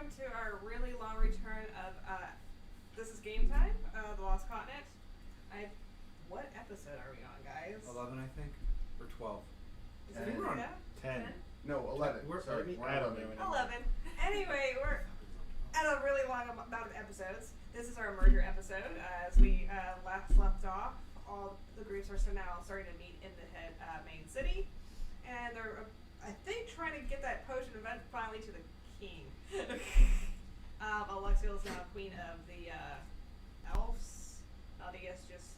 welcome to our really long return of This is Game Time, The Lost Continent. What episode are we on, guys? 11, I think, or 12. Is I think it we're on that? 10. 10? No, 11. Sorry, I don't know. 11. Anyway, we're at a really long amount of episodes. This is our merger episode. As we last left off, all the groups are now starting to meet in the main city. And they're, I think, trying to get that potion event finally to the king. Alexiel is now queen of the elves. Aldia's just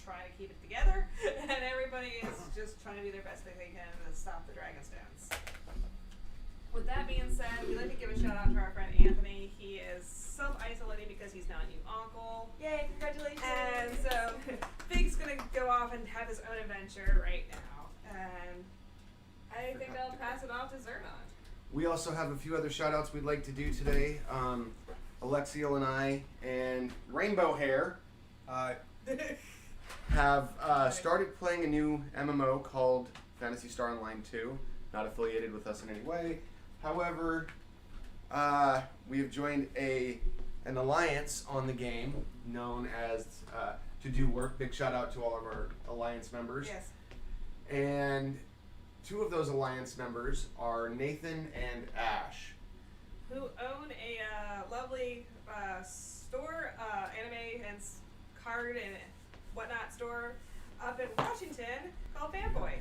trying to keep it together. And everybody is just trying to do their best they can to stop the Dragonstones. With that being said, we'd like to give a shout out to our friend Anthony. He is self-isolating because he's now a new uncle. Yay, congratulations! And so, Big's gonna go off and have his own adventure right now. And I think I'll pass it off to Zernon. We also have a few other shout outs we'd like to do today. Alexiel and I and Rainbow Hair have started playing a new MMO called Phantasy Star Online 2. Not affiliated with us in any way. However, we have joined an alliance on the game known as To Do Work. Big shout out to all of our alliance members. Yes. And two of those alliance members are Nathan and Ash. Who own a lovely store, anime and card and whatnot store up in Washington called Fanboy.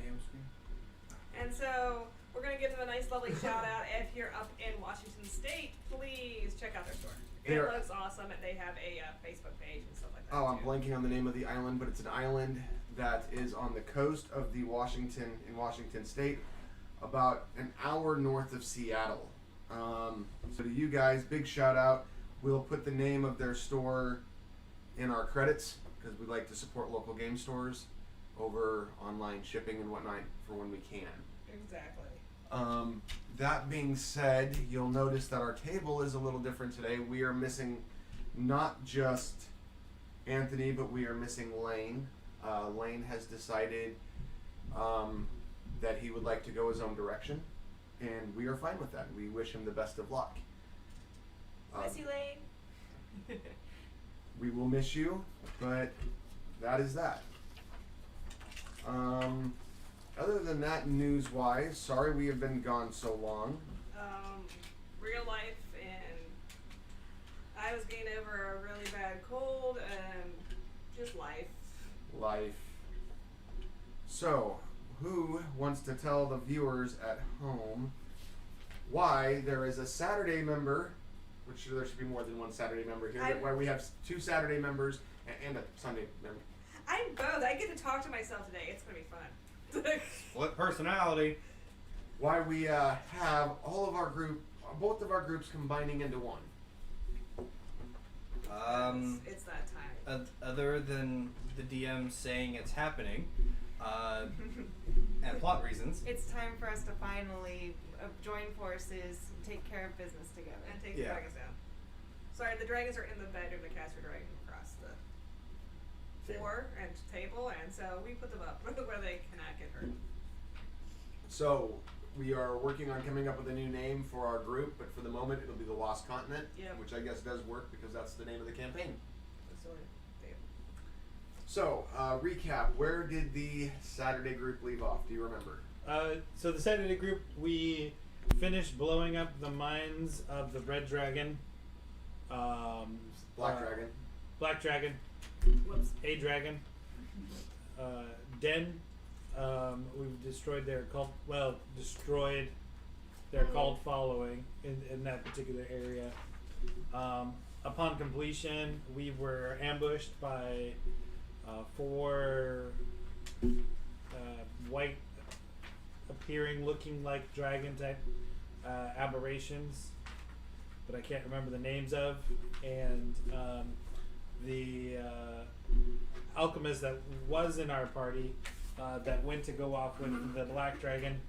And so we're going to give them a nice lovely shout out. If you're up in Washington State, please check out their store. It looks awesome, and they have a Facebook page and stuff like that. Oh, I'm too. blanking on the name of the island, but it's an island that is on the coast of in Washington State, about an hour north of Seattle. So to you guys, big shout out. We'll put the name of their store in our credits because we like to support local game stores over online shipping and whatnot for when we can. Exactly. That being said, you'll notice that our table is a little different today. We are missing not just Anthony, but we are missing Lane. Lane has decided that he would like to go his own direction, and we are fine with that. We wish him the best of luck. Miss you, Lane. We will miss you, but that is that. Other than that, news-wise, sorry we have been gone so long. Real life, and I was getting over a really bad cold, and just life. Life. So, who wants to tell the viewers at home why there is a Saturday member, which there should be more than one Saturday member here, why we have two Saturday members and a Sunday member? I'm both. I get to talk to myself today. It's going to be fun. Split personality. Why we have both of our groups combining into one. It's that time. Other than the DM saying it's happening, and plot reasons. It's time for us to finally join forces, take care of business together. And take the dragons down. Sorry, the dragons are in the bedroom. The cats are dragging across the floor and table, and so we put them up where they cannot get hurt. So, we are working on coming up with a new name for our group, but for the moment it'll be the Lost Continent, which I guess does work because that's the name of the campaign. So, recap, where did the Saturday group leave off? Do you remember? So the Saturday group, we finished blowing up the mines of the Red Dragon. Black Dragon. Black Dragon. Whoops. A Dragon. Den. We've destroyed their cult. Well, destroyed their cult following in that particular area. Upon completion, we were ambushed by 4 white appearing, looking like dragon type aberrations, but I can't remember the names of, and the alchemist that was in our party that went to go off with the black dragon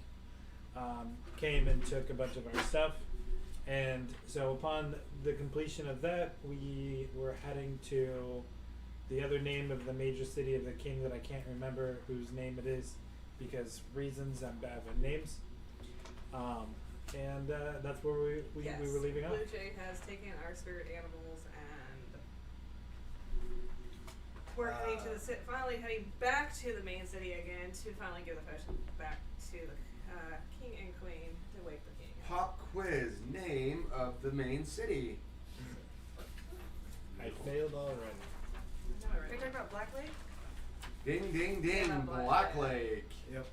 came and took a bunch of our stuff, and so upon the completion of that, we were heading to the other name of the major city of the king that I can't remember whose name it is because reasons. I'm bad with names. and that's where we Yes. were leaving off. Blue Jay has taken our spirit animals and we're heading to the finally heading back to the main city again to finally give the potion back to the king and queen to wake the king up. Pop quiz. Name of the main city. I failed already. I know I Are read you it. talking about Black Lake? Ding, ding, ding. Yeah, Black Black Lake. Lake. Yep.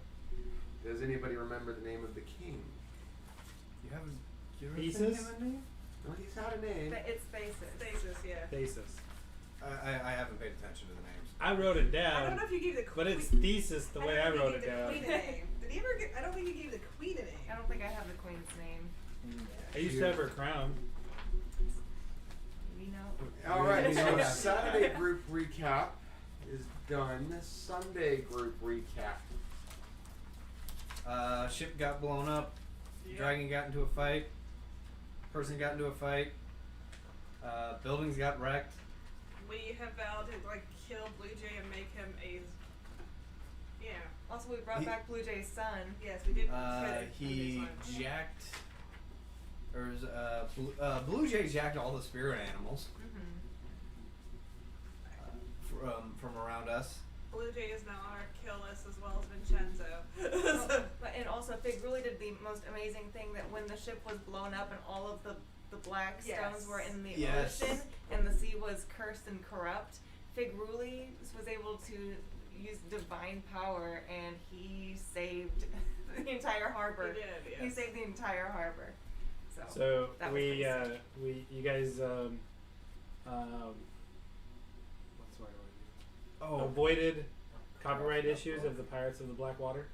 Does anybody remember the name of the king? You haven't. You ever Thesis? think of a name? Well, he's had a name. But it's Thesis. Stasis, yeah. Thesis. I haven't paid attention to the names. I wrote it I don't down, know if you gave the but queen. it's thesis the way I don't know wrote if it you gave down. the queen a name. Did he ever get, I don't think you gave the queen a name. I don't think I have the Queen's name. I used to have her crown. We know. All right, You know so that. Saturday group recap is done. Sunday group recap. Ship got blown up. Yeah. Dragon got into a fight. Person got into a fight. Buildings got wrecked. We have vowed to like kill Blue Jay and make him a. Yeah. Also, we brought He- back Blue Jay's son. Yes, we did. credit He on this one. jacked. Blue Jay jacked all the spirit animals from around us. Blue Jay is now on our kill list as well as Vincenzo. And also, Fig really did the most amazing thing that when the ship was blown up and all of the black stones Yes. were in the Yes. ocean and the sea was cursed and corrupt, Fig Ruli was able to use divine power and he saved the entire harbor. He did, yes. He saved the entire harbor. So that was we pretty you guys what's the right word? Oh, Avoided copyright issues of the Pirates of the Black Water.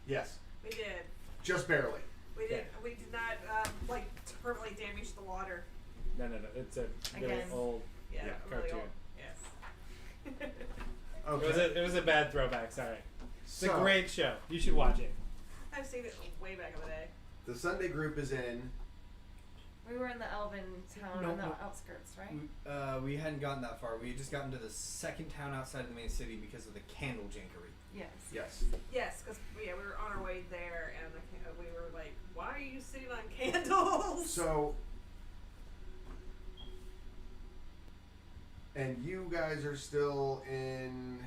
Yes, We did. just barely. We did. We did not like permanently damage the water. No, it's a really Again. old. Yeah, Yeah, really cartoon. old. Yes. Okay. It was a bad throwback. Sorry. It's a So, great show. You should watch it. I've seen it way back in the day. the Sunday group is in. We were in the Elven town No, on the no. outskirts, right? we hadn't gotten that far. We had just gotten to the second town outside of the main city because of the candle jankery. Yes. Yes. Yes, because we were on our way there, and we were like, "Why are you sitting on candles?" So. And you guys are still in.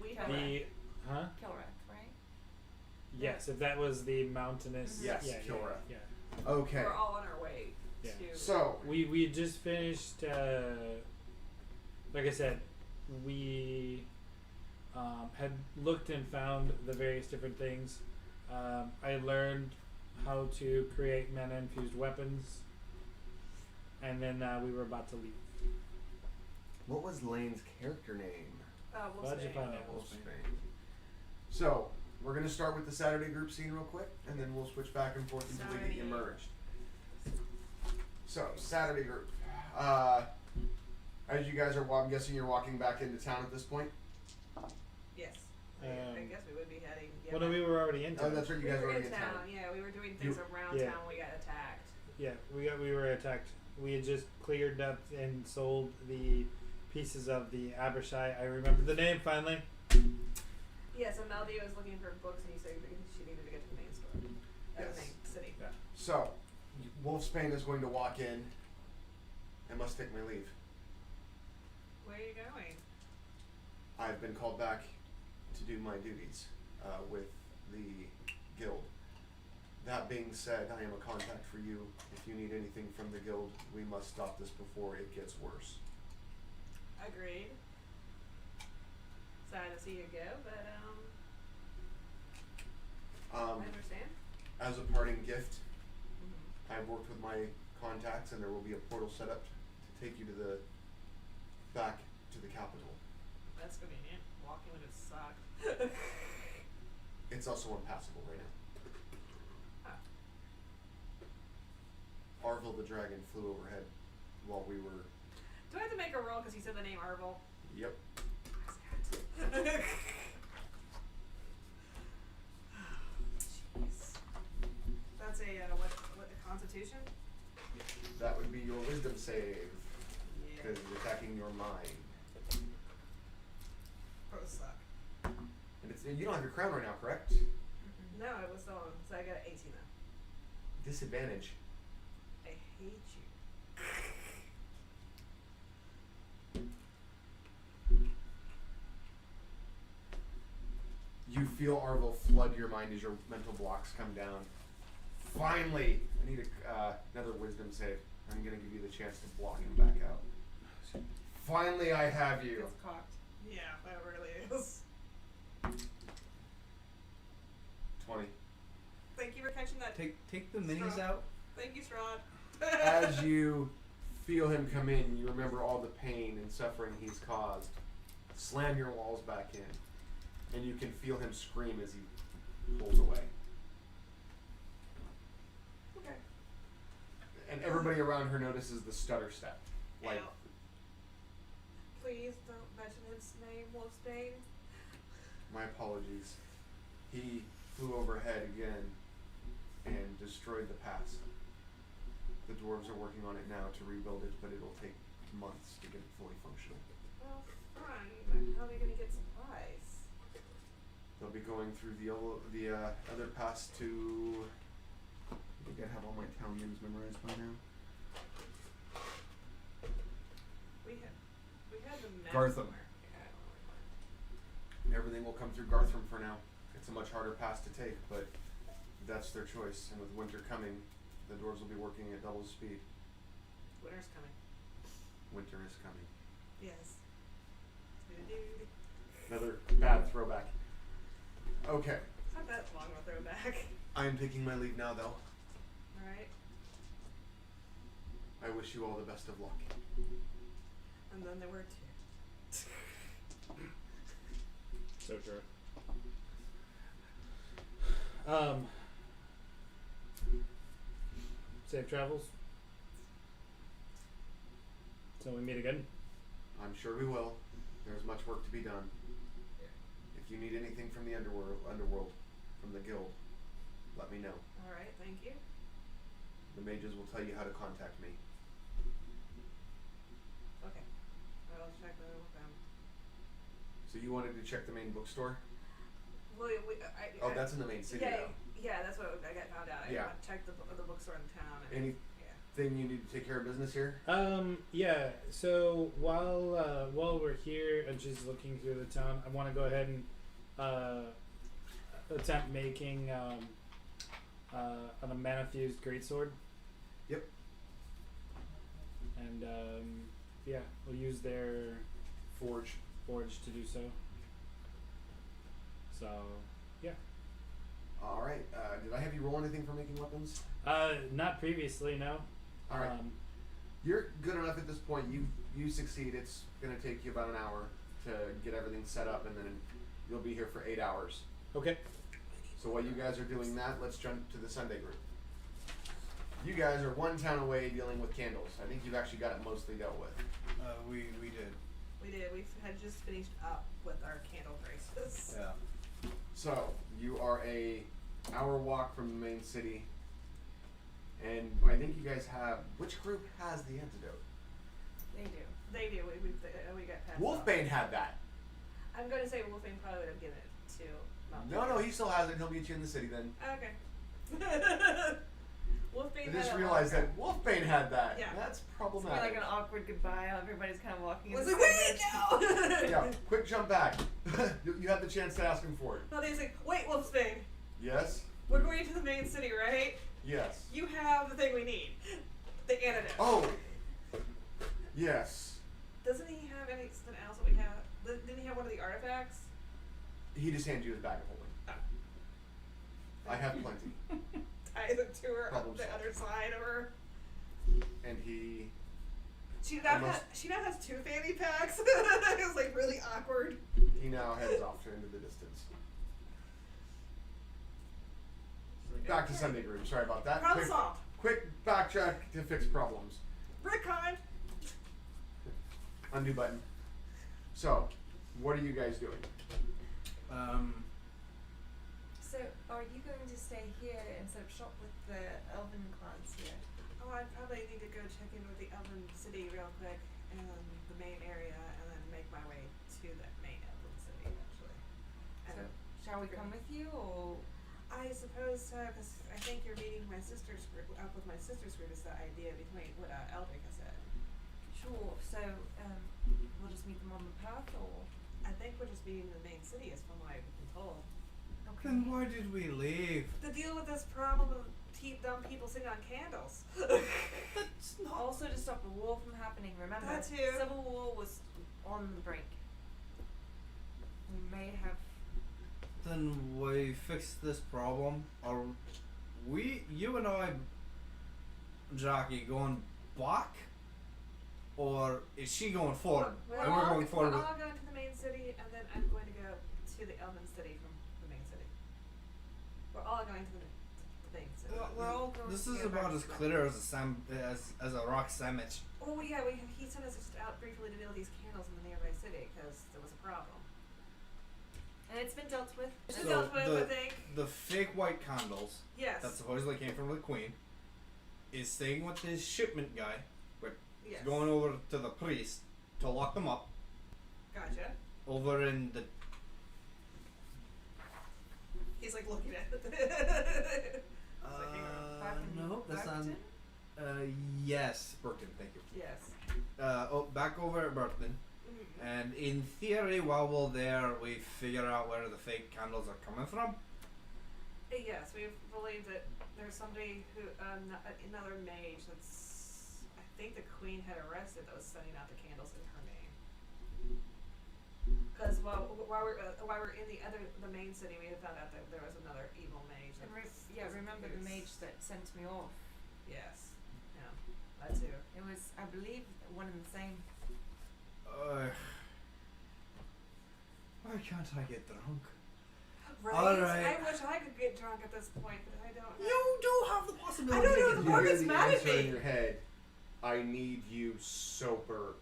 we have The huh? Kilreth, right? Yes, if that was the mountainous. Yes, yeah, Kilreth. Yeah. Okay. we're all on our way Yeah. to. So. We had just finished. Like I said, we had looked and found the various different things. I learned how to create mana infused weapons, and then we were about to leave. What was Lane's character name? we'll Glad you stay. found out. So, we're going to start with the Saturday group scene real quick, and then we'll switch back and forth until we Saturday. get emerged. So, Saturday group. As you guys are, I'm guessing you're walking back into town at this point? Yes. I Um, guess we would be heading. Yeah, Well, no, we were already in Oh, town. that's right, you we guys were are already in in town. town. Yeah, we were doing things around yeah. town. We got attacked. Yeah, we were attacked. We had just cleared up and sold the pieces of the Abershai. I remember the name finally. Yes, and Melody was looking for books, and he said that she needed to get to the main store. Yes. The main city. So, Wolfsbane is going to walk in. I must take my leave. Where are you going? I've been called back to do my duties with the guild. That being said, I am a contact for you. If you need anything from the guild, we must stop this before it gets worse. Agreed. Sad to see you go, but I understand. As a parting gift, Mm-hmm. I've worked with my contacts, and there will be a portal set up to take you to the back to the capital. That's convenient. Walking would have sucked. It's also impassable right now. Arvel the dragon flew overhead while we were. Do I have to make a roll because he said the name Arvel? Yep. Jeez. That's a what a constitution? That would be your wisdom save Yeah. because it's attacking your mind. Pros suck. And it's you don't have your crown right now, correct? No, it was still on, so I got an 18 now. Disadvantage. I hate you. You feel Arvel flood your mind as your mental blocks come down. Finally, I need another wisdom save. I'm gonna give you the chance to block him back out. Finally, I have you. It's cocked. Yeah, that really is. 20. Thank you for catching that. Take the minis Strong. out. Thank you, Strahd. As you feel him come in, you remember all the pain and suffering he's caused. Slam your walls back in, and you can feel him scream as he pulls away. Okay. And everybody around her notices the stutter step. Like, Ow. Please don't mention his name, Wolfsbane. my apologies. He flew overhead again and destroyed the pass. The dwarves are working on it now to rebuild it, but it'll take months to get it fully functional. Well, fun. How are we gonna get supplies? They'll be going through the other pass to. I think I have all my town names memorized by now. We had the map Gartham. somewhere. Yeah, I don't know where. Everything will come through Gartham for now. It's a much harder pass to take, but that's their choice. And with winter coming, the dwarves will be working at double speed. Winter's coming. Winter is coming. Yes. Doo-doo-doo. Another bad throwback. Okay, It's not that long of a throwback. I am taking my leave now, though. Alright. I wish you all the best of luck. And then there were two. So true. Safe travels. So we meet again. I'm sure we will. There's much work to be done. If you need anything from the underworld, from the guild, let me know. Alright, thank you. The mages will tell you how to contact me. Okay. I'll check with them. So you wanted to check the main bookstore? Well, Oh, that's in the main city yeah, now. yeah, that's what I got found out. Yeah. I checked the bookstore in town. And, Anything you need to take care of business here? Yeah. So while we're here and she's looking through the town, I want to go ahead and attempt making an Amanithused greatsword. Yep. And yeah, we'll use their forge to do so. So yeah. All right. Did I have you roll anything for making weapons? Not previously, no. All right. You're good enough at this point. You succeed. It's gonna take you about an hour to get everything set up, and then you'll be here for 8 hours. Okay. So while you guys are doing that, let's jump to the Sunday group. You guys are one town away dealing with candles. I think you've actually got it mostly dealt with. We did. We did. We had just finished up with our candle races. Yeah. So you are a hour walk from the main city, and I think you guys have. Which group has the antidote? They do. They do. We got past. Wolfbane had that. I'm going to say Wolfbane probably would have given it to. No, he still has it. He'll meet you in the city then. Okay. Wolfbane. I just had a realized locker. that Wolfbane had that. Yeah. That's It's problematic. like an awkward goodbye. Everybody's kind of walking. in Was the like, same wait, direction. no! Yeah, quick jump back. You had the chance to ask him for it. No, they was like, wait, Wolfsbane, Yes? we're going to the main city, right? Yes. You have the thing we need. The antidote. Oh! Yes. Doesn't he have anything else that we have? Didn't he have one of the artifacts? He just handed you his bag of holding. Oh. I have plenty. Ties it to her Problem on the solved. other side of her. And he. She now Almost- has two fanny packs. It was like really awkward. He now heads off into the distance. Back to Sunday group. Sorry about that. Problem solved. Quick backtrack to fix problems. Rickon. Undo button. So, what are you guys doing? So, are you going to stay here and set up shop with the elven clans here? Oh, I probably need to go check in with the Elven City real quick and the main area, and then make my way to the main Elven City actually. So, And shall we come with you, or I suppose so, because I think you're meeting my sister's group, up with my sister's group is the idea between what Eldrick has said. Sure. So, we'll just meet them on the path, or I think we're just meeting in the main city, is from what I've been told. okay. Then why did we leave? To deal with this problem of dumb people sitting on candles. That's not. Also to stop the war from happening. Remember, That too. Civil War was on the brink. We may have. Then we fix this problem. Are you and I, Jackie, going back? Or is she going forward? We're and all, we're going forward. We're all going to the main city, and then I'm going to go to the Elven city from the main city. We're all going to the main city. We're all going This to is get about back as to that. clear as a rock sandwich. Oh yeah, he sent us just out briefly to deal with these candles in the nearby city because there was a problem. And it's been dealt with. It's So dealt with, I think. the fake white candles Yes. that supposedly came from the Queen is staying with this shipment guy. yes. Going over to the priest to lock them up Gotcha. over in the. He's like looking at it. Back in No, that's not. Burton? Yes, Burton. Thank you. Yes. Back over at Burton, Mm. and in theory, while we're there, we figure out where the fake candles are coming from. Yes, we believe that there's somebody who, another mage that's, I think the Queen had arrested that was sending out the candles in her name. Because while we're in the main city, we had found out that there was another evil mage. And That was remember the mage that sent me off? Yes. Yeah. That too. It was, I believe, one and the same. Why can't I get drunk? Right. All right. I wish I could get drunk at this point, but I don't. You do have the possibility. I don't know of the getting fuck drunk. is mad at answer me. in your head. I need you sober.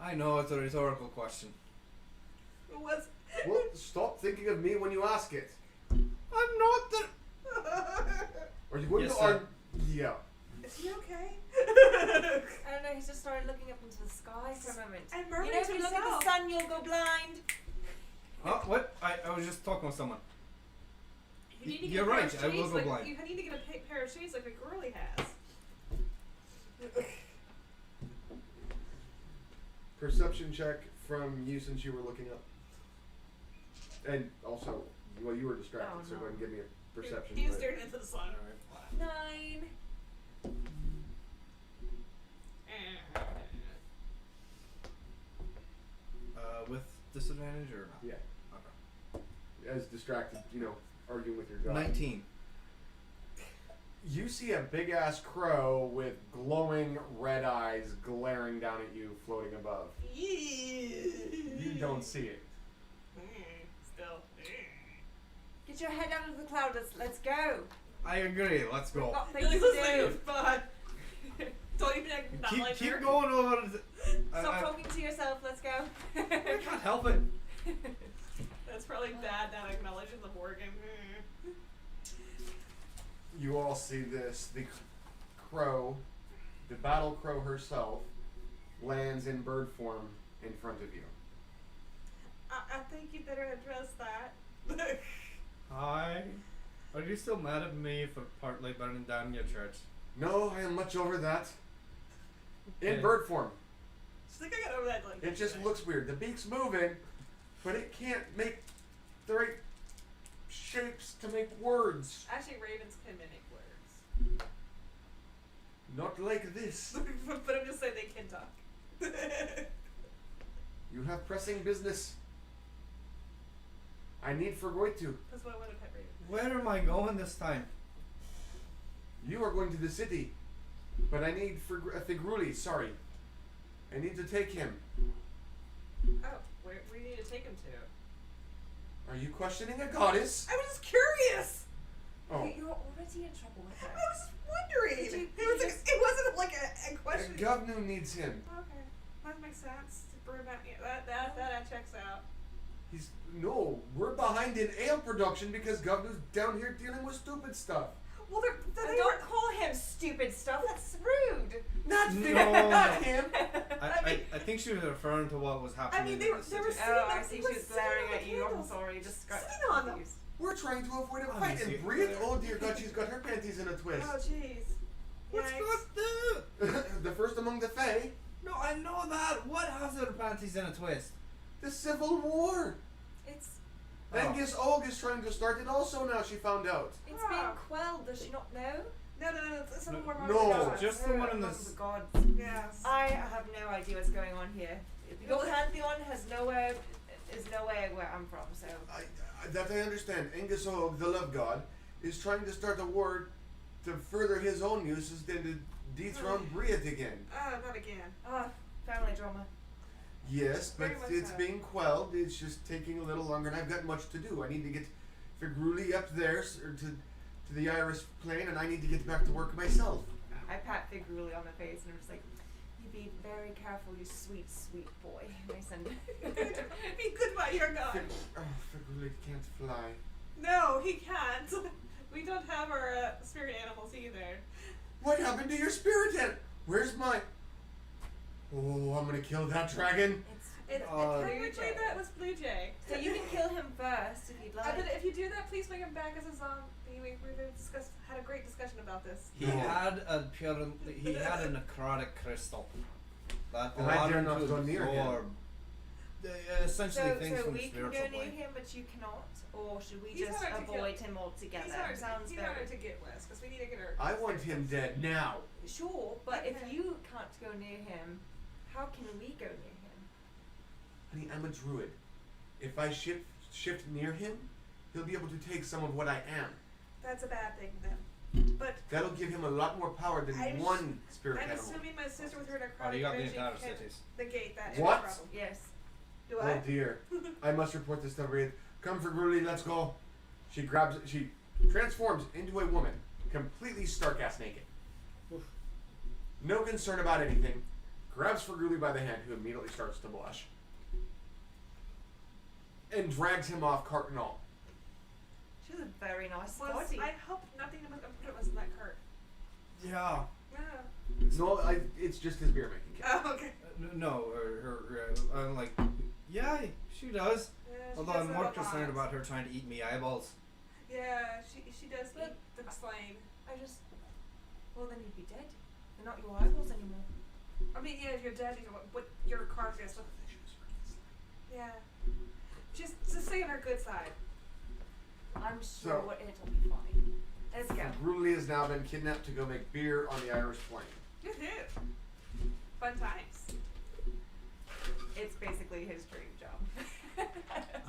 I know it's a rhetorical question. It was. Well, stop thinking of me when you ask it. I'm not the. Are you going Yes, to sir. argue? Yeah. Is he okay? I don't know, he just started looking up into the sky for a moment. And You murmuring know, if to you look at himself. the sun, you'll go blind. Huh? What? I was just talking with someone. You need to get You're a pair right, of I will shades go like, blind. You need to get a pair of shades like McGurley has. Perception check from you since you were looking up. And also, well, you were distracted, Oh, so no. go ahead and give me a perception. He was but- staring into the sun. 9. With disadvantage or not? Yeah. Okay. As distracted, arguing with your god. 19. You see a big ass crow with glowing red eyes glaring down at you, floating above. You don't see it. Still. Get your head out of the cloud, let's go. I agree. Let's We've go. got Really things looks to like do. it's fun. Don't even acknowledge Keep her. going over. Stop talking to yourself, let's go. I can't help it. That's probably bad not acknowledging the board game. You all see this. The crow, the battle crow herself, lands in bird form in front of you. I think you better address that. Hi. Are you still mad at me for partly burning down your church? No, I am much over that. In Okay. bird form. I think I got over that like It just yesterday. looks weird. The beak's moving, but it can't make the right shapes to make words. Actually, ravens can mimic words. Not like this. But I'm just saying they can talk. You have pressing business. I need for Goitu. That's what I want to pet raven. Where am I going this time? You are going to the city, but I need for Figruli. Sorry, I need to take him. Oh, where do you need to take him to? Are you questioning a goddess? I was just curious. Oh, You're already in trouble with I her. was just wondering. Did you- It wasn't like a question. Govnu needs him. Okay, that makes sense. That checks out. No, we're behind in ale production because Govnu's down here dealing with stupid stuff. Well, Don't call him stupid stuff, that's rude. Not No, Fig- not no. him. I think she was referring to what was happening. I mean, in they the were city. sitting Oh, on- I see, he she was was sitting glaring on the at you, I'm candles. sorry, just got Sitting on them. confused. We're trying to avoid a Oh, fight you see and it breathe. there. Oh dear God, she's got her panties in a twist. Oh jeez. What's Yikes. that? The first among the Fae, No, I know that. What has her panties in a twist? the Civil War. It's Angus Og is trying to start it also now, she found out. it's Ah. being quelled. Does she not know? No, it's a No, little more no, gods. just the one in the Among the s- gods. Yes. I have no idea what's going on here. Your pantheon has nowhere is nowhere where I'm from, so That I understand. Angus Og, the love god, is trying to start a war to further his own uses than to dethrone Briat again. Not again. family drama. Yes, but Very much it's so. being quelled. It's just taking a little longer, and I've got much to do. I need to get Figruli up there or to the Iris plane, and I need to get back to work myself. I pat Figruli on the face and I'm just like, you be very careful, you sweet, sweet boy, Mason. Be good by your god. Figruli can't fly. No, he can't. We don't have our spirit animals either. What happened to your spirit head? Where's my... Oh, I'm gonna kill that dragon. Technically, that was Blue Jay. So you can kill him first if you'd like. But if you do that, please bring him back as a zombie. We had a great discussion about this. He No. had he had a necrotic crystal that And I dare allowed him not to go near him. absorb, essentially things so from we the can go spiritual near plane. him, but you cannot, or should we He's just harder to kill. avoid him altogether? He's hard, Sounds he's very harder to get with because we need to get our. I want him dead now. sure, but if Okay. you can't go near him, how can we go near him? Honey, I'm a druid. If I shift near him, he'll be able to take some of what I am. That's a bad thing then. But That'll give him a lot more power than I'm one spirit I'm animal. assuming my sister with her necrotic Oh, you got the energy entire can cities. negate that What? problem. Yes. Do Oh I? dear. I must report this to Wraith. Come for Gruli, let's go. She transforms into a woman, completely stark-ass naked. Oof. No concern about anything. Grabs Ferguli by the hand, who immediately starts to blush. And drags him off, cart and all. She's a very nice Was, body. I hope nothing was in that cart. Yeah. No. No, it's just his beer making kit. Oh, okay. No, I'm like, yeah, she does. Yeah, she Although does I'm that more a lot. concerned about her trying to eat me eyeballs. Yeah, she does But- eat the slain. Well, then you'd be dead. They're not your eyeballs anymore. I mean, yeah, if you're dead, but your carcass. Yeah. Just stay on her good side. I'm sure So- it'll be fine. Let's go. Gruli has now been kidnapped to go make beer on the Irish plain. Woohoo! Fun times. It's basically his dream job.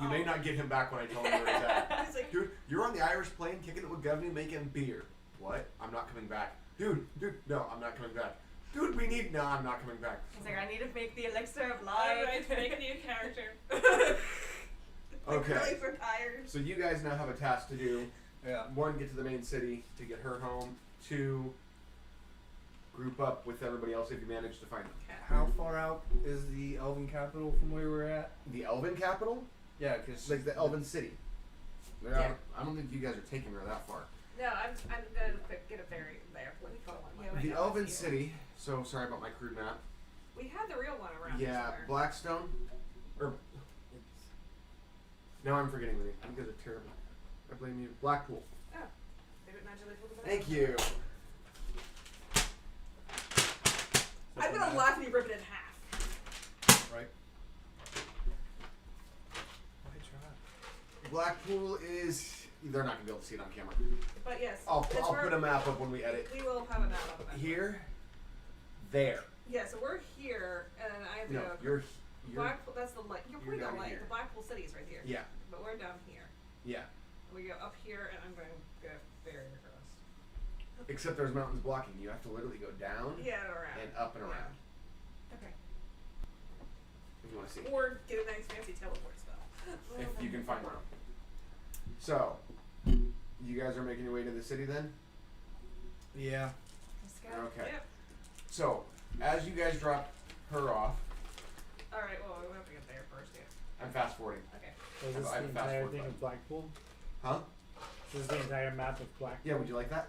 You may not get him back when I tell him where he's at. He's like, Dude, you're on the Irish plain kicking it with Govney making beer. What? I'm not coming back. Dude, no, I'm not coming back. Dude, no, I'm not coming back. He's like, I need to make the elixir of life. alright, make a new character. Okay. Really retired. So you guys now have a task to do. Yeah. One, get to the main city to get her home. Two, group up with everybody else if you manage to find them. How far out is the Elven capital from where we're at? The Elven capital? Yeah, because Like the Elven city. Yeah. I don't think you guys are taking her that far. No, I'm gonna get a ferry there. Let me call one. Yeah, Let me The know Elven it's here. city. So sorry about my crude map. We had the real one around. here Yeah, somewhere. Blackstone. Or now I'm forgetting the name. You guys are terrible. I blame you. Blackpool. Oh, they didn't actually put it Thank out. you. I'm gonna laugh and you rip it in half. right. Blackpool is. They're not gonna be able to see it on camera. But yes, I'll it's where put a map up when we edit. we will have a map of it. Here. There. Yeah, so we're here, and I have to No, go. you're. Blackpool. That's the lake. You're you're putting down the lake. here. The Blackpool City is right here. Yeah. But we're down here. Yeah. We go up here, and I'm going to go very across. Except there's mountains blocking. You have to literally go down Yeah, around. and up and around. Okay. If you want to see. Or get a nice fancy teleport spell. If you can find one. So, you guys are making your way to the city then? Yeah. Let's go. Okay. Yep. So, as you guys drop her off, All right. Well, we have to get there first. Yeah. I'm fast forwarding. Okay. So is this I have the a fast entire forward thing button. of Blackpool? Huh? This is the entire map of Blackpool? Yeah, would you like that?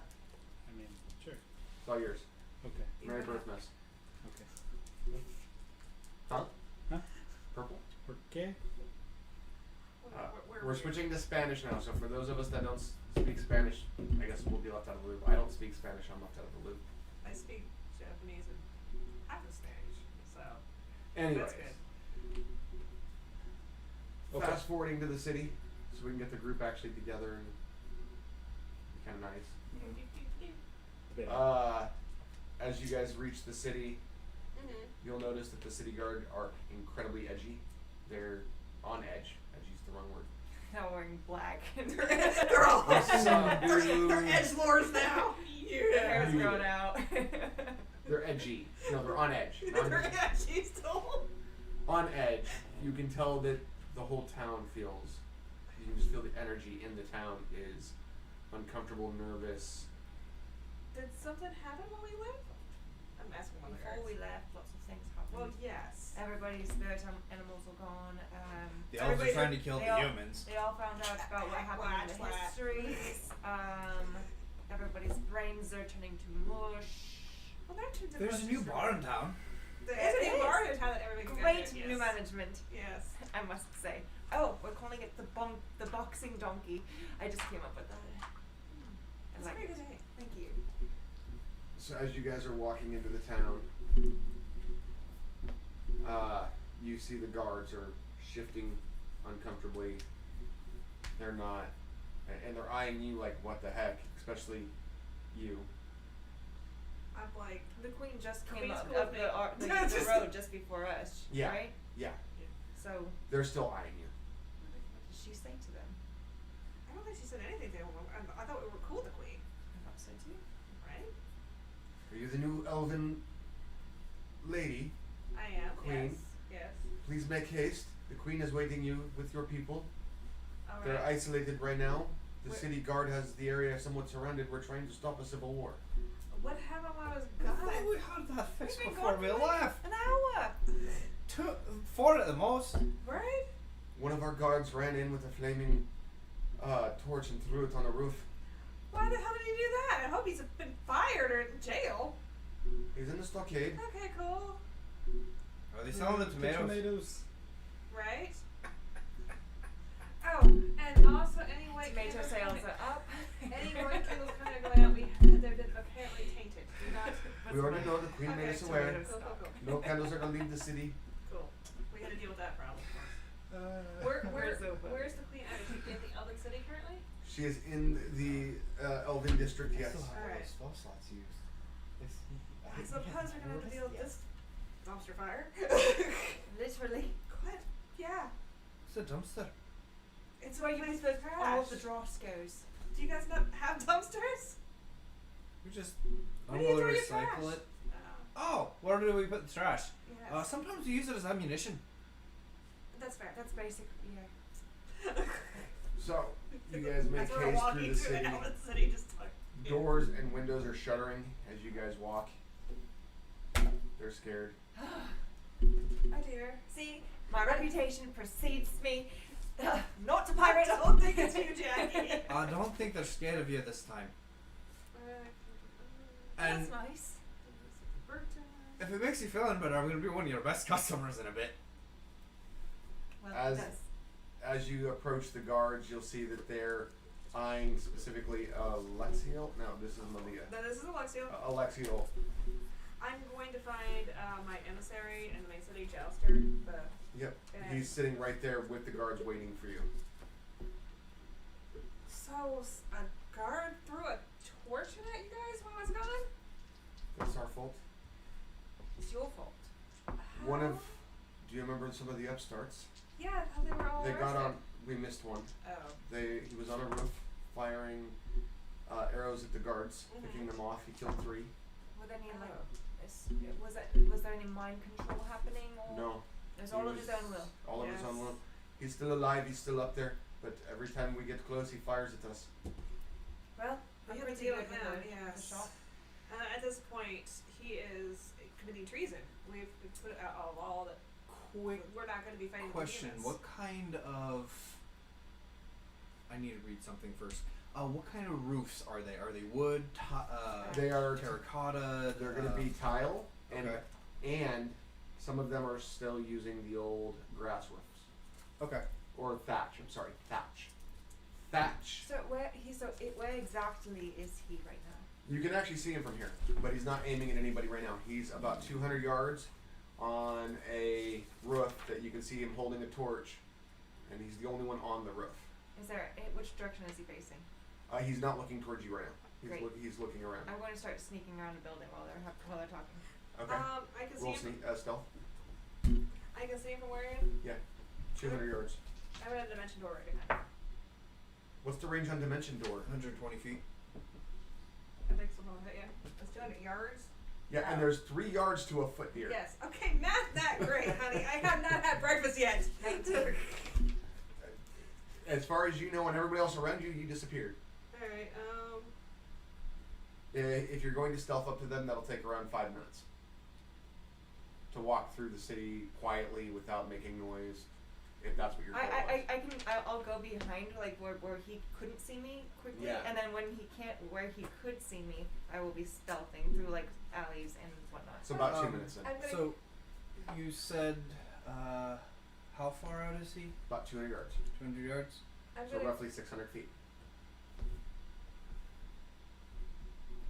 I mean, sure. It's all yours. Okay. Merry birth mess. Okay. Huh? Huh? Purple? Okay. We're We're switching to Spanish now, so for those of us that don't speak Spanish, I guess we'll be left out of the loop. I don't speak Spanish, I'm left out of the loop. I speak Japanese and half of Spanish, so Anyways, that's good. Okay. fast forwarding to the city, so we can get the group actually together and be kind of nice. Yeah. As you guys reach the city, Mm-hmm. you'll notice that the city guard are incredibly edgy. They're on edge. Edgy's the wrong word. Now wearing black. They're all Some dude. they're edgelords now. Their hair's Yeah. grown out. They're edgy. No, they're on edge. They're edgy still. On edge. You can tell that the whole town feels. You can just feel the energy in the town is uncomfortable, nervous. Did something happen while we left? I'm asking one of the Before we guards. left, lots of things happened. Well, yes. Everybody's spirit animals were gone. The elves are Everybody- trying to kill they the all- humans. They all found out about what happened in the Twat. histories. Everybody's brains are turning to mush. Well, that should There's a new bar in town. There's a It new is. bar in town that everybody can go Great to, new yes. management, Yes. I must say. Oh, we're calling it the boxing donkey. I just came up with that. I That's like a very it. good name. Thank you. So as you guys are walking into the town, you see the guards are shifting uncomfortably. They're not, and they're eyeing you like, what the heck? Especially you. I'm like, The queen just came Queen's up cool with me. the road just before us, Yeah. right? Yeah, So, they're still eyeing you. what did she say to them? I don't think she said anything to him. I thought we were cool, the queen, I thought so too. right? Are you the new elven lady? I am. Queen. Yes. Please make haste. The queen is waiting you with your people. All They're right. isolated right now. The Where- city guard has the area somewhat surrounded. We're trying to stop a civil war. What happened when I was I gone? thought we had that fixed We've been before gone we for like left. An hour! 4 at the most. Right? One of our guards ran in with a flaming torch and threw it on the roof. Why the hell did he do that? I hope he's been fired or in jail. He's in the stockade. Okay, cool. Are they selling the tomatoes? Right? Oh, and also any white Tomato candles sales coming- are up. Any white candles kind of going out, they've been apparently tainted. Do not. We already know the queen made Okay, us aware. tomatoes. Cool, cool, cool. No candles are gonna leave the city. Cool. We had to deal with that problem. Uh, Where's Opa? Where's the queen at? Is she in the Elven City currently? She is in the Elven district. Yes. Alright. spell slots used. I suppose we're gonna have to deal with this dumpster fire. Literally. What? Yeah. It's a dumpster. It's Where where you place put for all trash. the dross goes. Do you guys not have dumpsters? We just Where do you throw your recycle trash? it. Oh, where do we put the trash? Yes. Sometimes we use it as ammunition. That's fair. That's basic, yeah. So you guys make As we're haste walking through the through city. the Elven City, just like Doors and windows are shuttering as you guys walk. They're scared. oh dear. See, my reputation precedes me. Not to pirate. I don't think it's you, Jackie. I don't think they're scared of you this time. And That's nice. if it makes you feel any better, I'm going to be one of your best customers in a bit. Well, As- it does. As you approach the guards, you'll see that they're eyeing specifically Alexiel. No, this is Malia. No, this is Alexio. Alexiel. I'm going to find my emissary and my city jouster. Yep. And- He's sitting right there with the guards waiting for you. So a guard threw a torch at you guys when I was gone? That's our fault. It's your fault. One How? of. Do you remember some of the upstarts? Yeah, how they were all They got arrested. on. We missed one. Oh. He was on a roof firing arrows at the guards, picking them off. He killed 3. Were there any like? Oh. Was there any mind control happening? Or No. It was he all of was his own will. All of his own Yes. will. He's still alive. He's still up there. But every time we get close, he fires at us. Well, We I'm have to pretty deal good with with him, the yes. shot. At this point, he is committing treason. We've put out a law that Quick we're not going to be fighting question. the demons. What kind of... I need to read something first. What kind of roofs are they? Are they wood, They are. terracotta? They're going to be tile, and Okay. and some of them are still using the old grass roofs. Okay. or thatch. I'm sorry, thatch. Thatch. So where exactly is he right now? You can actually see him from here, but he's not aiming at anybody right now. He's about 200 yards on a roof that you can see him holding a torch, and he's the only one on the roof. Which direction is he facing? He's not looking towards you right now. Great. He's looking around. I'm going to start sneaking around the building while they're talking. Okay. I can see Roll him. stealth. I can see him from where I am. Yeah. 200 yards. I'm at a dimension door right behind. What's the range on dimension door? 120 feet. I think someone will hit you. It's 200 yards. Yeah, and there's 3 yards to a foot deer. Yes. Okay, math that great, honey. I have not had breakfast yet. 19. As far as you know, and everybody else around you, you disappeared. All right. If you're going to stealth up to them, that'll take around 5 minutes. To walk through the city quietly without making noise, if that's what you're doing. I'll go behind like where he couldn't see me quickly, Yeah. and then when he can't, where he could see me, I will be stealthing through like alleys and whatnot. So about 2 minutes in. I'm gonna. So, you said, how far out is he? About 200 yards. 200 yards? I'm So gonna. roughly 600 feet.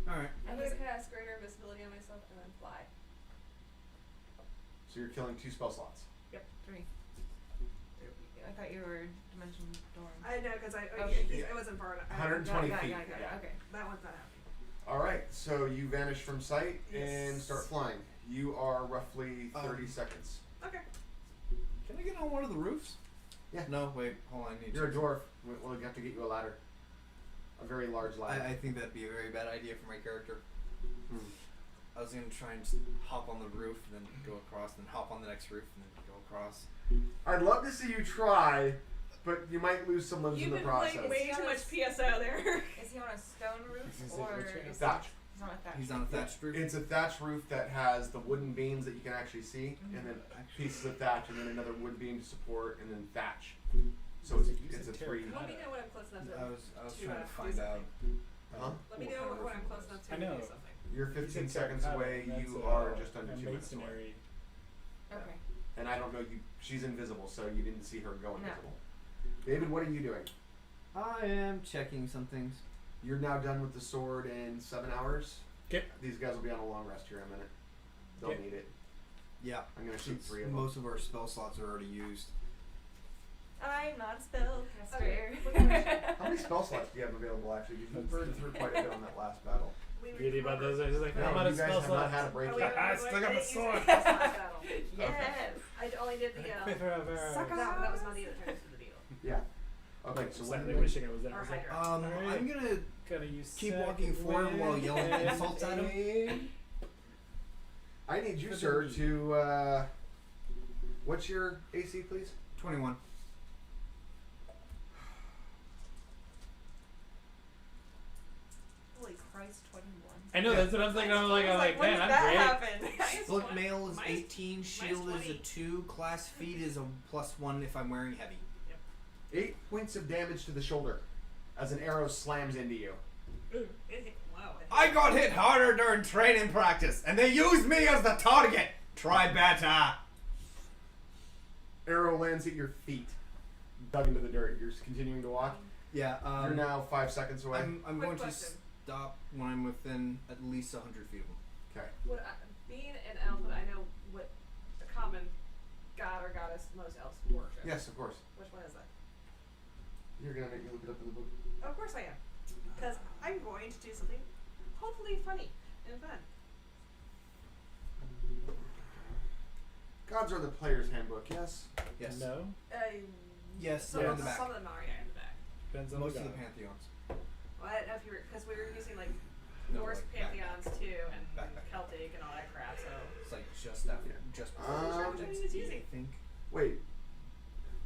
Alright. I'm gonna cast greater invisibility on myself and then fly. So you're killing 2 spell slots. 3. I thought you were dimension door. I know because Okay. I wasn't far enough. 120 got it, feet. got it, got it. Yeah. Okay. That one's not happening. Alright, so you vanish from sight and Yes. start flying. You are roughly 30 seconds. Okay. Can I get on one of the roofs? Yeah. No, wait, hold on. I need You're a to- dwarf. We'll have to get you a ladder. A very large ladder. I think that'd be a very bad idea for my character. Hmm. I was gonna try and just hop on the roof and then go across, then hop on the next roof and then go across. I'd love to see you try, but you might lose some limbs You've in the been process. playing way too much PSO there. Is he on a stone roof Is it or which way? is Thatch. he's on a thatch? He's on a thatched roof. It's a thatch roof that has the wooden beams that you can actually see, and then pieces of thatch, and then another wood beam to support, and then thatch. So it's a 3. Let me know when I'm close enough to. I was to, trying to do find out. Huh? Let me what know kind of when roof I'm it close was. enough to I know. do something. You're You 15 said seconds terracotta, away. that's You a- are just under a 2 minutes away. masonry. Okay. And I don't know you. She's invisible, so you didn't see her go No. invisible. David, what are you doing? I am checking some things. You're now done with the sword in 7 hours. 'Kay. These guys will be on a long rest here in a minute. They'll 'Kay. need it. Yeah. I'm gonna shoot Since 3 of them. most of our spell slots are already used. I'm not a spellcaster. Okay. How many spell slots do you have available actually? You burned through quite a bit on that last battle. We Beauty about recovered. those. I was like, No, I'm out you of guys spell have not slots. had a break Oh, yet. I still got the sword. Yes. I only did the Quiver of arrows. no, that was not the other turn to the deal. Yeah. Okay, so Slightly when wishing I was there. I Or was like, Hydra. Alright. I'm gonna gonna use keep second walking forward while wind yelling and insults at him. aim. I need you, For sir, the- to what's your AC, please? 21. Holy Christ, 21. I know that's what I'm thinking. I'm like, when man, did I'm that great. happen? Book mail is Mine's- 18, shield is a 20. 2, class feet is a +1 if I'm wearing heavy. 8 points of damage to the shoulder as an arrow slams into you. Wow. I got hit harder during training practice, and they used me as the target. Try better. Arrow lands at your feet, dug into the dirt. You're just continuing to walk. Yeah, You're now 5 seconds away. I'm Quick going to question. stop when I'm within at least 100 feet of them. Okay. Being an elf, I know what a common god or goddess most elves worship. Yes, of course. Which one is that? You're gonna make me look it up in the book. Of course I am. Because I'm going to do something hopefully funny and fun. Gods are the player's handbook. Yes. Yes. No. Yes, Some, they're of, in the back. some of them are, yeah, in the back. Depends on Most the of the god. pantheons. Well, I don't know if you were, because we were using like No, Norse like back. pantheons too, and Back. Celtic and all that crap, so. It's like just after, Yeah. just I'm not sure which one he was using. I think. Wait.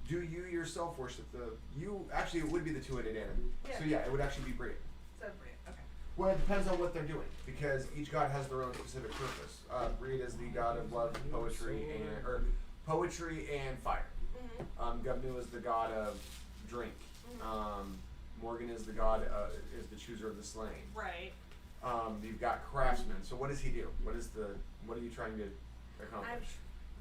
Do you yourself worship the? You actually it would be the two-headed enemy. Yeah. So yeah, it would actually be Bria. So brilliant. Okay. Well, it depends on what they're doing because each god has their own specific purpose. Bria is the god of love, poetry, and fire. Mm-hmm. Gubnu is the god of drink. Morgan is the god is the chooser of the slain. Right. You've got craftsman. So what does he do? What are you trying to accomplish?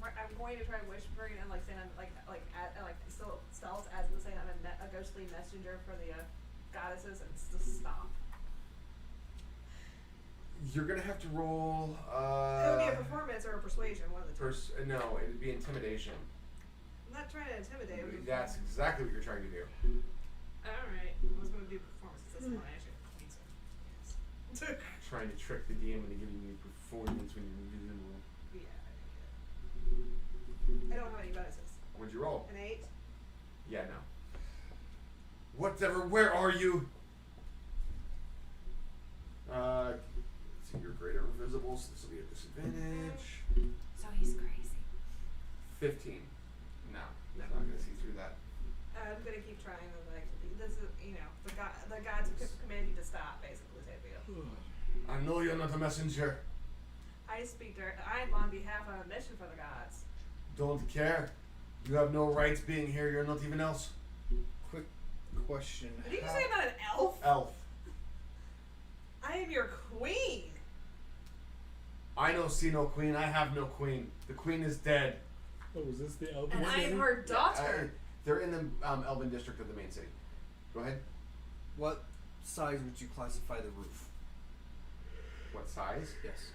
I'm going to try whispering and like saying I'm like still stealth as the saying I'm a ghostly messenger for the goddesses and to stop. You're gonna have to roll. It would be a performance or a persuasion, one of the two. No, it'd be intimidation. I'm not trying to intimidate. It would be That's exactly what you're trying to do. Alright. I was going to do performance. That's the one I actually need to. Yes. Trying to trick the DM into giving you performance when you're invisible. Yeah, I think it. I don't have any bonuses. What'd you roll? An 8. Yeah, no. Whatever. Where are you? Let's see. You're greater invisible, so this will be a disadvantage. So he's crazy. 15. No, I'm not gonna see through that. I'm gonna keep trying. Like this is, the gods command you to stop. Basically, type deal. I know you're not a messenger. I speak. I'm on behalf of a mission for the gods. Don't care. You have no rights being here. You're not even else. Quick question. Did you say I'm not an elf? Elf. I am your queen. I no see no queen. I have no queen. The queen is dead. Oh, was this the elf? And I am her daughter. They're in the Elven district of the main city. Go ahead. What size would you classify the roof? What size? Yes.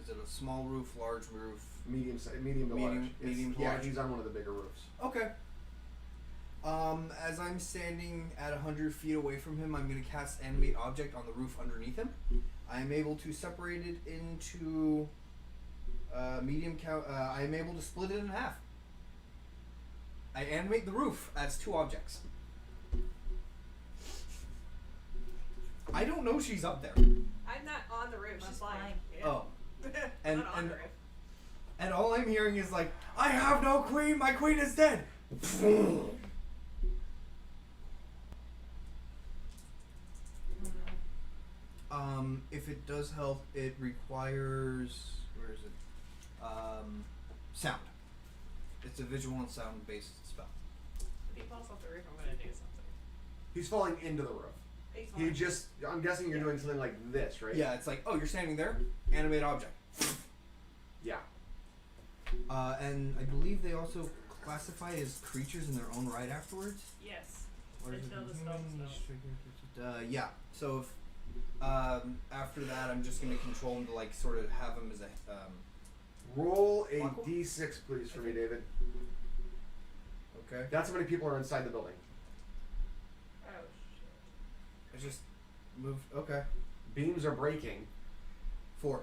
Is it a small roof, large roof? Medium to large. Medium to yeah, large. he's on one of the bigger roofs. Okay. As I'm standing at 100 feet away from him, I'm going to cast Animate Object on the roof underneath him. I am able to separate it into medium count. I am able to split it in half. I animate the roof as 2 objects. I don't know she's up there. I'm not on the roof. I'm She's flying. flying. Yeah. Oh. I'm And not on and the roof. and all I'm hearing is like, I have no queen. My queen is dead. If it does help, it requires where is it? Sound. It's a visual and sound based spell. If he falls off the roof, I'm gonna do something. He's falling into the roof. He's He fine. just. I'm guessing you're doing something like this, right? Yeah, it's like, oh, you're standing there. Animate object. Yeah. And I believe they also classify as creatures in their own right afterwards. Yes. Or is it Until the spell stops. yeah. So if after that, I'm just gonna control him to like sort of have him as a Roll a Michael? d6, please, for me, David. okay. That's how many people are inside the building. Oh shit. I just moved. Okay. Beams are breaking. 4.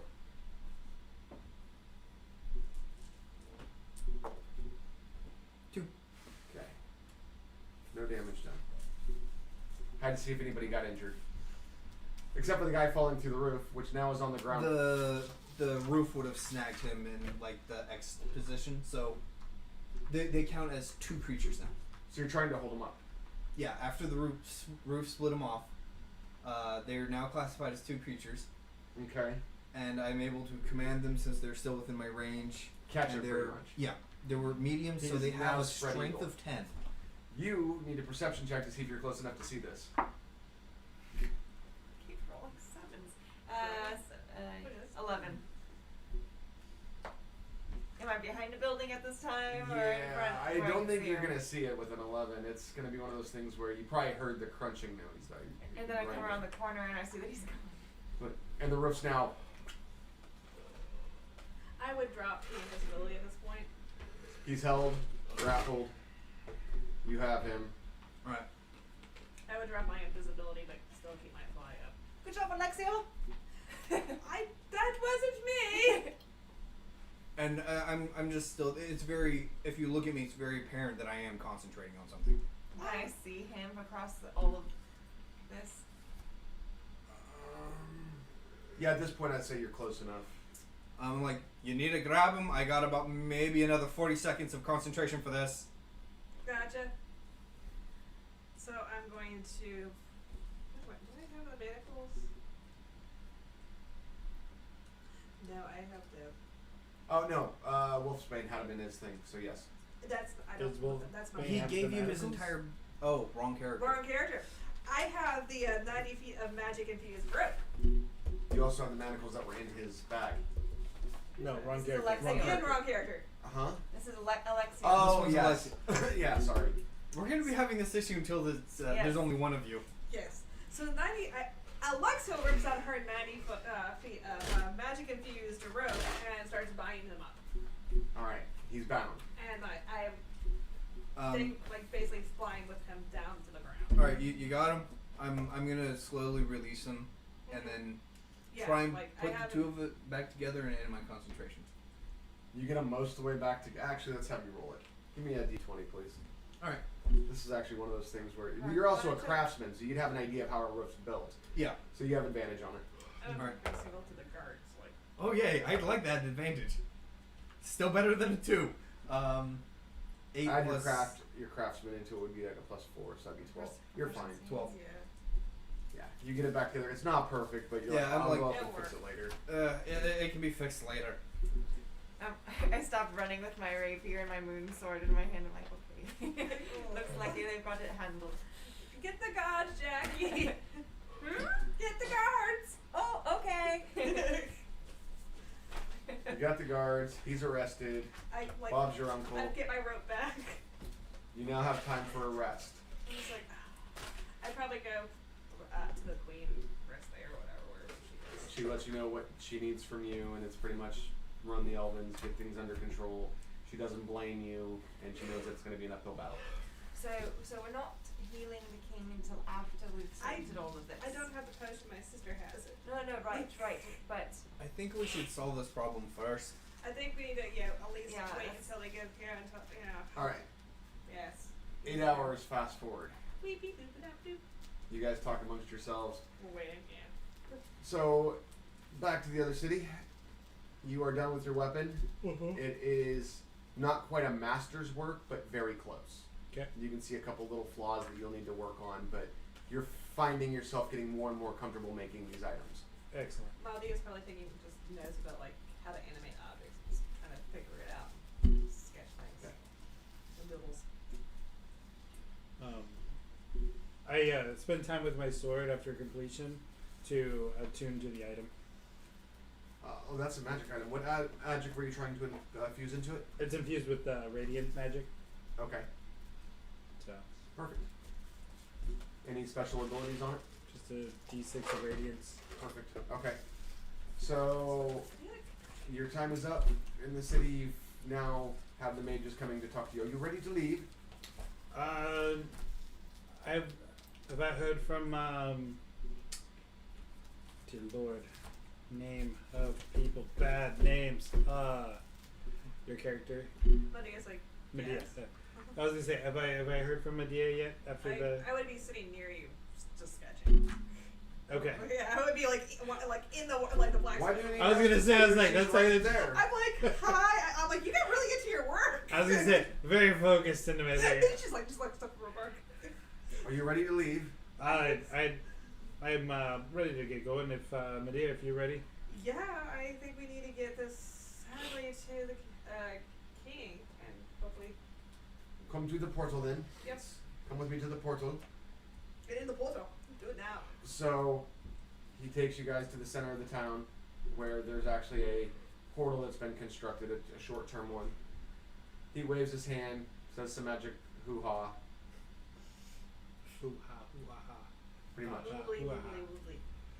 Okay. No damage done. Had to see if anybody got injured. Except for the guy falling through the roof, which now is on the ground. The roof would have snagged him in like the X position, so they count as 2 creatures now. So you're trying to hold him up. Yeah, after the roof split them off, they're now classified as 2 creatures, Okay. and I'm able to command them since they're still within my range. Catch and it they're pretty much. yeah, they were mediums, He so is they now have a spread strength eagle. of 10. You need a perception check to see if you're close enough to see this. Keep rolling 7s. What is? 11. Am I behind a building at this time, or in front? I where don't can think see you're him? gonna see it with an 11. It's gonna be one of those things where you probably heard the crunching noise though. And then I come around the corner and I see that he's gone. And the roof's now. I would drop the invisibility at this point. He's held, grappled. You have him. All right. I would drop my invisibility, but still keep my fly up. Good job, Alexio. That wasn't me. And I'm just still. It's very. If you look at me, it's very apparent that I am concentrating on something. Can I see him across all of this? Yeah, at this point I'd say you're close enough. I'm like, you need to grab him. I got about maybe another 40 seconds of concentration for this. Gotcha. So I'm going to. Wait, do I have the manacles? No, I have the. Oh no, Wolfsbane had him in his thing, so yes. That's I don't. Does Wolf- That's my. Bane He have gave the you his manacles? entire. Oh, wrong character. Wrong character. I have the 90 feet of magic infused grip. You also have the manacles that were in his bag. No, wrong This is character. Alexia. Wrong Again, character. wrong character. Huh? This is Alexia. Oh, one's yes. Yeah, sorry. We're gonna be having this issue until Yes. there's only one of you. Yes. So Alexia rips out her 90 feet of magic infused rope and starts binding him up. Alright, he's bound. And I am basically flying with him down to the ground. All right, you got him. I'm gonna slowly release him, and then Yeah, try and like, I put the have two of it back together and end my concentration. You get him most of the way back to. Actually, let's have you roll it. Give me a d20, please. All right. This is actually one of those things where Alright, you're also a wanna check? craftsman, so you'd have an idea of how a roof's built. Yeah. So you have advantage on it. I don't Alright. think single to the guards. Like, Oh yay! I like that advantage. Still better than a 2. 8 Add plus your craftsman into it would be like a +4, so that'd be 12. You're fine. 12. yeah. Yeah, you get it back together. It's not perfect, but you're Yeah, I'm I'll like- go up It'll and fix work. it later. It can be fixed later. I stopped running with my rapier and my moon sword in my hand. I'm like, okay. Looks like they've got it handled. Get the guards, Jackie. Get the guards. Oh, okay. You got the guards. He's arrested. Bob's your uncle. I get my rope back. You now have time for a rest. I'm just like, I'd probably go to the queen and rest there or whatever, wherever she is. She lets you know what she needs from you, and it's pretty much run the Elvens, get things under control. She doesn't blame you, and she knows it's going to be an uphill battle. So we're not healing the king until after we've sorted all of this. I don't have the potion. My sister has it. No, right. But I think we should solve this problem first. I think we need to, at least Yeah, wait that's- until they get here until, All right, yes. 8 hours fast forward. Weep, beep, boop, boop, boop. You guys talk amongst yourselves. We're waiting, yeah. So, back to the other city. You are done with your weapon. It is not quite a master's work, but very close. Okay. You can see a couple little flaws that you'll need to work on, but you're finding yourself getting more and more comfortable making these items. Excellent. Maldia's probably thinking just knows about like how to animate objects and just kind of figure it out. Sketch things. Okay. The doodles. I spend time with my sword after completion to attune to the item. Oh, that's a magic item. What magic were you trying to fuse into it? It's infused with radiant magic, Okay, so perfect. Any special abilities on it? just a d6 of radiance. Perfect. Okay. So I feel like your time is up in the city. You've now have the mages coming to talk to you. Are you ready to leave? I've about heard from dear Lord, name of people, bad names. Your character, Maldia's like, Medea. yes. Yeah. I was gonna say, have I heard from Medea yet? After the I would be sitting near you, just sketching. okay. Yeah, I would be like in the like the black. Why do you need I was us gonna to say, I was like, she's that's right like- there. I'm like, hi. I'm like, you got really into your work. I was gonna say, very focused into my thing. She's like, just like stuff from her work. Are you ready to leave? I'm ready to get going. If Medea, if you're ready. Yeah, I think we need to get this sadly to the king and hopefully Come to the portal then. yes, Come with me to the portal. get in the portal. Do it now. So he takes you guys to the center of the town where there's actually a portal that's been constructed, a short-term one. He waves his hand, says some magic hoo-ha, Hoo-ha, hoo-ha. pretty much. Woobly, Wow. woobly, woobly.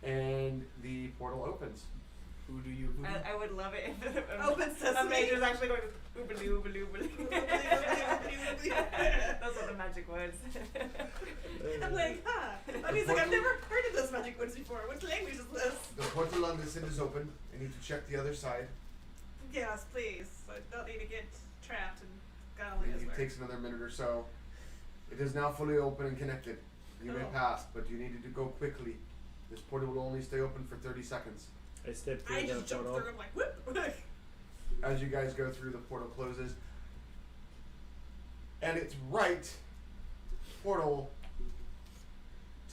And the portal opens. Who do you? I would love it if Open a sesame. mage was actually going oobly oobly oobly. Woobly. Those are the magic words. I'm like, huh. I mean, like, I've never heard of those magic words before. What language is this? The portal on this end is open. I need to check the other side. Yes, please. I don't need to get trapped and God only knows It where. takes another minute or so. It is now fully open and connected. You may Cool. pass, but you needed to go quickly. This portal will only stay open for 30 seconds. I step I through the just jumped portal. through. I'm like, whoop. As you guys go through, the portal closes. And it's right portal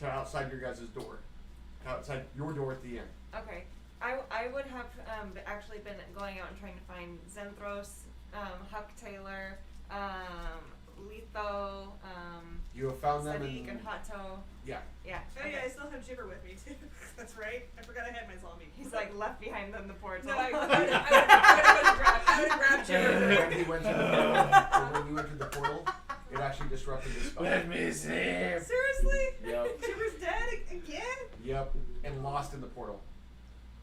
to outside your guys' door. Outside your door at the end. Okay. I would have actually been going out and trying to find Zenthros, Huck Taylor, Letho, You have found them Sadiq, and and Hato. yeah. Yeah. Oh yeah, okay. I still have Jibber with me too. That's right. I forgot I had my zombie. He's like left behind in the portal. No, I would and when you entered the portal, it actually disrupted the spell. Let me see. Seriously? Yep. Jibber's dead again? Yep. And lost in the portal.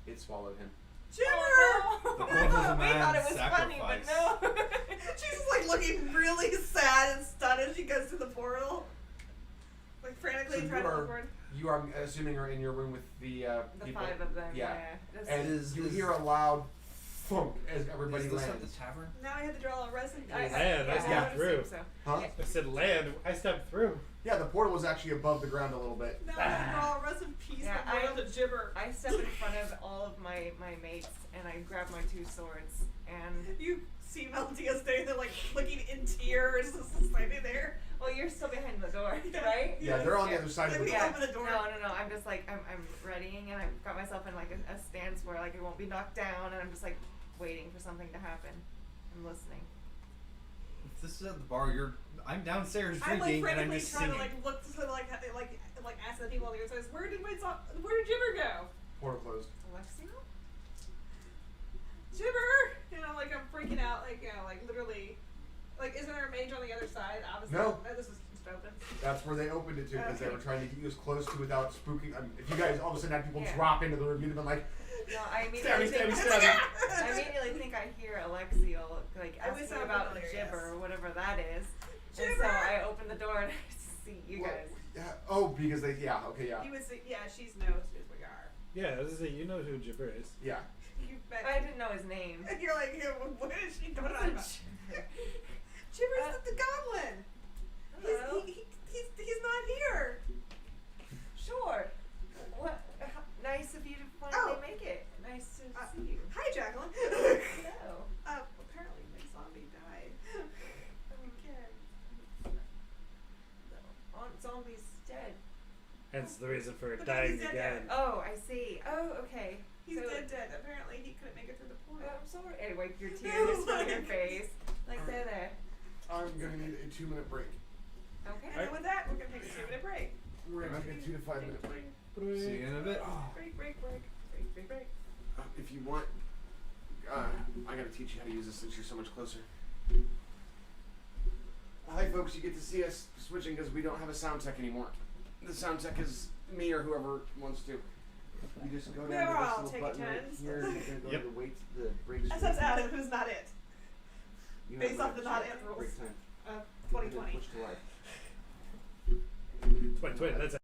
It swallowed him. Jibber! Oh, no. The blood was a We thought it man's was funny, but no. She's just like looking really sad and stunned as she goes through the portal. Like frantically So trying to look for it. you are assuming are in your room with the The people. 5 of them. Yeah. This And Is- you is- hear a loud thunk as everybody Is this at lands. the tavern? Now we have to draw a resin. I yeah, stepped I through. would assume so. Huh? Yeah. I said land. I stepped through. Yeah, the portal was actually above the ground a little bit. Now we have to draw a resin piece Yeah, from Royal to Jibber. I step in front of all of my mates and I grab my 2 swords and You see Valentina standing there like looking in tears, just standing there. well, you're still behind the door, Yeah. right? Yeah, they're on the other side of the We door. Yeah. open the door. No. I'm just like I'm readying and I've got myself in like a stance where like it won't be knocked down and I'm just like waiting for something to happen. I'm listening. If this is at the bar, I'm downstairs I'm like drinking and I'm frantically just trying singing. to like look to like ask the people on the other side, where did Jibber go? Portal closed. Alexio? Jibber! And I'm freaking out, like literally, like isn't there a mage on the other side? Obviously, No. This is just open. That's where they opened it to because they Okay. were trying to get you as close to without spooking. If you guys all of a sudden had people Yeah. drop into the room, you'd have been like, No, I immediately Stabby, think stabby, stabby. I immediately think I hear Alexio like It would asking sound about familiar, Jibber yes. or whatever that is. And Jibber! so I open the door and I see you "What?" guys. Yeah, oh, because they, yeah, okay, yeah, He would say, yeah, she knows who we are. Yeah, I was gonna say, you know who Jibber is. yeah. You bet. I didn't know his name. And you're like, what is she doing on about? Jibber? Jibber's the goblin. Hello. He's not here. Sure. What? Nice of you to finally Oh. make it. Nice to see you. Hi, Jacqueline. Hello. Apparently my zombie died. Again. Aunt Zombie's dead. Hence the reason for But dying he's dead again. Oh, I see. Oh, okay. He's So- dead. Apparently he couldn't make it through the Oh, portal. I'm sorry. And wipe your tears from your face. Like there. I'm gonna need a 2-minute break. Okay. And then with that, we're gonna take a 2-minute break. We're gonna take a 2 to 5 minute break. See you in a bit. Break. If you want, I gotta teach you how to use this since you're so much closer. Hi, folks. You get to see us switching because we don't have a sound tech anymore. The sound tech is me or whoever wants to. You just go down We're to all this little taking button right turns. here. You're gonna go Yep. to the wait, the break. That's Adam, who's not it. You Based have off the break- not it rules. break time. Of And then 2020. push to live. 2020, that's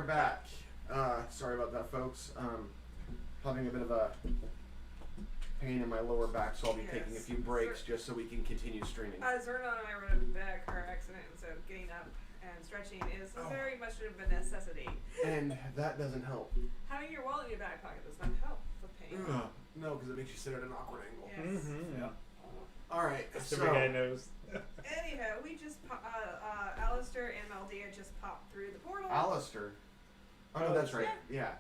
are back. Sorry about that, folks. Having a bit of a pain in my lower back, so I'll be taking a Yes. few breaks just so we can continue streaming. Zernon and I were in a bad car accident, so getting up and stretching is very much of a necessity. And that doesn't help. Having your wallet in your back pocket does not help with pain. No, because it makes you sit at an awkward angle. Yes. Yeah. All right, Every guy knows. Anyhow, we just Alistair and Maldea just popped through the portal. Alistair. Oh, no, that's right. Yeah.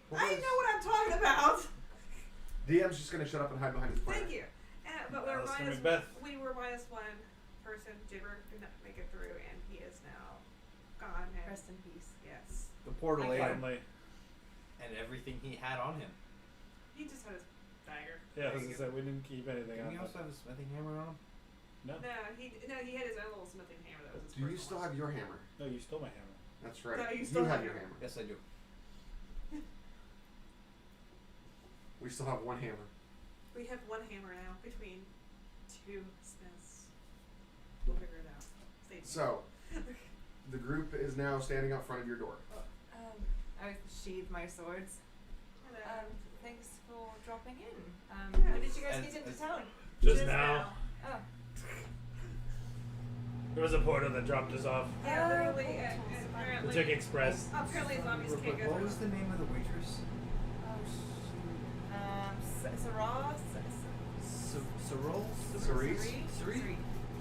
What I was- know what I'm talking about. DM's just gonna shut up and hide behind his planner. Thank you. But we're Alistair minus. Macbeth. We were minus one person. Jibber did not make it through, and he is now gone. And Rest in peace. yes, The portal ate him, Finally. and everything he had on him. he just had his dagger. Yeah, as I said, we didn't keep anything Didn't on he him. also have a smithing hammer on him? No. No, he had his own little smithing hammer. That was his Do you first still one. have your hammer? No, you stole my hammer. That's right. No, you still have have your your- hammer. Yes, I do. We still have one hammer. We have one hammer now between two smiths. We'll figure it out. Stay tuned. So, the group is now standing out front of your door. I sheathe my swords. Hello. Thanks for dropping in. Yeah. When did you guys As- get into as- town? Just now. Oh. There was a portal that dropped us off. Yeah, literally. portals. We Apparently, took Express. apparently zombies Real can't quick, go what through. was the name of the waitress? Sarah? Cyril? Cerise? Cerise?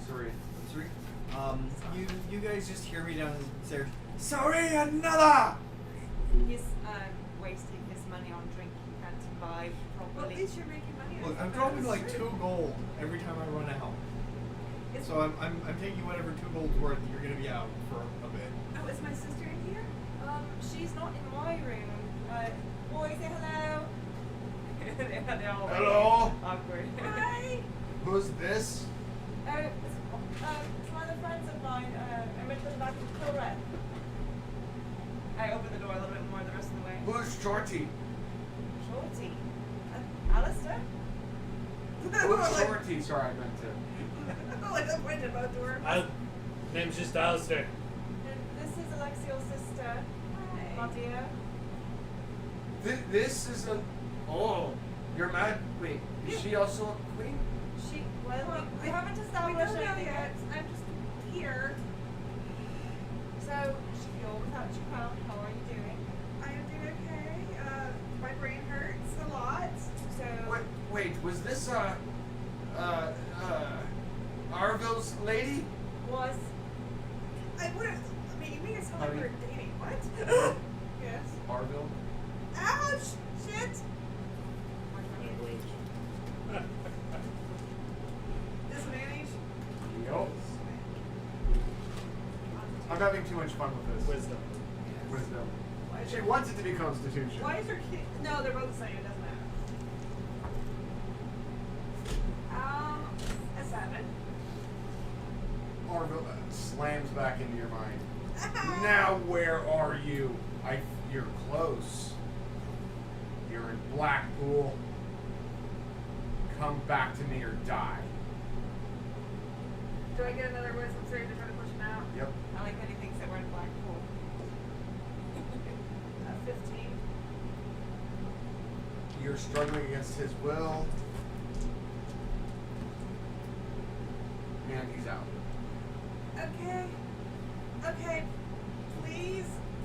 Sorry. Sorry. You guys just hear me downstairs. Sorry, another! He's wasting his money on drink he can't buy Well, at properly. least you're making money. Look, on I'm it. dropping like 2 gold every time I run out. Is- So I'm taking whatever 2 gold's worth. You're gonna be out for a bit. Oh, is my sister in here? She's not in my room. Boys, say hello. They're all Hello? awkward. Hi. Who's this? It's one of the friends of mine. I met them back in Kilret. I open the door a little bit more the rest of the way. Who's Shorty? Shorty. Alistair? Who's Shorty? Sorry, I meant to. Like I pointed both to her. Name's just Alistair. And this is Alexiel's sister, Nadia. This is a. Oh, you're mad. Wait, is she also a queen? Well, we haven't We established don't know anything yet. I'm just here. So, you're without your crown. How are you doing? I am doing okay. My brain hurts a lot. So, Wait, was this Arville's lady? was I would have. I mean, you made it sound like we were dating. What? Yes. Arville? Ouch! Shit! Disadvantage. Yup. I'm having too much fun with this. Wisdom. Wisdom. Why is She your, wants it to be Constitution. why is your kid? No, they're both the same. It doesn't matter. A 7. Arville slams back into your mind. Now where are you? You're close. You're in Blackpool. Come back to me or die. Do I get another wisdom save to try to push him out? Yep. I like that he thinks that we're in Blackpool. 15. You're struggling against his will. And he's out. Okay. Okay. Please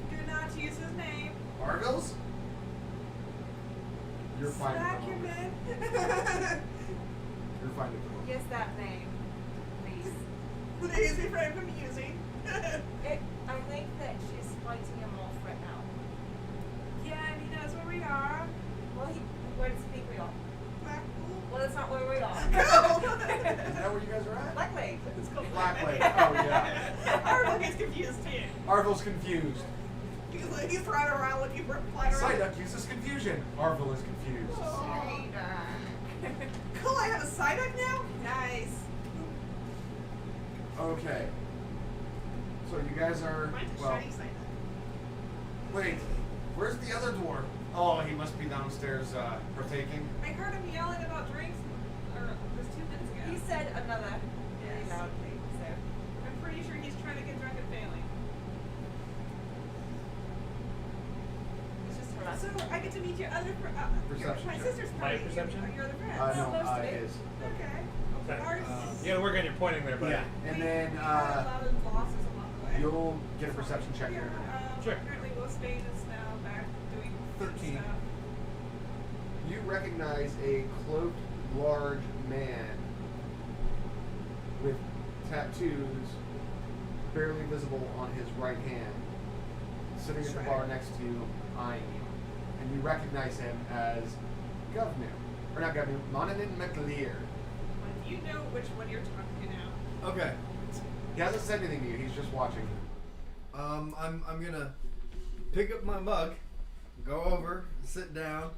do not use his name. Arville's? You're fine at Smack the your moment. men. You're fine at the moment. Yes, that name, please. Please refrain from using. I think that she's fighting him off right now. Yeah, and he knows where we are. Well, where does he think we are? Blackpool. Well, that's not where we are. Is that where you guys are at? Blacklake. It's called Blacklake. Oh, yeah. Arnold gets confused too. Arville's confused. He's running around looking for flying around. Psyduck uses confusion. Arville is confused. Cool, I have a Psyduck now? Nice. Okay. So you guys are. Mine's a Well, shiny Psyduck. wait. Where's the other dwarf? Oh, he must be downstairs partaking. I heard him yelling about drinks just 2 minutes ago. He said another really Yes. loudly, so. I'm pretty sure he's trying to get drunk and failing. for that. So I get to meet your other Perception my check. sister's My party. perception? Your other friends. No, Most of it. it is. Okay. Okay. Ours. You gotta work on your pointing there, buddy. Yeah, and then we had a lot of losses along the way. you'll get a perception check Yeah, here. Sure. Apparently, Will Spade is now back doing 13. stuff. You recognize a cloaked, large man with tattoos barely visible on his right hand, sitting at the bar next to you, eyeing you. And you recognize him as Governor. Or not Governor, Monanin McLear. But you know which one you're talking to now. Okay. He hasn't said anything to you, he's just watching. I'm gonna pick up my mug, go over, sit down,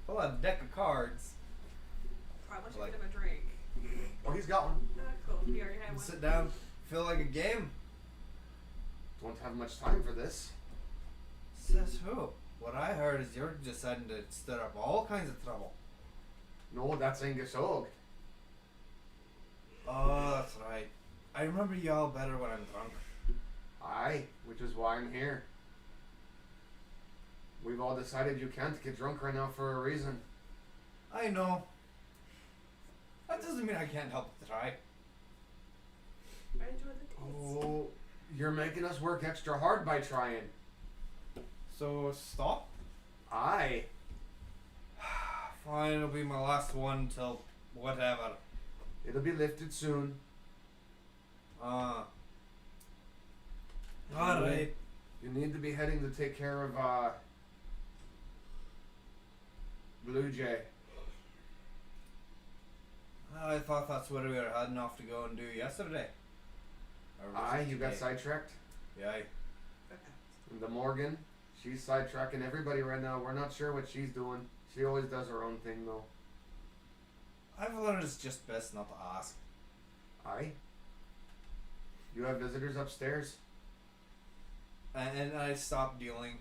pull out a deck of cards, Probably should Like- get him a drink. Oh, he's got one. Cool. He already had and one. sit down, feel like a game. Don't have much time for this. Says who? What I heard is you're deciding to stir up all kinds of trouble. No, that's Angus Og. Oh, that's right. I remember y'all better when I'm drunk. Aye, which is why I'm here. We've all decided you can't get drunk right now for a reason. I know. That doesn't mean I can't help but try. I enjoy the taste. Oh, you're making us work extra hard by trying. So stop. Aye. Fine, it'll be my last one till whatever. It'll be lifted soon. Alright. You need to be heading to take care of Blue Jay. I thought that's what we were heading off to go and do yesterday. Or was Aye, it you got today? sidetracked. Yeah. Okay. And the Morgan, she's sidetracking everybody right now. We're not sure what she's doing. She always does her own thing though. I've learned it's just best not to ask. Aye. You have visitors upstairs? And I stopped dealing.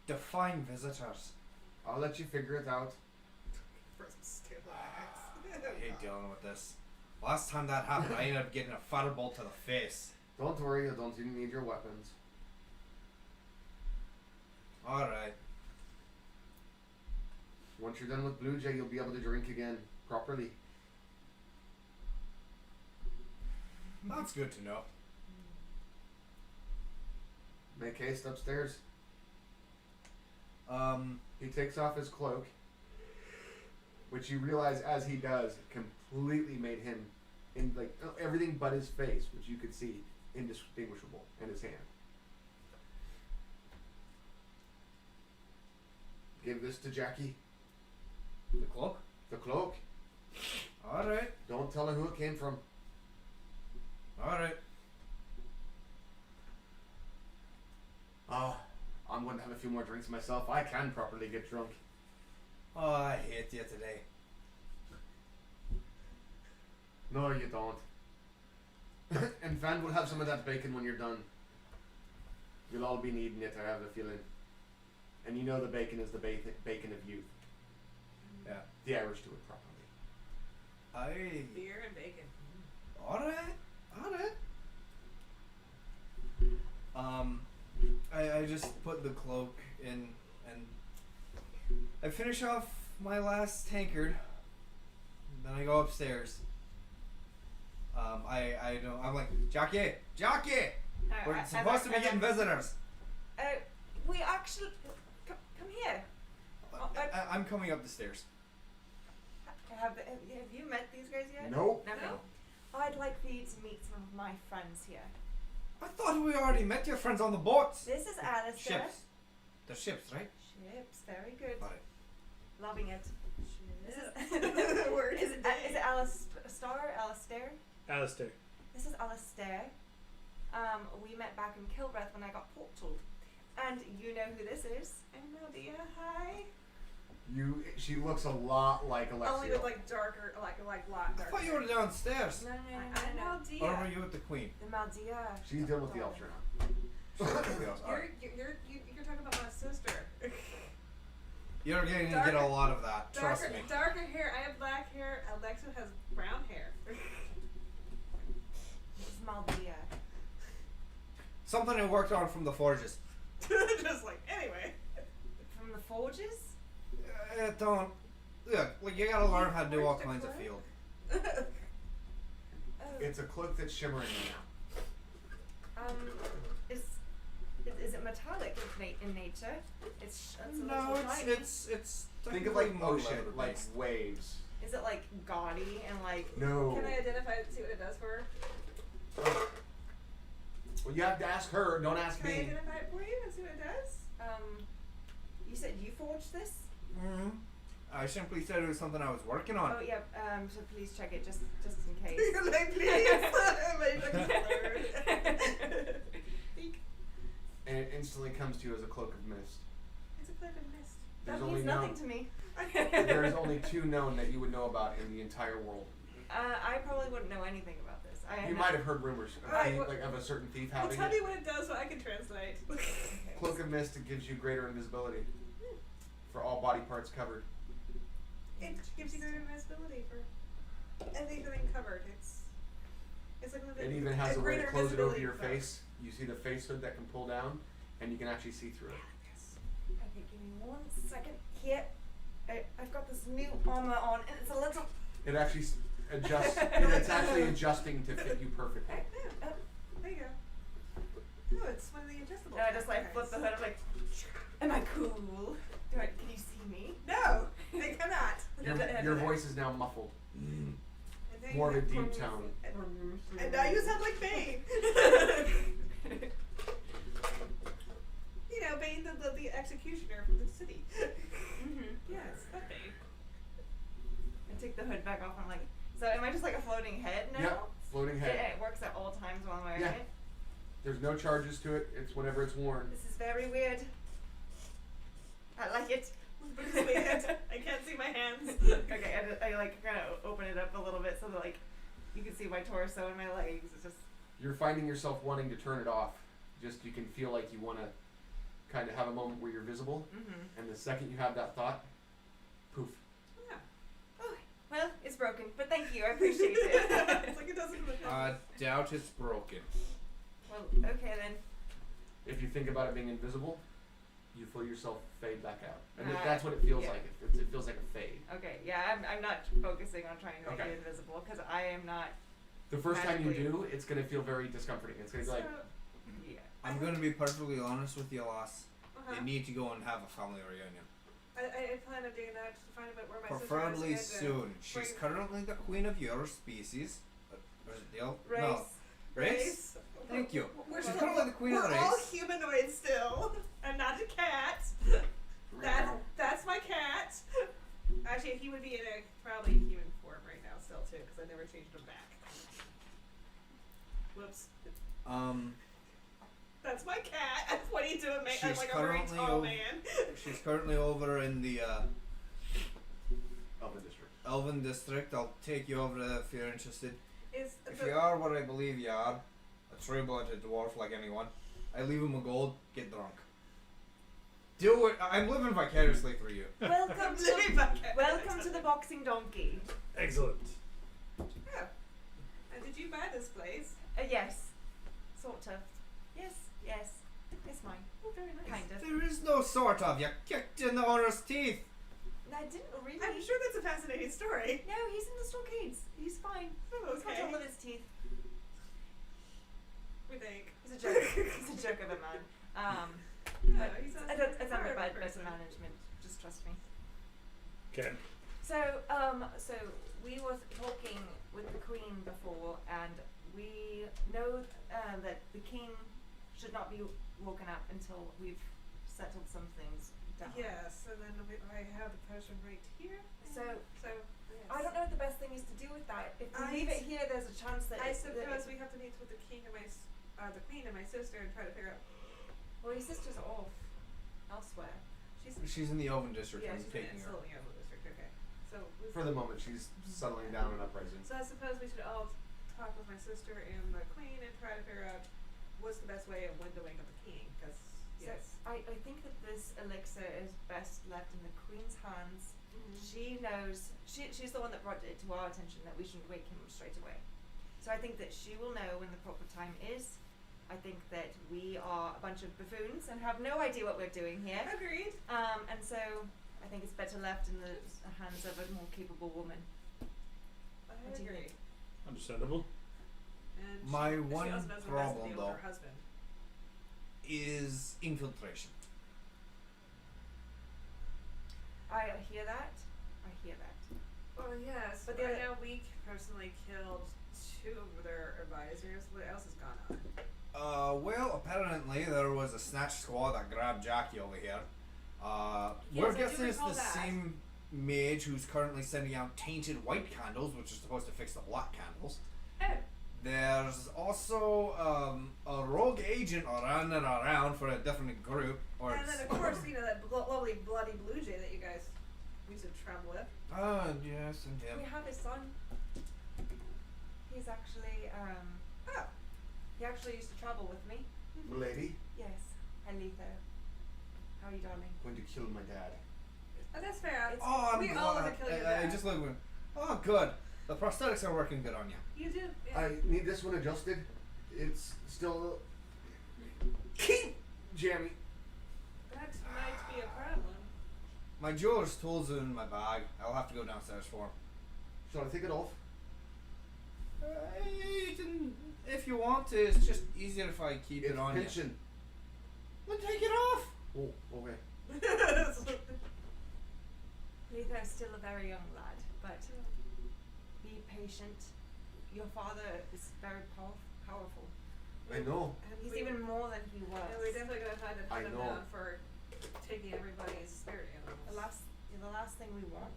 Define visitors. I'll let you figure it out. I hate dealing with this. Last time that happened, I ended up getting a fireball to the face. Don't worry, you don't even need your weapons. Alright. Once you're done with Blue Jay, you'll be able to drink again properly. That's good to know. Make haste upstairs. Um, He takes off his cloak, which you realize as he does completely made him in like everything but his face, which you could see indistinguishable, in his hand. Give this to Jackie. the cloak? The cloak. Alright. Don't tell her who it came from. Alright. Oh, I'm going to have a few more drinks myself. I can properly get drunk. Oh, I hate you today. No, you don't. And Van will have some of that bacon when you're done. You'll all be needing it, I have a feeling. And you know the bacon is the bacon of youth. Yeah. The Irish do it properly. Beer and bacon. Alright. Alright. I just put the cloak in and I finish off my last tankard. Then I go upstairs. I don't. I'm like, Jackie! We're supposed to be getting visitors. We actually come here. I'm coming up the stairs. Have you met these guys yet? Nope. Never. No. I'd like for you to meet some of my friends here. I thought we already met your friends on the boats. This is Alistair. Ships. They're ships, right? Ships, very good. Got it. Loving it. This The is word is it Alistair? Alistair. This is Alistair. We met back in Kilbreth when I got portaled. And you know who this is. And Nadia, hi. She looks a lot like Alexia. Only with like darker, like lot I darker. thought you were downstairs. No. I'm Nadia. Or were you with the queen? The Maldia. She's dealing with the elves right now. Alright. You're talking about my sister. You're going to get a lot of that. Trust me. Darker hair. I have black hair. Alexa has brown hair. This is Maldia. Something I worked on from the forges. Just like, anyway. From the forges? Don't. Look, like you gotta learn how to do all kinds of field. Oh. It's a cloak that's shimmering now. Is it metallic in nature? It's a No, little tiny. it's. Think of like technically more ocean, leather like based. waves. Is it like gaudy and like? No. Can I identify it and see what it does for her? Well, you have to ask her. Don't ask Can I me. identify it for you and see what it does? You said you forged this? Mhm. I simply said it was something I was working on. Oh yeah. So please check it just in case. You're like, please. Everybody's looking at her. Eek. And it instantly comes to you as a cloak of mist. It's a cloak of mist. There's That only means nothing to me. There is only 2 known that you would know about in the entire world. I probably wouldn't know anything about this. You might have heard rumors of, Alright, like of a certain thief Well, having tell me it. what it does so I can translate. Cloak of mist, it gives you greater invisibility for all body parts covered. It gives you greater invisibility for anything covered. It's like It even has a way to greater close it over visibility your for- face. You see the face hood that can pull down, and you can actually see through it. Okay, give me 1 second. Here, I've got this new armor on, and it's a little. It actually adjusts. It's actually adjusting to fit you perfectly. Oh, There you go. Oh, it's one of the adjustable. no, I just like flip things. the hood. I'm like, am I cool? Can you see me? No, they cannot. Your voice is now muffled. And then More of a you- deep tone. And now you sound like Bane. You know, Bane, the executioner from the city. Yes, that Bane. I take the hood back off. And I'm like, so am I just like a floating head now? Yep, floating head. It works at all times while I'm wearing Yeah. it. There's no charges to it. It's whenever it's worn. This is very weird. I like it. But it's weird. I can't see my hands. Okay, I like kind of open it up a little bit so that like you can see my torso and my legs. It's just You're finding yourself wanting to turn it off. Just you can feel like you want to kind of have a moment where you're visible, and the second you have that thought, poof. Yeah. oh, well, it's broken, but thank you. I appreciate it. It's like it doesn't look Doubt it's broken. Well, okay then. If you think about it being invisible, you feel yourself fade back out, and Right. that's what it feels Yeah. like. It feels like a fade. Okay, yeah, I'm not focusing on trying to make Okay. it invisible because I am not. The first time you Magically. do, it's gonna feel very discomforting. It's gonna be like, Yeah. I'm gonna be perfectly honest with you, Lass. Uh-huh. You need to go and have a family reunion. I plan on doing that to find out where my Preferably sister is. soon. She's currently the queen of your species. Or is it Dale? Race. No. Race? Thank you. We're She's still, currently the queen of the we're all race. humanoid still. I'm not a cat. That's my cat. Actually, he would be in a probably human form right now still too, because I never changed him back. Whoops. That's my cat. I'm pointing to a man. I'm She's like a very currently tall over- man. She's currently over in the Elven District. Elven district. I'll take you over there if you're interested. Is If the, you are what I believe you are, a true-blooded dwarf like anyone, I leave him a gold, get drunk. Do it. I'm living vicariously through you. Welcome to Living back at welcome it. to the boxing donkey. Excellent. Oh. And did you buy this place? Yes, sort of. Yes, it's mine. Oh, very nice. Kind of. There is no sort of. You kicked in the owner's teeth. I didn't really. I'm sure that's a fascinating story. No, he's in the stockades. He's fine. Oh, He's got okay. all of his teeth. We think. He's a joke. He's a joke of a man. No, But he's not it's under a better person. management. Just trust me. Okay. So we were talking with the queen before, and we know that the king should not be woken up until we've settled some things down. Yes, and then I have the potion right here. So yes. I don't know what the best thing is to do with that. If we leave it here, there's a chance that I that suppose we have to meet with the king and the queen and my sister and try to figure out. Well, your sister's off elsewhere. She's in the Elven district. Yeah, I'm she's taking her. still in the Elven district. Okay, so For the moment, she's settling down and uprising. So I suppose we should all talk with my sister and the queen and try to figure out what's the best way of windowing of the king. Because yes, So I think that this elixir is best left in the queen's hands. Mhm. She knows. She's the one that brought it to our attention that we shouldn't wake him straight away. So I think that she will know when the proper time is, I think that we are a bunch of buffoons and have no idea what we're doing here. Agreed. And so I think it's better left in the hands of a more capable woman. I What do you agree. think? Understandable. And My she one also doesn't problem, resonate with though, her husband. is infiltration. I hear that. I hear that. Well, yes, But but the I other- know we personally killed 2 of their advisors. What else has gone on? Well, apparently there was a snatch squad that grabbed Jackie over here. Yes, We're I do guessing it's recall the that. same mage who's currently sending out tainted white candles, which are supposed to fix the black candles. Oh, There's also a rogue agent running around for a different group. Or and then of course, you know, that lovely bloody blue jay that you guys used to travel with. Yes, and him. We have his son. He's actually, Oh, he actually used to travel with me. Lady, Yes. Helitho. How are you, darling? going to kill my dad. that's fair. Oh, I'm we glad. all want to kill your I dad. just look. Oh, good. The prosthetics are working good on you. You do. Yeah. I need this one adjusted. It's still kink jammy. That might be a problem. My jeweler's tools are in my bag. I'll have to go downstairs for 'em. Shall I take it off? If you want to, it's just easier if I keep It's it on you. pinching. Well, take it off. Oh, okay. Letho's still a very young lad, but be patient. Your father is very powerful. I know. And He's we- even more than he was. And we're definitely gonna try to I put him know. down for taking everybody's spirit animals. The last thing we want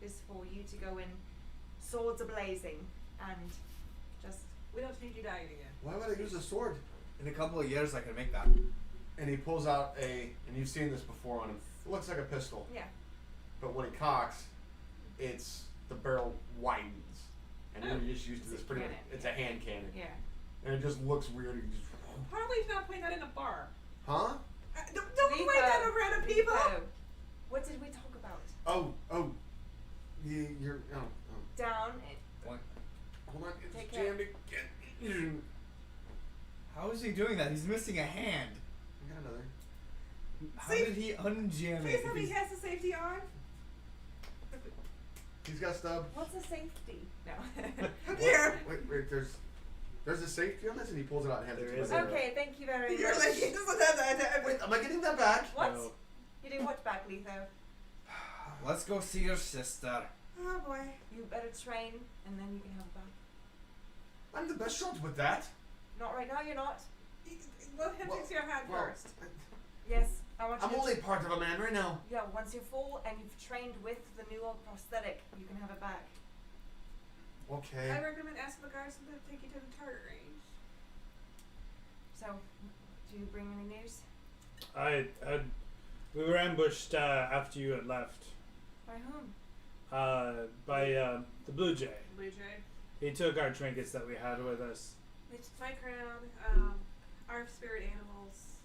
is for you to go in swords a-blazing and just We don't need you dying again. Why would I use a sword? In a couple of years, I can make that. And he pulls out and you've seen this before on him. It looks like a pistol, yeah. but when he cocks, the barrel widens, and Oh. you're just used to It's this a pretty much. cannon. It's a hand cannon, Yeah. and it just looks weird. You just, Probably not putting that in a bar. huh? Don't point that at random people. Letho, what did we talk about? Oh, you're. Down. What? Hold on, it's Take care. jammed again. How is he doing that? He's missing a hand. I got another. How See? did he unjam Please it? tell if me he he's- has the safety on. He's got stub. What's the safety? No. Come here. Wait. There's a safety on this, and he pulls it out and hands it There to me. is Okay, thank you very You're much. like, he doesn't have that. Wait, am I getting that back? What? No. You do what back, Letho? Let's go see your sister. Oh boy. You better train and then you can have it back. I'm the best shot with that. Not right now, you're not. Let him Well- fix your hand well, first. Yes, I want you I'm to. only part of a man right now. Yeah, once you're full and you've trained with the new prosthetic, you can have it back. Okay. I recommend asking the guards to take you to the target range. So, do you bring any news? We were ambushed after you had left By whom? by the Blue Jay. Blue Jay. He took our trinkets that we had with us. It's my crown, our spirit animals,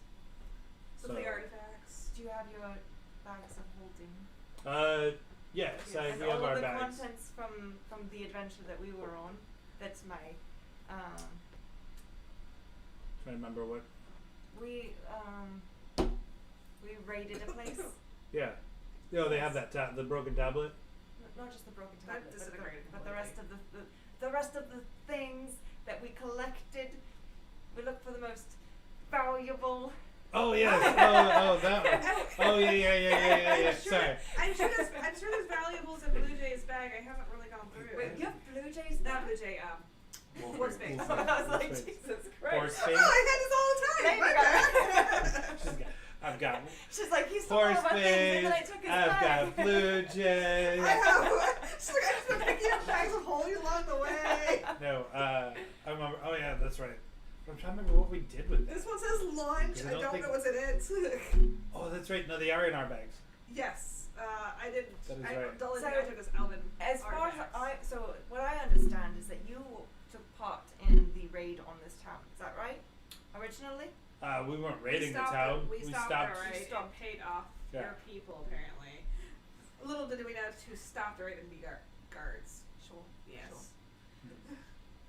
some of the So- artifacts. Do you have your bags of holding? Yes, And we have all our of the bags. contents from the adventure that we were on. That's my. Trying to remember what. We raided a place. Yeah. No, they have that the broken tablet. Not just the broken That tablet, disintegrated but the completely. rest of the rest of the things that we collected. We looked for the most valuable. Oh yes. oh that one. Oh yeah. I'm sure, Sorry. I'm sure there's valuables in Blue Jay's bag. I haven't really gone through Wait, it. you have blue jays Not now? Blue Jay, Wolf What's face. face? I was like, Wolf face. Jesus Or Christ. space. Oh, I had this all the time. There My you bad. I've got She's like, he stole all horse of our things and then I face. took his I've bag. got blue jay. I have. She's like, I've been picking up bags of holy along the way. No, I remember. Oh yeah, that's right. I'm trying to remember what we did with it. This one says lunch. I I don't don't think- know what's in it. Oh, that's right. No, they are in our bags. Yes, I didn't. That is I, right. The only So, thing I took was Elvin. As far as artifacts. so what I understand is that you took part in the raid on this town. Is that right? Originally? We weren't We raiding the stopped town. We stopped our raid Stopped. and paid off Yeah. your people, apparently. Little did we know to stop the raid and be our guards. Sure. Yes.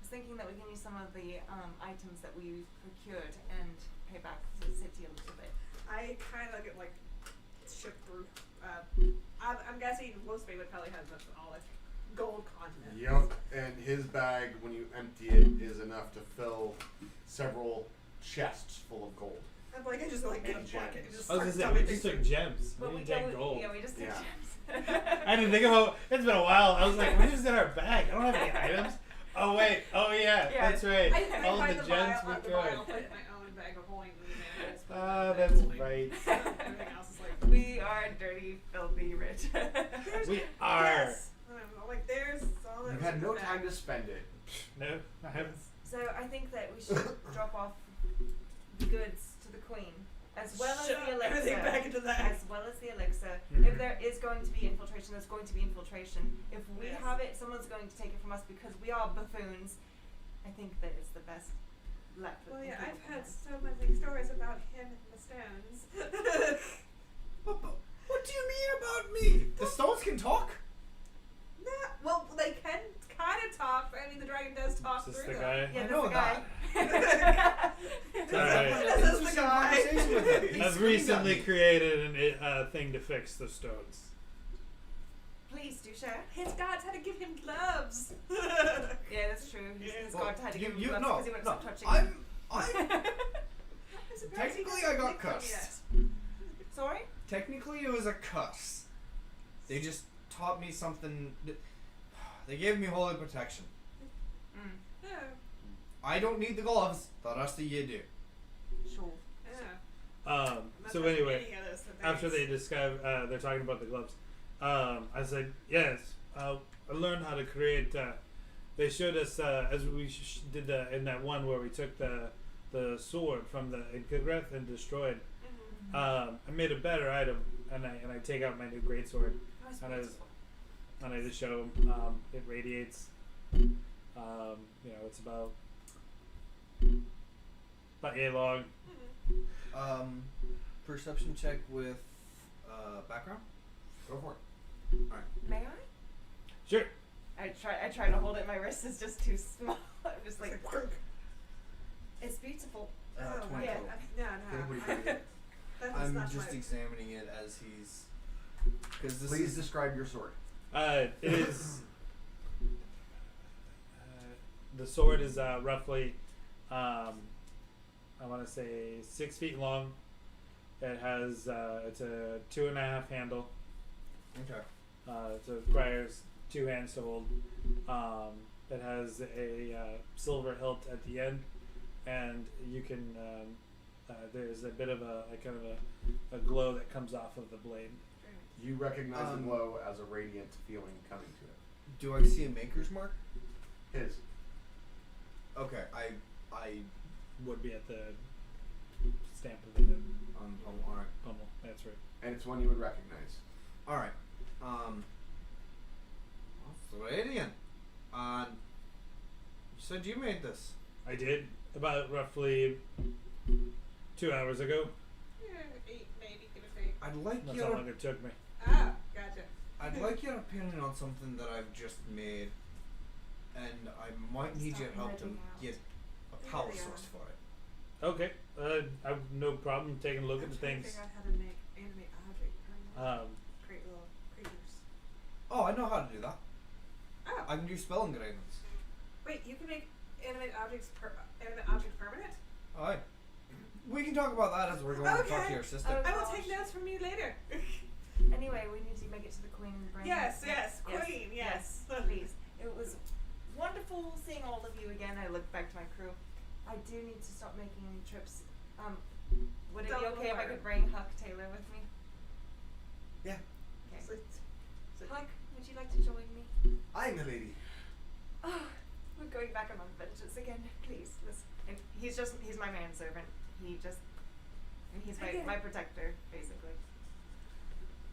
Is thinking that we can use some of the items that we procured and pay back to the city a little bit. I kind of get like shipped through. I'm guessing Wolfsbane would probably have all like gold continent. Yep. And his bag, when you empty it, is enough to fill several chests full of gold. I'm like, I just like get a And bucket and gems. just I was start gonna say, we dumping just took things. gems. But We we didn't take gold. Yeah, we just took Yeah. gems. I didn't think about it's been a while. I was like, what is in our bag? I don't have any items. Oh wait, oh yeah, Yeah. that's right. I All find the the gems vial, we the vial, could. put it in my own bag of holding. And then I just put it in Ah, my bag that's of holding. right. Everything else is like. We are dirty, filthy rich. We are. Yes. I'm like, there's all that. You've had was in no the bag. time to spend it. No, I haven't. So I think that we should drop off the goods to the queen, as well as Shove the elixir. everything back into that. As well as the elixir. Mhm. If there is going to be infiltration, there's going to be infiltration. If we Yes. have it, someone's going to take it from us because we are buffoons. I think that it's the best left with Well, the yeah, I've people. heard so many stories about him and the stones. What do you mean about me? The stones can talk. Nah, well, they can kind of talk. But I mean, the dragon does talk Is this through the them. guy? Yeah, I that's know the guy. Alright. This is the Interesting guy. conversation with him. He I've screamed at recently me. created a thing to fix the stones. Please do share. His gods had to give him gloves. Yeah, that's true. His Well, god had to give him you gloves no, because he wouldn't no. stop touching I'm I'm surprised he Technically, doesn't I got lick them cussed. yet. Sorry? technically it was a cuss. They just taught me something. They gave me holy protection. Mm. Yeah. I don't need the gloves. The rest of you do. Sure. Yeah. Um, That's so what anyway, any of this that after they is. describe, they're talking about the gloves. I said, yes, I learned how to create. They showed us as we did in that one where we took the sword from the Inkigreth and destroyed. Mhm. I made a better item, and I take out my new greatsword, That was and I beautiful. and I just show them. It radiates. It's about A long. Mhm. Perception check with background. Go for it. May I? Sure. I try to hold it. My wrist is just too small. I'm just like, It's like, it's beautiful. oh, 20 yeah. total. No, Anybody no. do it? That's I'm not just my- examining it as he's. Because this Please is describe your sword. It is. The sword is roughly, I want to say 6 feet long. It has it's a 2.5 handle. okay. So it requires 2 hands to hold. It has a silver hilt at the end, and you can. There's a bit of a kind of a glow that comes off of the blade. You recognize the Um, glow as a radiant feeling coming to it. Do I see a maker's mark? His. Okay. I Would be at the stamp of the all right. pummel. That's right. And it's one you would recognize. All right. Floridian. You said you made this. I did about roughly 2 hours ago. Yeah, 8 maybe, give or take. I'd like That's how your long it took me. Ah, gotcha. I'd like your opinion on something that I've just made, and I might need your Start help to nudging out. get a Yeah, power they are. source for it. Okay. I've no problem taking a look I'm at the trying to things. figure out how to make animate object. Create little creatures. Oh, I know how to do that. Oh, I can do spell engravings. wait, you can make animate objects permanent? Alright. We can talk about that as we're going to talk to Okay. your sister. Oh, I will gosh. take notes from you later. Anyway, we need to make it to the queen and bring Yes, her. yes, queen, yes. Please. It was wonderful seeing all of you again. I look back to my crew. I do need to stop making trips. Would it be Don't okay if I worry. could bring Huck Taylor with me? Yeah. Okay. So- Huck, would you like to join me? I'm the lady. Oh, we're going back on adventures again. Please, listen. And he's my manservant. He's Okay. my protector, basically.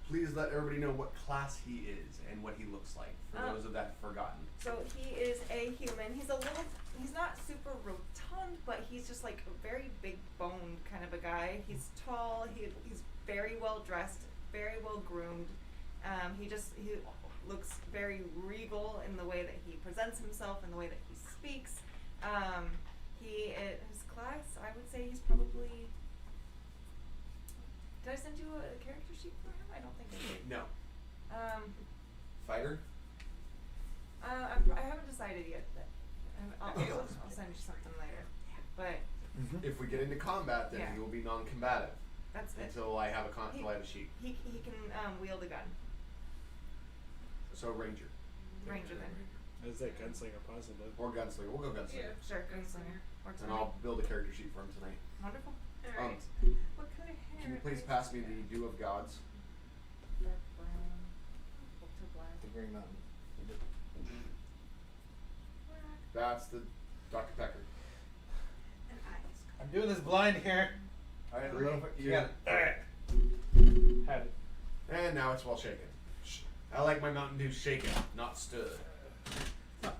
Please let everybody know what class he is and what he looks like, for Oh. those of that forgotten. So he is a human. He's not super rotund, but he's just like a very big boned kind of a guy. He's tall. He's very well dressed, very well groomed. He looks very regal in the way that he presents himself and the way that he speaks. His class, I would say he's probably. Did I send you a character sheet for him? I don't think I did. No. Um, Fighter? I haven't decided yet. But I'll send you something later. But If we get into combat, then Yeah. he will be non-combative that's it. until I have until I have a sheet. He can wield a gun. So ranger. Ranger then. I was like gunslinger possibly. Or gunslinger. We'll go gunslinger. Yeah. Sure, gunslinger. Or And tonight. I'll build a character sheet for him tonight. Wonderful. Alright. What kind of hair? Can you please pass me the Dew of Gods? Dark brown. Ultra black. The Green Mountain. That's the Dr. Pecker. And eyes. I'm doing this blind here. Alright, Three, you got it. Alright. Had it. And now it's well shaken. I like my Mountain Dew shaken, not stood.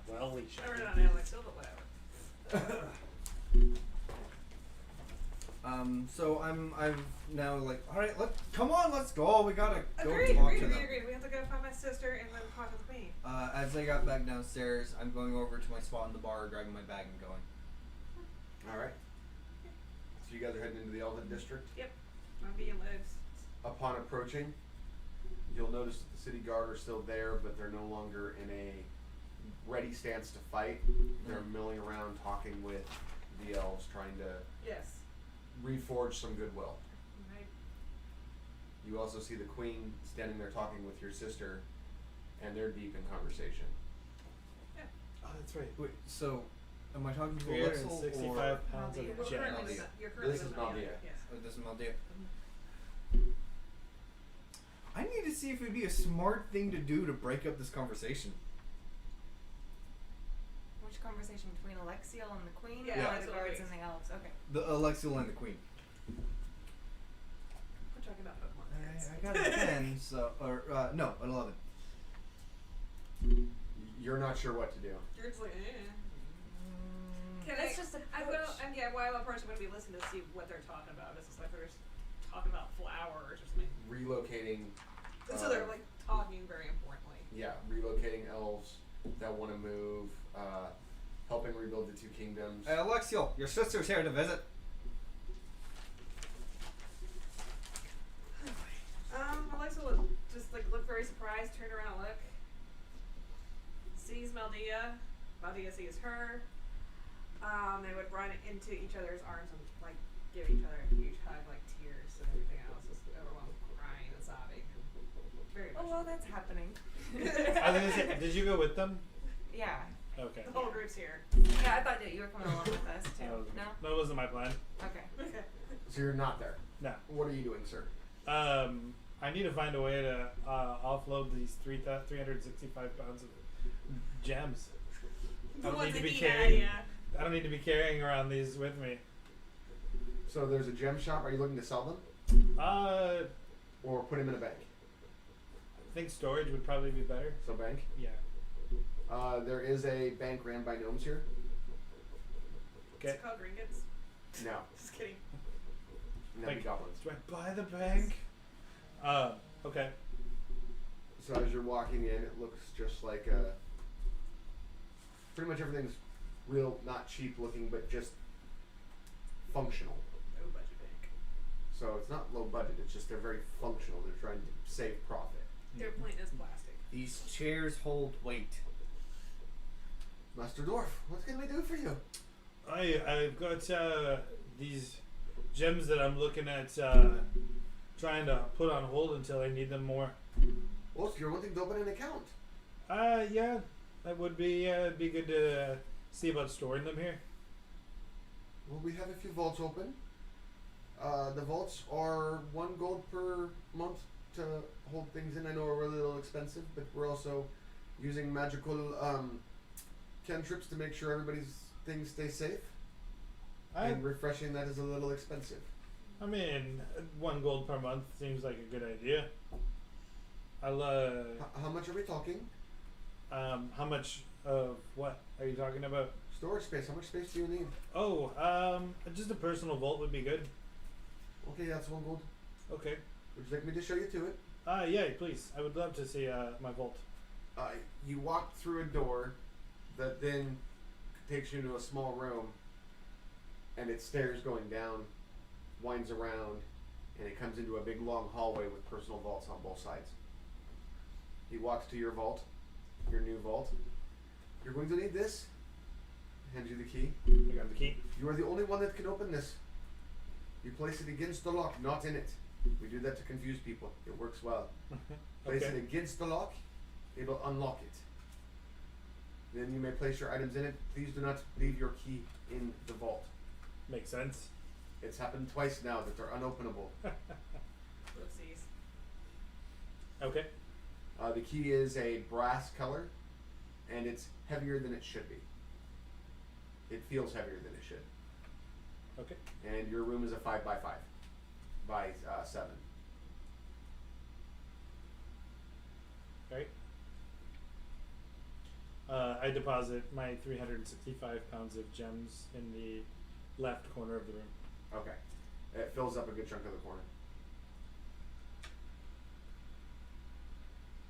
Well, we I wrote it on Alex, still the whatever. So I've now like, all right, come on, let's go. We gotta go Agreed, talk agreed, to them. agreed. We have to go find my sister and then talk to the queen. As I got back downstairs, I'm going over to my spot in the bar, grabbing my bag, and going. Alright. So you guys are heading into the Elven District. My being lives. Upon approaching, you'll notice that the city guard are still there, but they're no longer in a ready stance to fight. They're milling around talking with the elves, trying to Yes. reforge some goodwill. Right. You also see the queen standing there talking with your sister, and they're deep in conversation. Oh, that's right. Wait, so am I talking to Alexel or 365 pounds Maldia. of Well, gem. currently, Maldia. you're currently This with is Maldia. Maldia. Yes. this is Maldia? I need to see if it'd be a smart thing to do to break up this conversation. Which conversation between Alexiel and the queen, Yeah, or that's the what it guards is. and the elves? Okay. The Alexiel and the Queen. We're talking about Pokemon. kids. I got a 10, so no, an 11. You're not sure what to do. You're just like, eh. Can Let's I- just I'm approach. gonna, and yeah, while I'm approaching, I'm gonna be listening to see what they're talking about. It's just like they're just talking about flowers or something. Relocating. And so they're like talking very importantly. Yeah, relocating elves that want to move, helping rebuild the two kingdoms. Hey, Alexiel, your sister's here to visit. Alexa would just like look very surprised, turn around and look. Sees Maldia. Maldia sees her. They would run into each other's arms and like give each other a huge hug, like tears and everything else. Just everyone crying and sobbing. Very Oh much. well, that's happening. I was gonna say, did you go with them? Yeah. Okay. The whole group's here. Yeah, I thought that you were coming along with us too. No. No, it wasn't my plan. Okay. Okay. So you're not there. No. What are you doing, sir? I need to find a way to offload these 365 pounds of gems. I don't need to be carrying. I don't need to be carrying around these with me. So there's a gem shop. Are you looking to sell them I or put them in a bank? think storage would probably be better. So bank. Yeah. There is a bank ran by gnomes here. Okay. It's called Gringotts. No, Just kidding. no Bank. goblins. Do I buy the bank? Okay. So as you're walking in, it looks just like a. Pretty much everything's real, not cheap looking, but just functional. No budget bank. So it's not low budget. It's just they're very functional. They're trying to save profit. Their plate is plastic. These chairs hold weight. Master Dwarf, what can we do for you? I've got these gems that I'm looking at trying to put on hold until I need them more. Oh, so you're wanting to open an account? Yeah, that would be good to see about storing them here. Well, we have a few vaults open. The vaults are 1 gold per month to hold things in. I know we're a little expensive, but we're also using magical cantrips to make sure everybody's things stay safe. And refreshing that is a little expensive. I mean, 1 gold per month seems like a good idea. I'll How much are we talking? how much of what are you talking about? Storage space. How much space do you need? Oh, just a personal vault would be good. Okay, that's 1 gold. Okay. Would you like me to show you to it? Yeah, please. I would love to see my vault. You walk through a door that then takes you into a small room, and it stairs going down, winds around, and it comes into a big long hallway with personal vaults on both sides. He walks to your vault, your new vault. You're going to need this. Hands you the key. I got the key. You are the only one that can open this. You place it against the lock, not in it. We do that to confuse people. It works well. Place Okay. it against the lock, it'll unlock it. Then you may place your items in it. Please do not leave your key in the vault. Makes sense. It's happened twice now that they're unopenable. Oopsies. Okay. The key is a brass color, and it's heavier than it should be. It feels heavier than it should. Okay. And your room is a 5 by 5 by 7. Right. I deposit my 365 pounds of gems in the left corner of the room. Okay. It fills up a good chunk of the corner.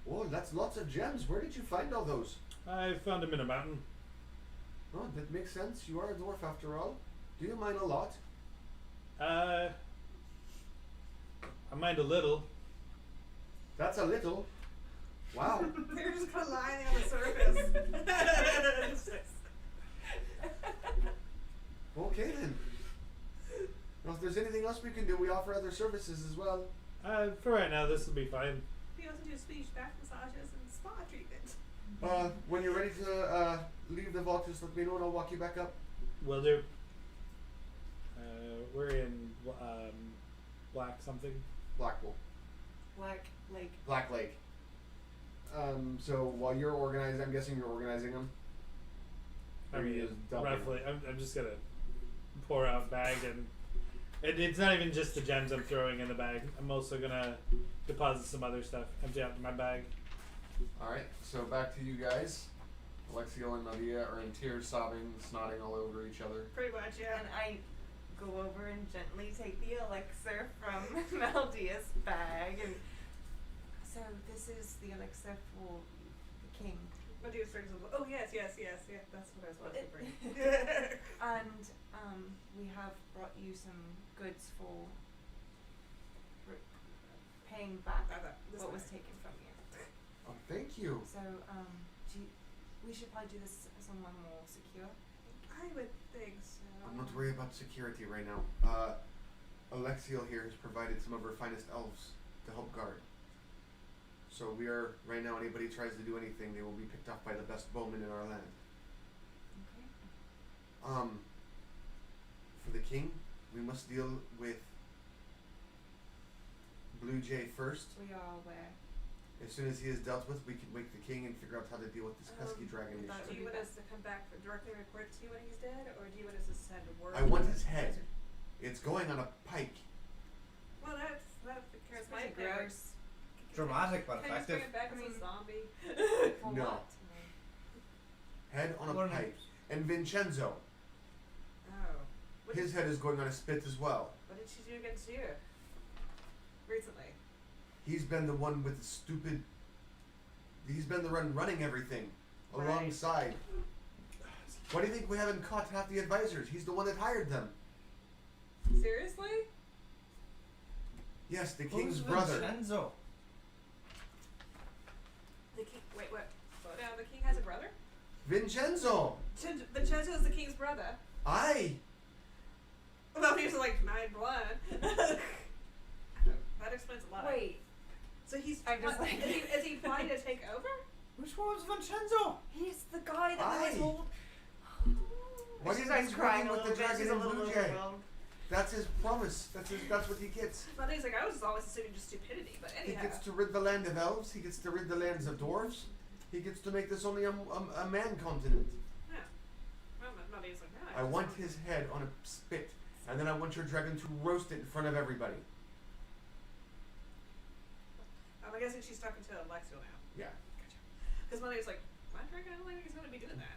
Oh, that's lots of gems. Where did you find all those? I found them in a mountain. Oh, that makes sense. You are a dwarf after all. Do you mine a lot? I mind a little. That's a little. Wow. They're just kind of lying on the surface. Okay then. Well, if there's anything else we can do, we offer other services as well. For right now, this will be fine. We also do speech, back massages, and spa treatment. When you're ready to leave the vault, just let me know and I'll walk you back up. Will do. We're in black something. Blackpool. Black Lake. Black Lake. So while you're organizing, I'm guessing you're organizing them. I Or you mean, just dumping roughly. them? I'm just gonna pour out a bag, and it's not even just the gems I'm throwing in the bag. I'm also gonna deposit some other stuff. Empty out my bag. Alright, so back to you guys. Alexio and Nadia are in tears, sobbing, snotting all over each other. Pretty much, yeah. And I go over and gently take the elixir from Maldia's bag, and so this is the elixir for the king. What do you start to look? Oh yes, yes, yes, yeah. That's what I was supposed to bring. And we have brought you some goods for paying back This what way. was taken from you. Oh, thank you. So we should probably do this somewhere more secure. I would think so. I'm not worried about security right now. Alexiel here has provided some of her finest elves to help guard. So we are, right now, anybody tries to do anything, they will be picked off by the best bowmen in our land. Okay. For the king, we must deal with Blue Jay first. We are aware. As soon as he is dealt with, we can wake the king and figure out how to deal with this pesky dragon that issue. Do you want us to come back directly report to you when he's dead, or do you want us to send word? I want his head. It's going on a pike. Well, that cares It's my pretty opinion. gross. Dramatic but Can I just effective. bring it back I as mean- a zombie? For No. what? Head on a What an- pike. And Vincenzo, Oh. What his head is going on a spit as well. What did she do against you? Recently. He's been the one with the stupid. He's been the one running everything Right. alongside. Why do you think we haven't caught half the advisors? He's the one that hired them. Seriously? Yes, the king's Who's brother. Vincenzo? The king. Wait, what? Slow down. The king has a brother? Vincenzo! Vincenzo is the king's brother. Aye! Well, he was like 9'1". That explains a lot. Wait, So he's. I'm just like- is he planning to take over? Which one was Vincenzo? he's the guy that we Aye. were told. Why do She you starts think he's crying working a with the little bit. dragon She's a and little Blue Jay? overwhelmed. That's his promise. That's what he gets. But he's like, I was always assuming just stupidity, but He anyhow. gets to rid the land of elves. He gets to rid the lands of dwarves. He gets to make this only a man continent. Yeah. Well, but he's like, no. I want his head on a spit, and then I want your dragon to roast it in front of everybody. I'm guessing she's talking to Alexio now. Yeah. Gotcha. Because Money's like, my dragon, I don't think he's going to be doing that.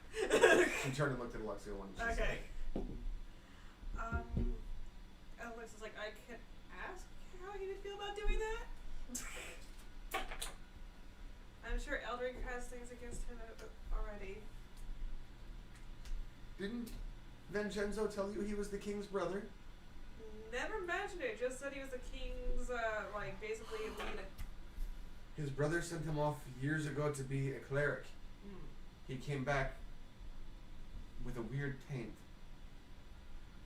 She turned and looked at Alexia when she Okay. said, Alexio's like, I can ask how he would feel about doing that? I'm sure Eldrick has things against him already. Didn't Vincenzo tell you he was the king's brother? Never mentioned it. Just said he was the king's, like, basically lead. His brother sent him off years ago to be a cleric. Hmm. He came back with a weird taint.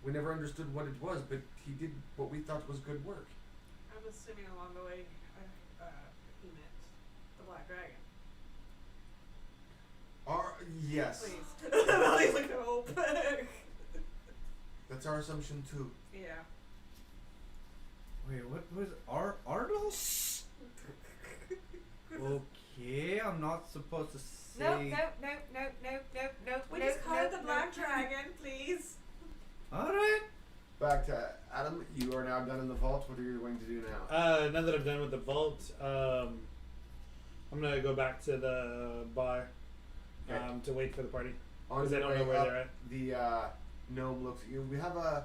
We never understood what it was, but he did what we thought was good work. I'm assuming along the way, he met the Black Dragon. Yes. Please. Please, like, hope. That's our assumption too. Yeah. Wait, what was Ardal? Okay, I'm not supposed to say. Nope. We just call it the Black Dragon, please. Alright. Back to Adam. You are now done in the vault. What are you going to do now? Now that I'm done with the vault, I'm gonna go back to the bar Okay. to wait for the party. On Because I your don't know way where up, they're at. the gnome looks at you. We have a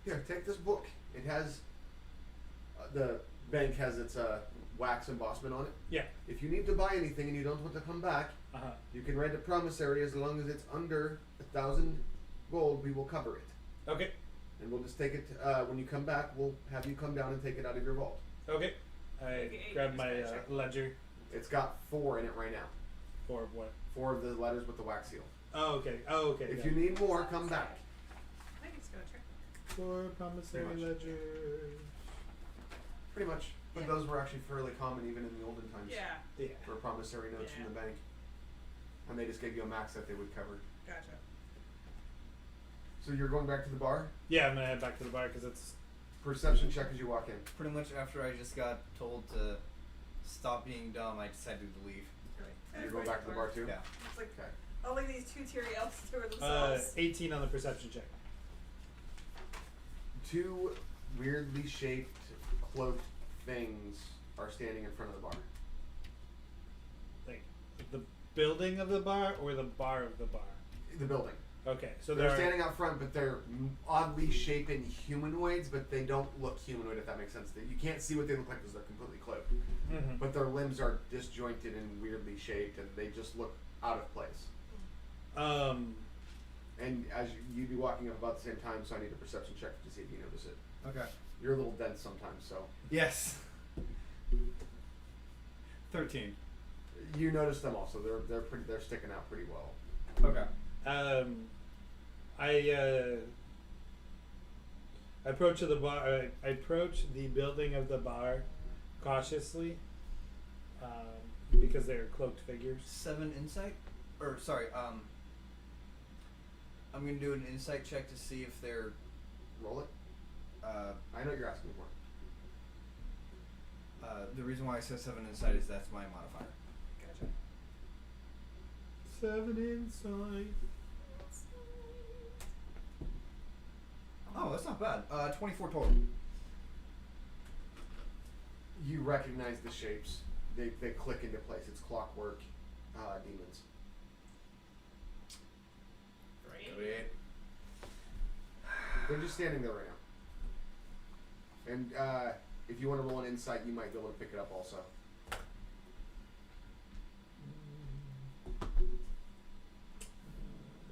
here. Take this book. It has the bank has its wax embossment on it. Yeah. If you need to buy anything and you don't want to come back, you can write a promissory. As long as it's under 1,000 gold, we will cover it. Okay. And we'll just take it when you come back. We'll have you come down and take it out of your vault. Okay. I Okay, grab just my gotta check. ledger. It's got 4 in it right now. For what? 4 of the letters with the wax seal. Oh, okay. Oh, okay. If yeah. you need more, come back. I think it's gonna check. For promissory Pretty much. ledger. Pretty much. But Yeah. those were actually fairly common even in the olden times. Yeah. Yeah. For promissory notes Yeah. from the bank. And they just gave you a max that they would cover. Gotcha. So you're going back to the bar? Yeah, I'm gonna head back to the bar because it's. Perception check as you walk in. Pretty much after I just got told to stop being dumb, I decided to leave. You're going back to the bar too? Yeah. It's like, Okay. oh, look at these two-tiered elves who are themselves. 18 on the perception check. 2 weirdly shaped cloaked things are standing in front of the bar. Like the building of the bar or the bar of the bar. The building. Okay, so They're they're standing out front, but they're oddly shapen humanoids, but they don't look humanoid, if that makes sense. You can't see what they look like because they're completely cloaked. Mhm. But their limbs are disjointed and weirdly shaped, and they just look out of place. And as you'd be walking up about the same time, so I need a perception check to see if you notice it. Okay. You're a little dense sometimes, so Yes. 13. you notice them also. They're sticking out pretty well. Okay. I approach the bar. I approach the building of the bar cautiously, because they're cloaked figures. 7 insight? Or, sorry, I'm gonna do an insight check to see if they're, Roll it. I know what you're asking for. the reason why I said 7 insight is that's my modifier. Gotcha. 7 inside. Oh, that's not bad. 24 total. You recognize the shapes. They click into place. It's clockwork demons. Great. They're just standing there right now. And if you want to roll an insight, you might be able to pick it up also.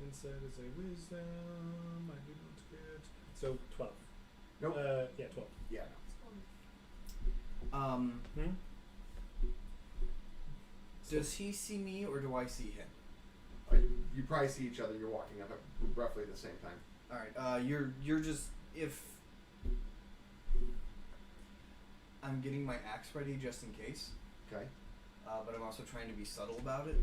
Insight is a wisdom. I do not get. So 12. Nope. Yeah, 12. Yeah. Hmm? Does he see me or do I see him? You probably see each other. You're walking up at roughly the same time. Alright, you're just, if I'm getting my axe ready just in case, Okay. but I'm also trying to be subtle about it.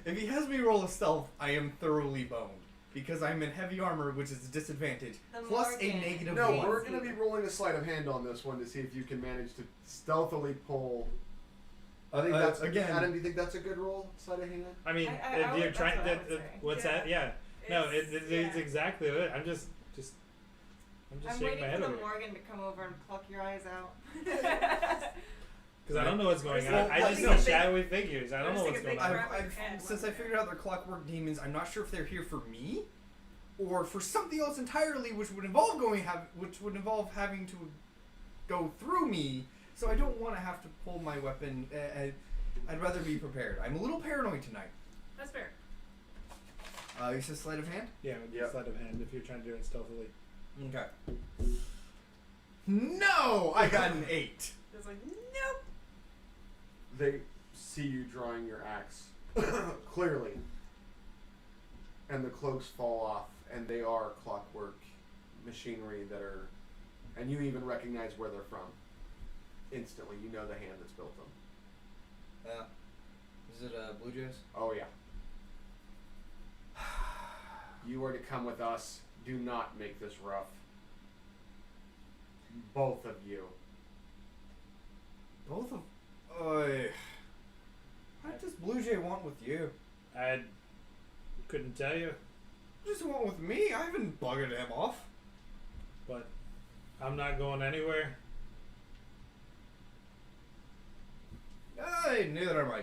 If he has me roll a stealth, I am thoroughly boned. Because I'm in heavy armor, which is a disadvantage. The Plus a Morgan. negative No, 1. we're going to be rolling a sleight of hand on this one to see if you can manage to stealthily pull. I think that's again. Adam, do you think that's a good roll? Sleight of hand? I mean, I if would- you're that's trying, what I would say. what's Yeah. that? Yeah. No, it's yeah. exactly it. I'm just I'm shaking waiting my head for over the it. Morgan to come over and pluck your eyes out. Because I don't know what's going on. Well, I well, just you see know, shadowy figures. I don't know just what's think going a on. big Grab your head, Since I wasn't figured out they're clockwork demons, I'm not sure if they're here for me, or for something else entirely, which would involve having to go through me. so I don't want to have to pull my weapon. I'd rather be prepared. I'm a little paranoid tonight. That's fair. You said sleight of hand? Yeah, with Yep. sleight of hand if you're trying to do it stealthily. Okay. No! I got an 8. It's like, nope. They see you drawing your axe clearly, and the cloaks fall off, and they are clockwork machinery that are, and you even recognize where they're from. Instantly, you know the hand that's built them. Is it Blue Jays? Oh yeah. You are to come with us. Do not make this rough. Both of you. Both of. What does Blue Jay want with you? I couldn't tell you, What does he want with me? I haven't buggered him off. but I'm not going anywhere. Neither am I.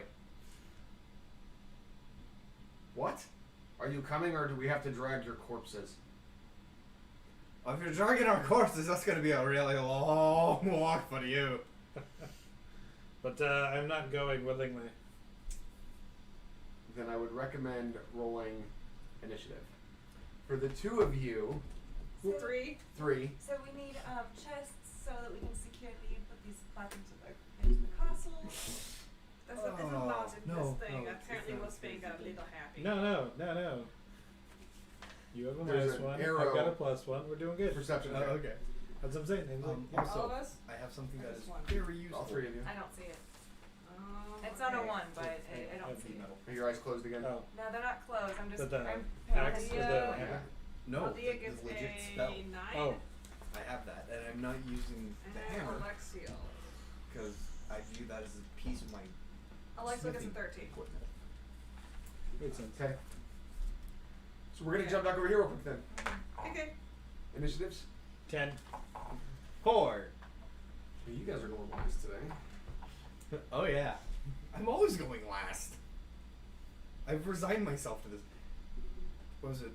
What? Are you coming, or do we have to drag your corpses? If you're dragging our corpses, that's going to be a really long walk for you. But I'm not going willingly. Then I would recommend rolling initiative. For the two of you, 3. 3. So we need Chests so that we can securely put these back into the castle. That's a logic no, this thing. no, Apparently it's will not. Spain got a little happy. No. You have a There's minus an 1. arrow. I've got a plus 1. We're doing good. Perception Oh, check. okay. That's what I'm saying. Name's Um, like, also, All of us? I have something that Just is one. very useful. All 3 of you. I don't see it. It's Okay. not a 1, but I don't Heavy see it. metal. Are your eyes closed again? Oh, No, they're not closed. I'm just. But the I'm axe paying with attention. the Yeah. hammer. No, Aldia it's gets a legit a spell. 9. Oh, I have that, and I'm not using the And hammer Alexiel. because I view that as a piece of my Alexiel gets a smithing 13. equipment. makes sense. Okay. So we're gonna jump back over here real quick then. Okay. Initiatives. 10. 4. Hey, you guys are going last today. Oh yeah, I'm always going last. I've resigned myself to this. What was it?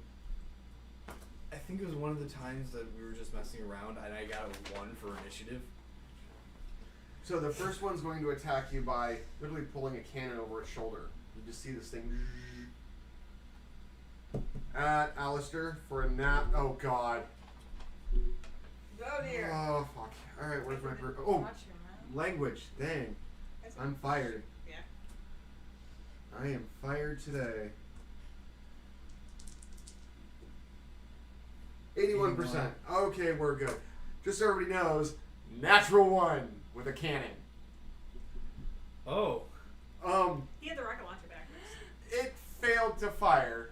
I think it was one of the times that we were just messing around, and I got a 1 for initiative. So the first one's going to attack you by literally pulling a cannon over its shoulder. You just see this thing at Alistair for a nap. Oh god. Oh dear. Oh fuck. Alright, where's my oh Watch your mouth. language. Dang. I'm fired. Yeah. I am fired today. 81%. Okay, we're good. Just so everybody knows, natural 1 with a cannon. Oh. He had the rocket launcher backwards. It failed to fire.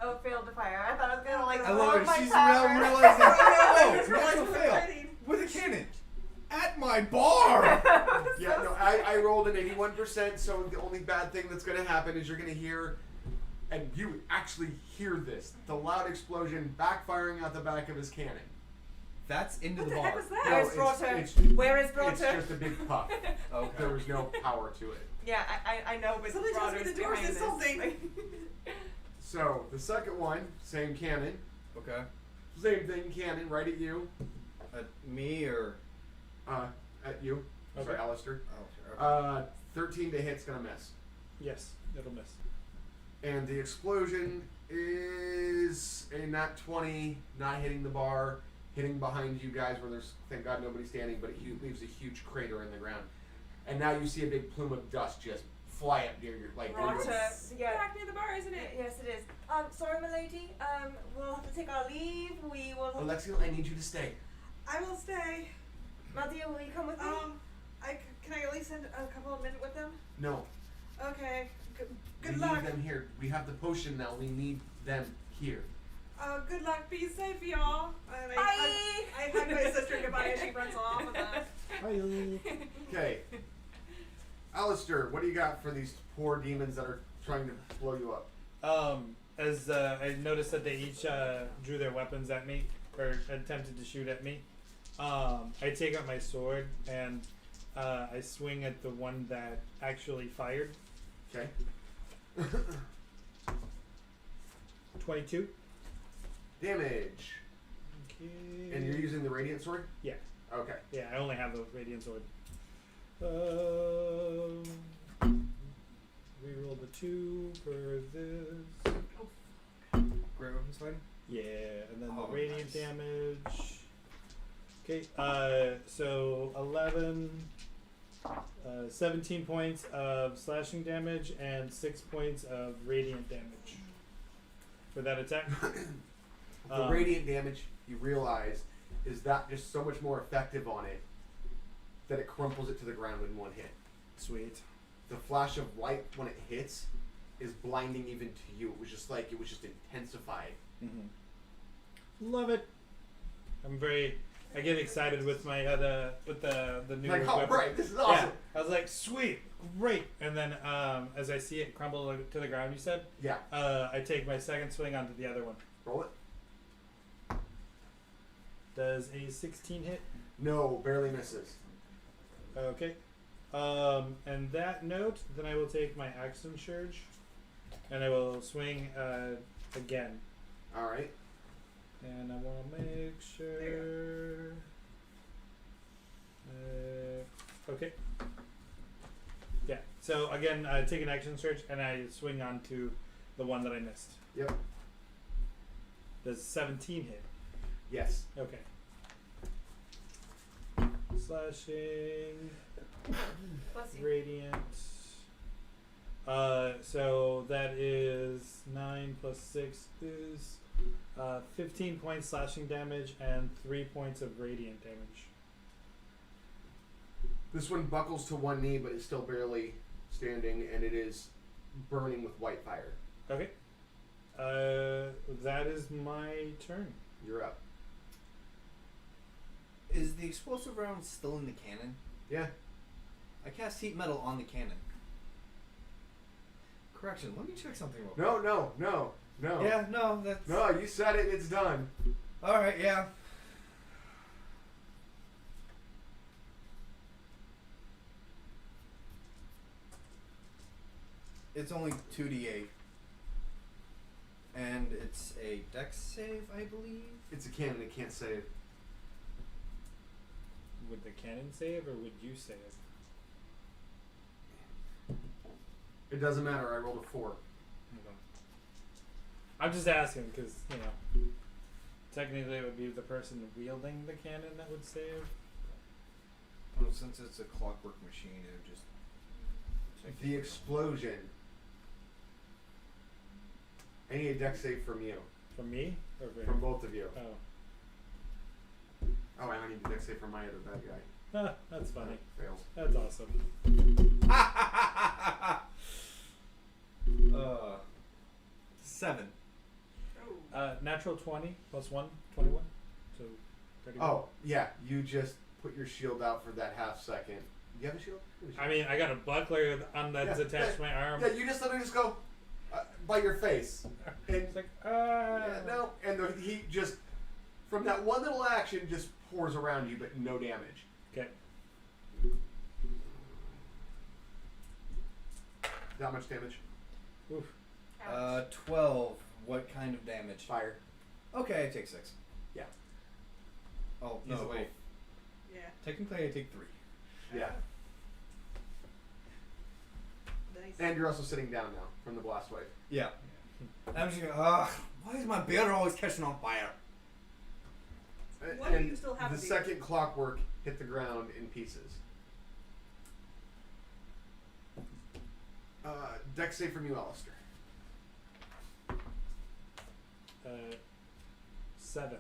Oh, it failed to fire. I thought I was gonna like I blow love up it. my She's now tower. realizing. Oh, Just realized natural we're fail fighting. with a cannon at my bar. Yeah, no, I rolled an 81%, so the only bad thing that's going to happen is you're going to hear, and you actually hear this, the loud explosion backfiring out the back of his cannon. That's into What the the heck bar. was that? No, Where's it's- Broughter? it's- Where is It's Broughter? just a big puff. Okay. There was no power to it. Yeah, I know, but Somebody tells me Broughter's the doors behind did this. something. So, the second one, same cannon. Okay. Same thing, cannon, right at you. At me or? At you. Sorry, Okay. Alistair. Oh, okay. 13 to hit's going to miss. Yes, it'll miss. And the explosion is a nat 20, not hitting the bar, hitting behind you guys where there's, thank God, nobody standing, but it leaves a huge crater in the ground. And now you see a big plume of dust just fly up near your, like, near your- Broughter, yeah. Back near the bar, isn't it? Yes, it is. Sorry, my lady. We'll have to take our leave. We will. Alexiel, I need you to stay. I will stay. My dear, will you come with me? Can I at least spend a couple of minutes with them? No. Okay. Good we luck. need them here. We have the potion now. We need them here. Good luck. Be safe, y'all. And Bye. I hug my sister goodbye as she runs off with us. Okay. Alistair, what do you got for these poor demons that are trying to blow you up? As I noticed that they each drew their weapons at me, or attempted to shoot at me, I take out my sword and I swing at the one that actually fired. Okay. 22. Damage. Okay. And you're using the radiant sword? Yeah. Okay. Yeah, I only have the radiant sword. Reroll the 2 for this. Great weapons fighting. Yeah, and then Oh, the radiant nice. damage. Okay, so 11, 17 points of slashing damage and 6 points of radiant damage for that attack. The radiant damage, you realize, is that just so much more effective on it that it crumples it to the ground in one hit. Sweet. The flash of light when it hits is blinding even to you. It was just intensified. Mm-hmm. Love it. I get excited with my with the new Like, oh, weapon. right, this is awesome. Yeah, I was like, sweet, great. And then as I see it crumble to the ground, you said, Yeah. I take my second swing onto the other one. Roll it. Does a 16 hit? No, barely misses. Okay. And that note, then I will take my action surge, and I will swing again. All right. And I want to make sure. Okay. Yeah. So again, I take an action surge and I swing onto the one that I missed. Yep. Does 17 hit? Yes. Okay. Slashing. Bless you. Radiant. So that is 9 plus 6 is 15 points slashing damage and 3 points of radiant damage. This one buckles to one knee, but is still barely standing, and it is burning with white fire. Okay. That is my turn. You're up. Is the explosive round still in the cannon? Yeah. I cast heat metal on the cannon. Correction, let me check something real quick. No. Yeah, no, that's... No, you said it. It's done. Alright, yeah. It's only 2d8. And it's a dex save, I believe? It's a cannon. It can't save. Would the cannon save or would you save? It doesn't matter. I rolled a 4. Okay. I'm just asking because, you know, technically it would be the person wielding the cannon that would save. Well, since it's a clockwork machine, it would just... The explosion. I need a dex save from you. From me? Or From both of you. Oh. Oh, I need a dex save from my other bad guy. Ah, that's funny. Fails. That's awesome. 7. Oh. Natural 20 plus 1, 21. So 31. Oh, yeah. You just put your shield out for that half second. You have a shield? You have a I shield. mean, I got a buckler on that's Yeah, attached to my arm. Yeah, you just literally just go by your face. And It's like, yeah, no, and the heat just from that one little action just pours around you, but no damage. Okay. Not much damage. Oof. Ouch. 12. What kind of damage? Fire. Okay, I take 6. Yeah. Oh, He's no, a wait. wolf. Yeah. Technically, I take 3. Yeah. Nice. And you're also sitting down now from the blast wave. Yeah. I'm just gonna, why is my banner always catching on fire? What do and you still have the to do? second clockwork hit the ground in pieces. Dex save from you, Alistair. 7.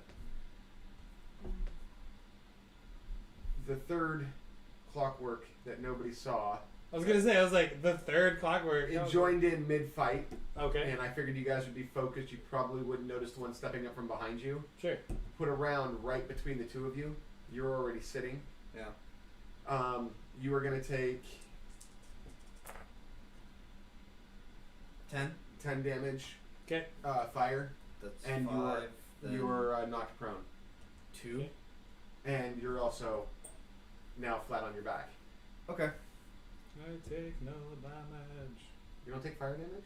The third clockwork that nobody saw. I was gonna say, I was like, the third clockwork. It joined in mid-fight, Okay. and I figured you guys would be focused. You probably wouldn't notice the one stepping up from behind you. Sure. Put a round right between the two of you. You're already sitting. Yeah. You are going to take 10. 10 damage Okay. fire, That's and 5. then you're knocked prone. 2. And you're also now flat on your back. Okay. I take no damage. You don't take fire damage?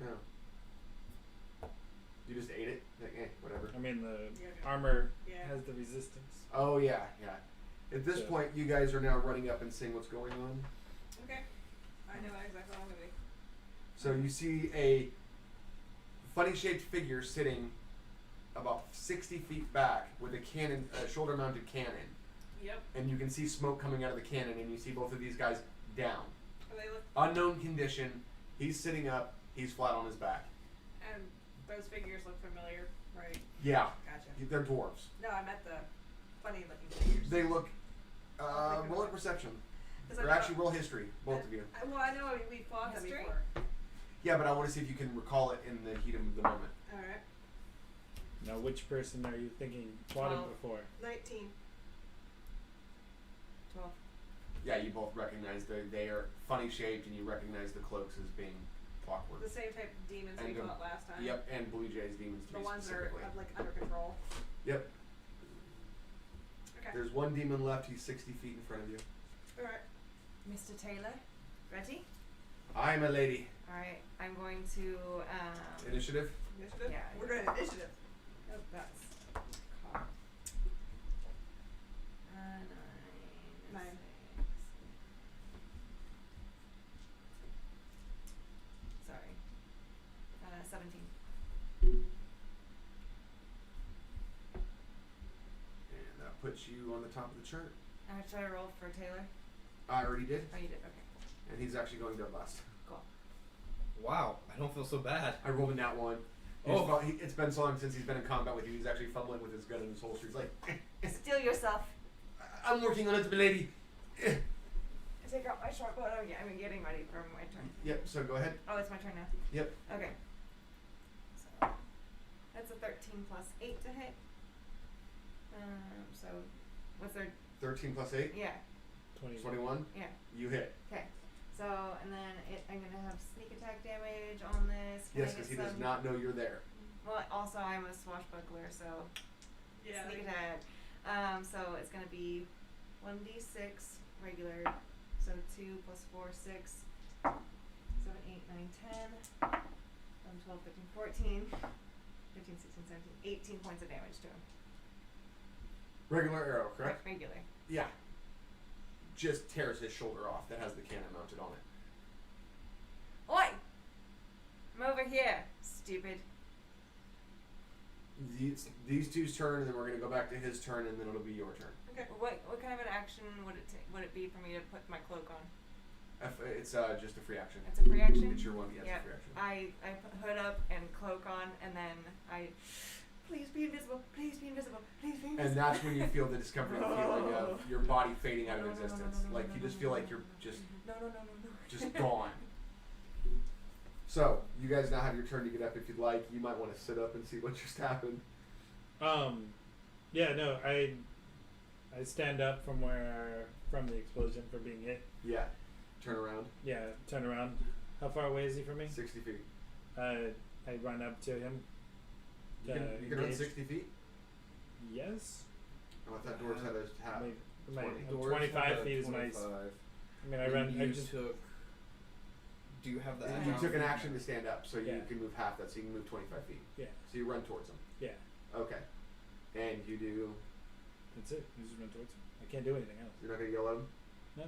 No. You just ate it? Like, whatever. I mean, the Yeah. armor Yeah. has the resistance. Oh, yeah, yeah. At this So- point, you guys are now running up and seeing what's going on. Okay. I know exactly what I'm gonna do. So you see a funny shaped figure sitting about 60 feet back with a cannon, a shoulder mounted cannon. Yep. And you can see smoke coming out of the cannon, and you see both of these guys down. And they look, Unknown condition. He's sitting up. He's flat on his back. and those figures look familiar, right? Yeah, Gotcha. they're dwarves. No, I meant the funny looking figures. They look. I'll think Roll a about it. perception. 'Cause I Or know- actually, roll history, both of you. Well, I know we fought them History? before. Yeah, but I want to see if you can recall it in the heat of the moment. Alright. Now, which person are you thinking fought him 12. before? 19. 12. Yeah, you both recognize they are funny shaped, and you recognize the cloaks as being clockwork. The same type of demons we And the- fought last time. Yep, and Blue Jay's demons to The be ones that are specifically. like under control. Yep. Okay. There's one demon left. He's 60 feet in front of you. Alright. Mr. Taylor, ready? I'm a lady. Alright, I'm going to, Initiative. Initiative? Yeah, We're yeah. good at initiative. Oh, that's cock. 9, Nine. 6. Sorry. 17. And that puts you on the top of the chart. Should I roll for Taylor? I already did. Oh, you did? Okay. And he's actually going dead last. Cool. Wow, I don't feel so bad. I rolled a nat 1. Oh. It's been so long since he's been in combat with you. He's actually fumbling with his gun in his holster. He's like, Steal yourself. I'm working on it, my lady. Take out my short bow. Oh, yeah, I'm getting ready for my turn. Yep, so go ahead. Oh, it's my turn now. Yep. Okay. So that's a 13 plus 8 to hit. So what's their 13 plus 8. yeah 21. yeah You hit. okay. So and then I'm gonna have sneak attack damage on this. Can I Yes, get because he does some- not know you're there. Well, also I'm a swashbuckler, so Yeah. sneak attack. So it's gonna be 1d6 regular. So 2 plus 4, 6, 7, 8, 9, 10, 12, 13, 14, 15, 16, 17, 18 points of damage to him. Regular arrow, correct? Regular. Yeah. Just tears his shoulder off that has the cannon mounted on it. Oi! I'm over here, stupid. These two's turn, and then we're going to go back to his turn, and then it'll be your turn. Okay. What kind of an action would it be for me to put my cloak on? It's just a free action. It's a free action? It's your one, yeah, Yeah. it's a free action. I put hood up and cloak on, and then I... Please be invisible, please be invisible, please be invisible. And that's when you feel the discomforting feeling of your body fading out of No, no, no, no, existence. no, no, Like no, you no, just no, feel no, like no, you're no, just no. just gone. So, you guys now have your turn to get up if you'd like. You might want to sit up and see what just happened. Yeah, no, I stand up from the explosion for being hit. Yeah. Turn around. Yeah, turn around. How far away is he from me? 60 feet. I run up to him. You can run engage. 60 feet? Yes. Oh, I thought doors had a half. My 20. Doors 25 have a feet is my. 25. I mean, I run. I You just. took. Do you have the You action? took an action to stand up, so Yeah. you can move half that, so you can move 25 feet. Yeah. So you run towards him. Yeah. Okay. And you do. That's it. I just run towards him. I can't do anything else. You're not going to yell at him? No.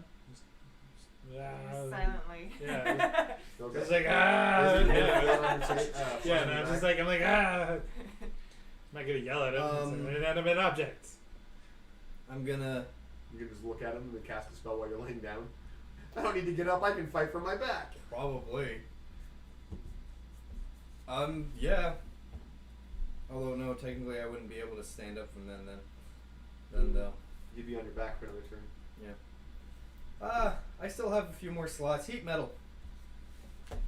Silently. Yeah. Okay. It's like ah. Is it- Yeah. Yeah, and I'm just like I'm ah. I'm not gonna yell at him. It's Um, an inanimate object. I'm gonna. You can just look at him and then cast a spell while you're laying down. I don't need to get up. I can fight from my back. Probably. Yeah. Although no, technically I wouldn't be able to stand up from then though. You'd be on your back for another turn. I still have a few more slots. Heat metal.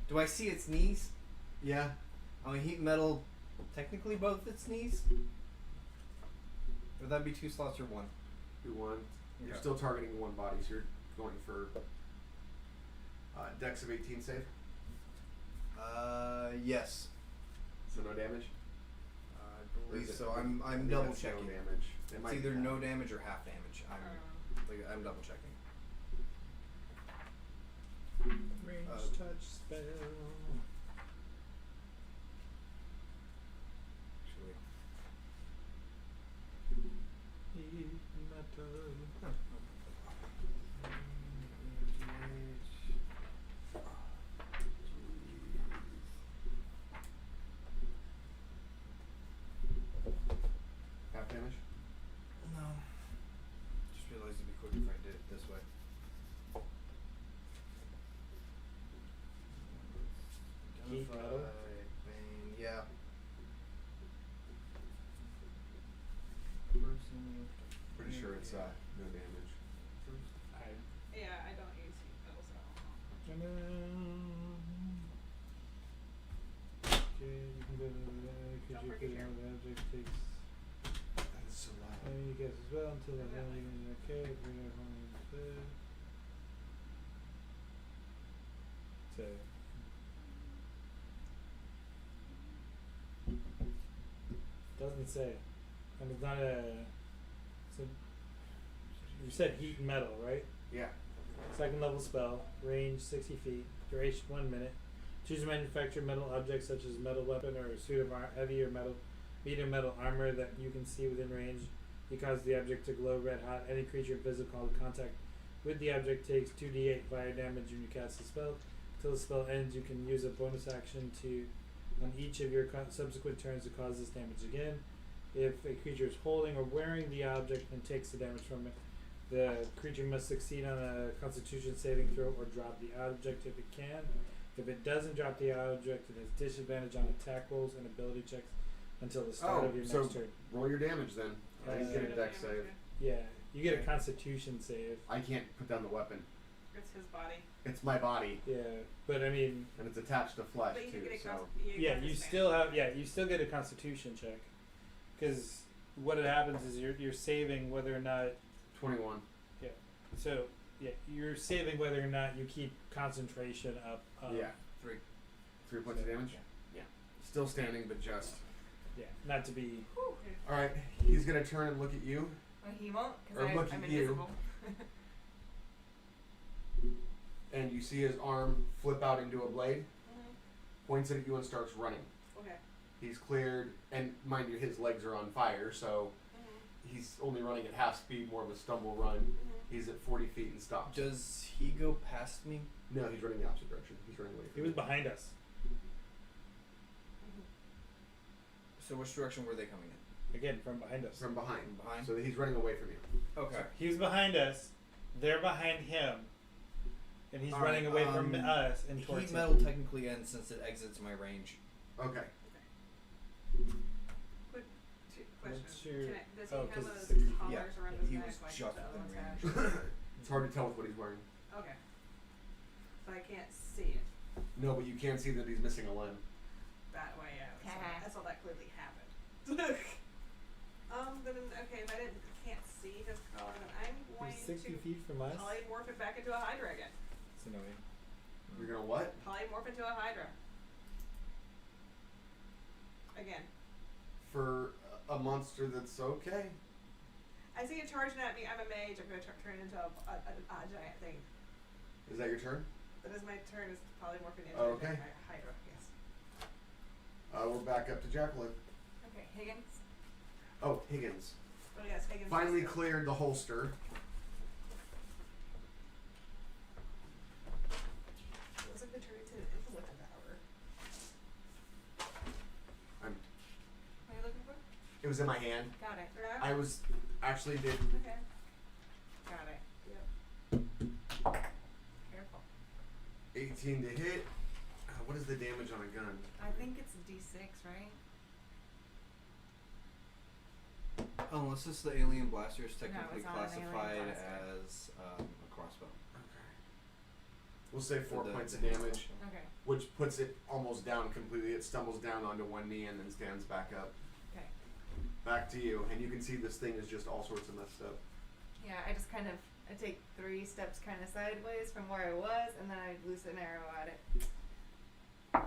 Do I see its knees? Yeah. I mean, heat metal, technically both its knees? Would that be 2 slots or 1? Do one. You're Okay. still targeting one body, so you're going for dex of 18 save. Yes. So no damage. I Or believe is it- so. I I'm think double that's checking. No damage. It It's might either be no half. damage or half damage. I'm double checking. Range touch spell. No. Just realized it'd be quicker if I did it this way. Heat metal? Bane, yeah. Pretty sure it's no damage. Yeah, I don't use heat metal, so I don't know. Okay, you can go to the Don't creature forget put your- on the object takes That is so loud. you guess as well until the Definitely. landing okay, bring it home instead. So doesn't say. And it's not a so you said heat and metal, right? Yeah. Second level spell, range 60 feet, duration 1 minute. Choose a manufactured metal object such as a metal weapon or a suit of heavy or medium metal armor that you can see within range. You cause the object to glow red hot. Any creature in physical contact with the object takes 2d8 fire damage when you cast the spell. Until the spell ends, you can use a bonus action on each of your subsequent turns to cause this damage again. If a creature is holding or wearing the object and takes the damage from it, the creature must succeed on a Constitution saving throw or drop the object if it can. If it doesn't drop the object, it has disadvantage on attack rolls and ability checks until the start of your so next turn. roll your damage then. You get a dex save. Yeah, you get a Okay. Constitution save. I can't put down the weapon. It's his body. It's my body, Yeah, but I mean, and it's attached to flesh But you too. can get a So yeah, you still have you still get a Constitution check, because what it happens is you're saving whether or not 21. so yeah you're saving whether or not you keep concentration up. Yeah. 3. 3 points of damage. Yeah. Still standing, but just. Yeah, not to be. All right. He's gonna turn and look at you. Well, he won't, Or because look I'm at you. invisible. And you see his arm flip out into a blade, Mm-hmm. points it at you, and starts running. Okay. He's cleared, and mind you, his legs are on fire, so Mm-hmm. he's only running at half speed, more of a stumble run. Mm-hmm. He's at 40 feet and stops. Does he go past me? No, he's running the opposite direction. He's running away He from was you. behind us. So which direction were they coming in? Again, from behind us. From behind. From behind? So he's running away from you. Okay. He was behind us. They're behind him, and he's All running right, away from us and towards Heat him. metal technically ends since it exits my range. Okay. Question. What's your- Does he oh, have 'cause those it's 60 feet. collars Yeah, around his he neck was like just the other within ones range. have? It's hard to tell with what he's wearing. Okay. So I can't see it No, but you can see that he's missing a limb. that way. Yeah. Haha. That's all that clearly happened. Then okay, if I can't see his collar, then I'm going He's 60 to feet from us. polymorph it back into a Hydra again. It's annoying. You're gonna what? Polymorph into a Hydra. Again. For a monster that's okay. I see it charging at me. I'm a mage. I'm going to turn into a giant thing. Is that your turn? That is my turn. Is polymorphing into Oh, a okay. giant Hydra. Yes. We're back up to Jacqueline. Okay, Higgins. Oh, Higgins. Oh yes, Higgins. Finally is- cleared the holster. It looks like they turned into an influencer power. What are you looking for? It was in my hand. Got it. Yeah. I was actually did Okay. Got it. Yep. Careful. 18 to hit. What is the damage on a gun? I think it's a D6, right? Unless it's the alien blaster is technically it's not an alien classified blaster. as a crossbow. Okay. We'll say 4 The- points the of hand damage, crossbow. Okay. which puts it almost down completely. It stumbles down onto one knee and then stands back up. Okay. Back to you, and you can see this thing is just all sorts of messed up. Yeah, I just I take 3 steps kind of sideways from where I was, and then I loose an arrow at it. 9,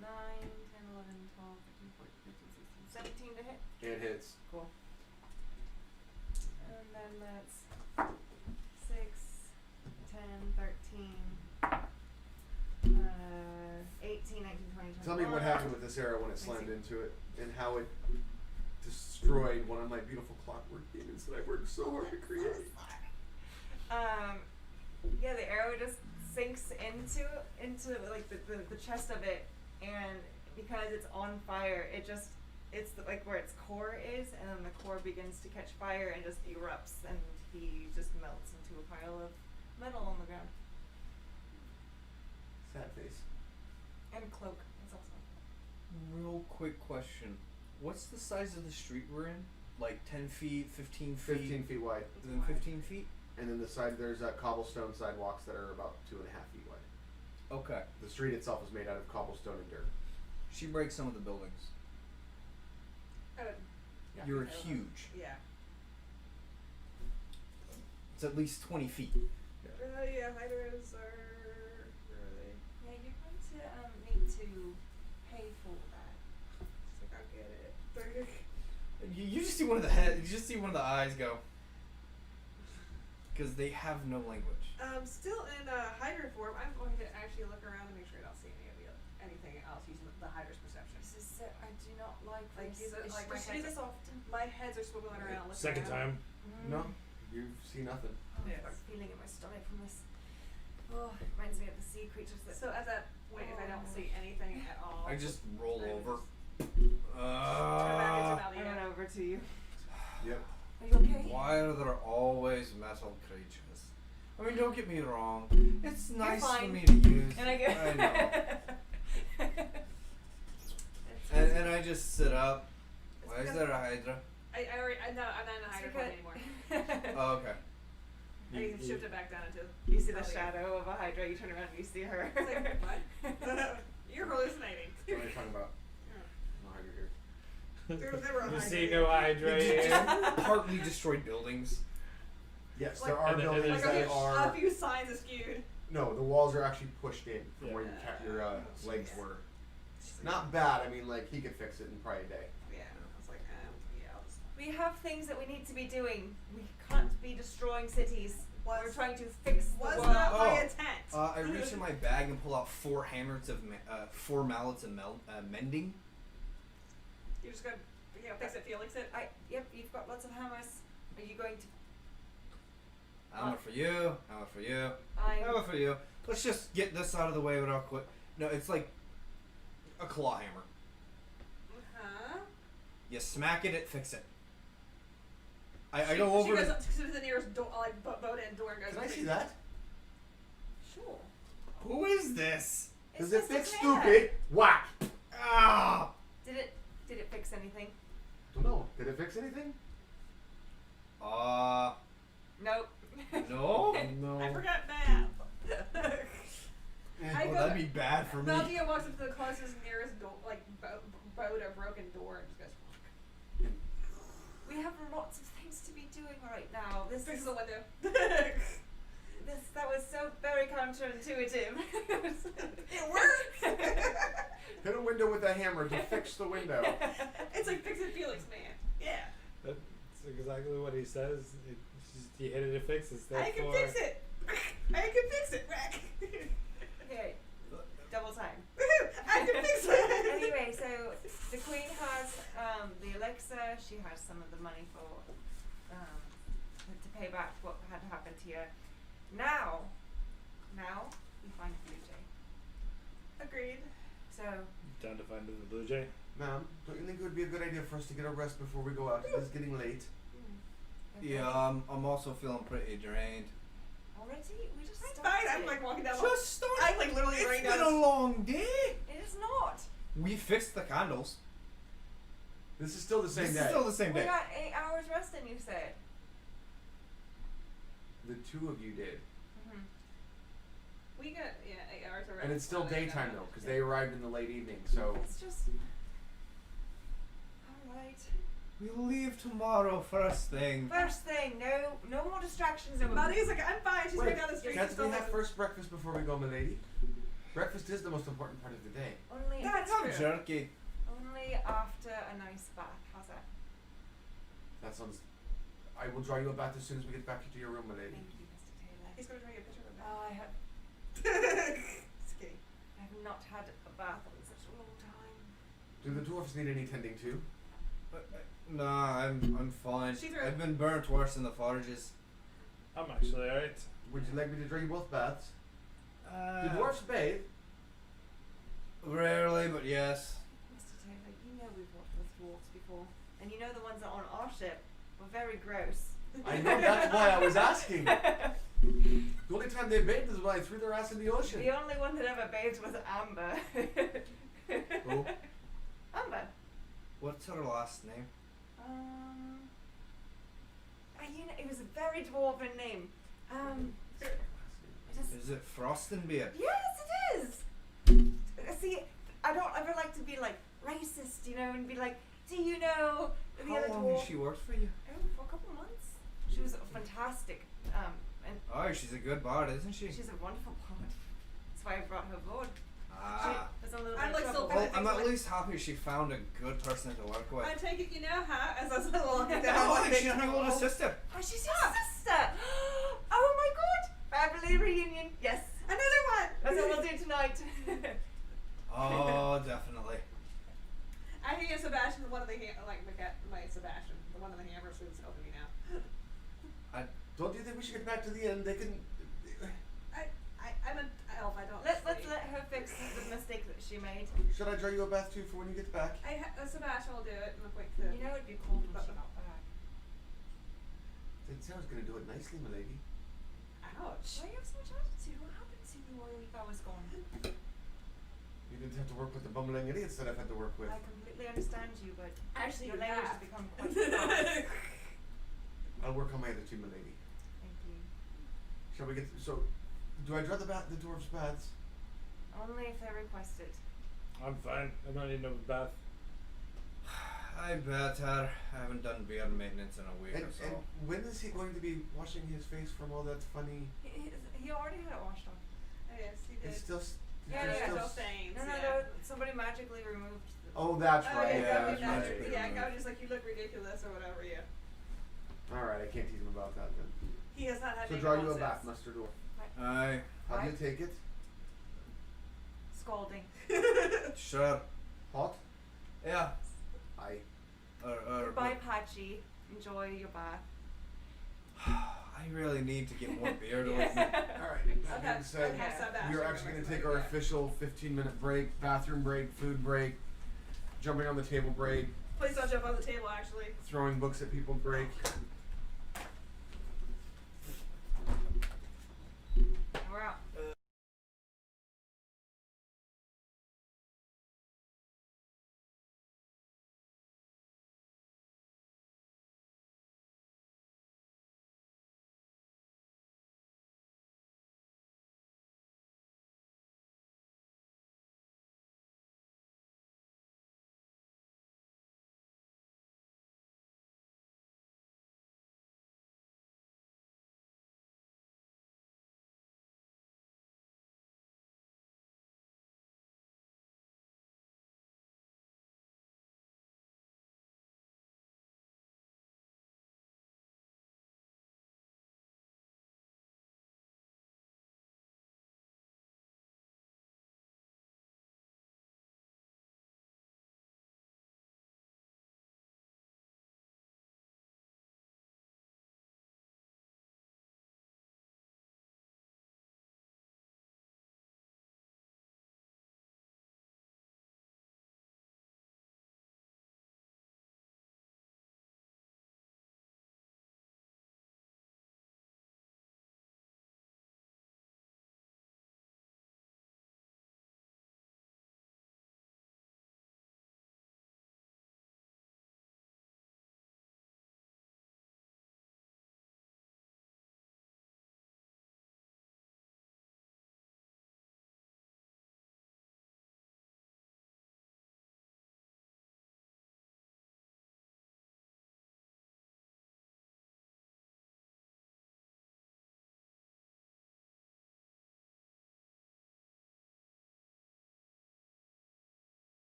10, 11, 12, 13, 14, 15, 16, 17 to hit. It hits. Cool. And then that's 6, 10, 13, 18, 19, 20, 21. Tell me what happened with this arrow when it slammed into it, and how it destroyed one of my beautiful clockwork demons that I worked so hard to create. Yeah, the arrow just sinks into like the chest of it, and because it's on fire, it it's like where its core is, and then the core begins to catch fire and just erupts, and he just melts into a pile of metal on the ground. Sad face. And Cloak is also. Real quick question. What's the size of the street we're in? Like 10 feet, 15 feet? 15 feet wide. Then 15 feet? And then the side, there's cobblestone sidewalks that are about 2.5 feet wide. Okay. The street itself is made out of cobblestone and dirt. She breaks some of the buildings. I would, Yeah. You're I don't know. huge. Yeah. It's at least 20 feet. Yeah, hydras are really. Yeah, you're going to need to pay for that. It's like, I'll get it. You just see one of the head. You just see one of the eyes go. Because they have no language. Still in Hydra form, I'm going to actually look around and make sure I don't see anything else using the Hydra's perception. This is so, I do not like Like, this. use it- like, I my do head- this often. My heads are swiveling around. Looking Second around. time. No, you see nothing. Oh, Yes. I've got a feeling in my stomach from this. Oh, it reminds me of the sea creatures that. So at that point, if I don't see anything at all, I just roll I over. turn back into I Malia. run over to you. Yep. Are you okay? Why are there always metal creatures? I mean, don't get me wrong. It's nice for fine. me to use. And I go. I know. And I just sit up. Why is there a Hydra? I'm not in the Hydra form anymore. Oh, okay. I shifted back down into. You see the Malia. shadow of a Hydra, you turn around and you see her. It's like, what? You're hallucinating. What are you talking about? No, you're here. There's never a You Hydra. see no Hydra You here. just partly destroyed buildings. Yes, Like- there are And then- and buildings Like that a are. few signs askewed. No, the walls are actually pushed in from Yeah. where your legs Yeah. were. Not bad. I mean, like he could fix it in probably a day. Yeah, I was like, yeah, I'll just. We have things that we need to be doing. We can't be destroying cities. We're Was- trying to fix the Was world. not my Oh. intent. I reach in my bag and pull out 4 hammers of 4 mallets of mending. You're just gonna, fix it, Felix it. Yep, you've got lots of hammers. Are you going to? Hammer for you. Hammer for you. I'm. Hammer for you. Let's just get this out of the way without quick. No, it's like a claw hammer. Huh? You smack it, it fix it. I go over She goes to. up to the nearest door, like boat and door, and goes. Can I see that? Sure. Who is this? Does It's it just fix a hair. stupid? Whack! Ah! Did it fix anything? Don't know. Did it fix anything? Nope. No. No. I forgot math. I Well, go- that'd be bad for me. Nadia walks up to the closest nearest door, like boat or broken door, and just goes. We have lots of things to be doing right now. This Fixes is the window. that was so very counterintuitive. It works. Hit a window with a hammer to fix the window. It's like fix it, Felix, man. Yeah. That's exactly what he says. You hit it to fix it. I can fix it. I can fix it, Rack. Okay, double time. I can fix it. Anyway, so the queen has the elixir. She has some of the money for to pay back what had happened to you. Now we find Blue Jay. Agreed. So Down to find the Blue Jay. Ma'am, don't you think it would be a good idea for us to get a rest before we go out? It is getting late. okay. Yeah, I'm also feeling pretty drained. Already? We just I'm started. fine. I'm like walking down. Just start. I'm like literally It's right been now. a long day. It is not. We fixed the candles. This is still the same This day. is still the same We day. got 8 hours resting. You said. The two of you did. Mm-hmm. We got 8 hours already. And it's still daytime though, because they arrived in the late evening, so. It's just. All right. We'll leave tomorrow first thing. First thing, no more distractions. Nadia's like, I'm fine. She's going down the street. Can't She's we still have like- first breakfast before we go, milady? Breakfast is the most important part of the day. Only. That's Have true. jerky. Only after a nice bath. How's that? That sounds. I will draw you a bath as soon as we get back into your room, milady. Thank you, Mr. Taylor. He's going to drink a picture of Oh, I have that. Just kidding. not had a bath in such a long time. Do the dwarfs need any tending to? Nah, I'm fine. She threw- I've been burnt worse in the forges. I'm actually alright. Would you like me to draw you both baths? Do Uh, dwarfs bathe? Rarely, but yes. Mr. Taylor, you know we've worked with dwarves before, and you know the ones that are on our ship were very gross. I know, that's why I was asking. The only time they bathed is when I threw their ass in the ocean. The only one that ever bathed was Amber. Who? Amber. What's her last name? You know, it was a very dwarven name. Is it Frostenbeard? Yes, it is. See, I don't ever like to be like racist, you know, and be like, do you know the How other long dwarf? has she worked for you? Oh, for a couple of months. She was fantastic. And Oh, she's a good bard, isn't she? she's a wonderful poet. That's why I brought her aboard. Ah. She was in a little I'm bit like of so trouble. Well, I'm Like- at least happy she found a good person to work with. I take it you know how, as I was walking down. Oh, like, she's my older sister. Oh, she's your sister. Oh my god. Family reunion. Yes. Another one! That's what we'll do tonight. Oh, definitely. I hear Sebastian, one of the my Sebastian, the one of the hammer students helping me now. Don't you think we should get back to the end? They can. I'm an elf. I don't. Let's sleep. let her fix the mistake that she made. Should I draw you a bath too for when you get back? Sebastian will do it in a quick. You know it'd be cold when she got back. Sarah's gonna do it nicely, my lady. Ouch. Why you have so much attitude? What happened to you while I was gone? You didn't have to work with the bumbling idiots that I've had to work with. I completely understand you, but Actually, your you language have. has become quite fast. I'll work on my other two, my lady. Thank you. Shall we get? So, do I draw the dwarves' baths? Only if they request it. I'm fine. I don't need no bath. I better. I haven't done beard maintenance in a week And, or so. and when is he going to be washing his face from all that funny? He already had it washed off. Yes, he did. It's still. Yeah, there's yeah, still no s- stains. No, yeah. somebody magically removed. Oh, that's Oh, right. yeah, Yeah, go it's be magic magic. removed. Yeah, go just like you look ridiculous or whatever. Yeah. All right, I can't tease him about that then. He has not had. So any draw you a nonsense. bath, mustard dwarf. Aye, How do you Right. take it? Scalding. sure. Hot? Yeah. Aye. Goodbye, Patchy. Enjoy your bath. I really need to get more beard on me. All right. That Okay, being said, okay, Sebastian we are will actually going to recommend take our that. official 15-minute break, bathroom break, food break, jumping on the table break, Please don't jump on the table. Actually. throwing books at people break. We're out.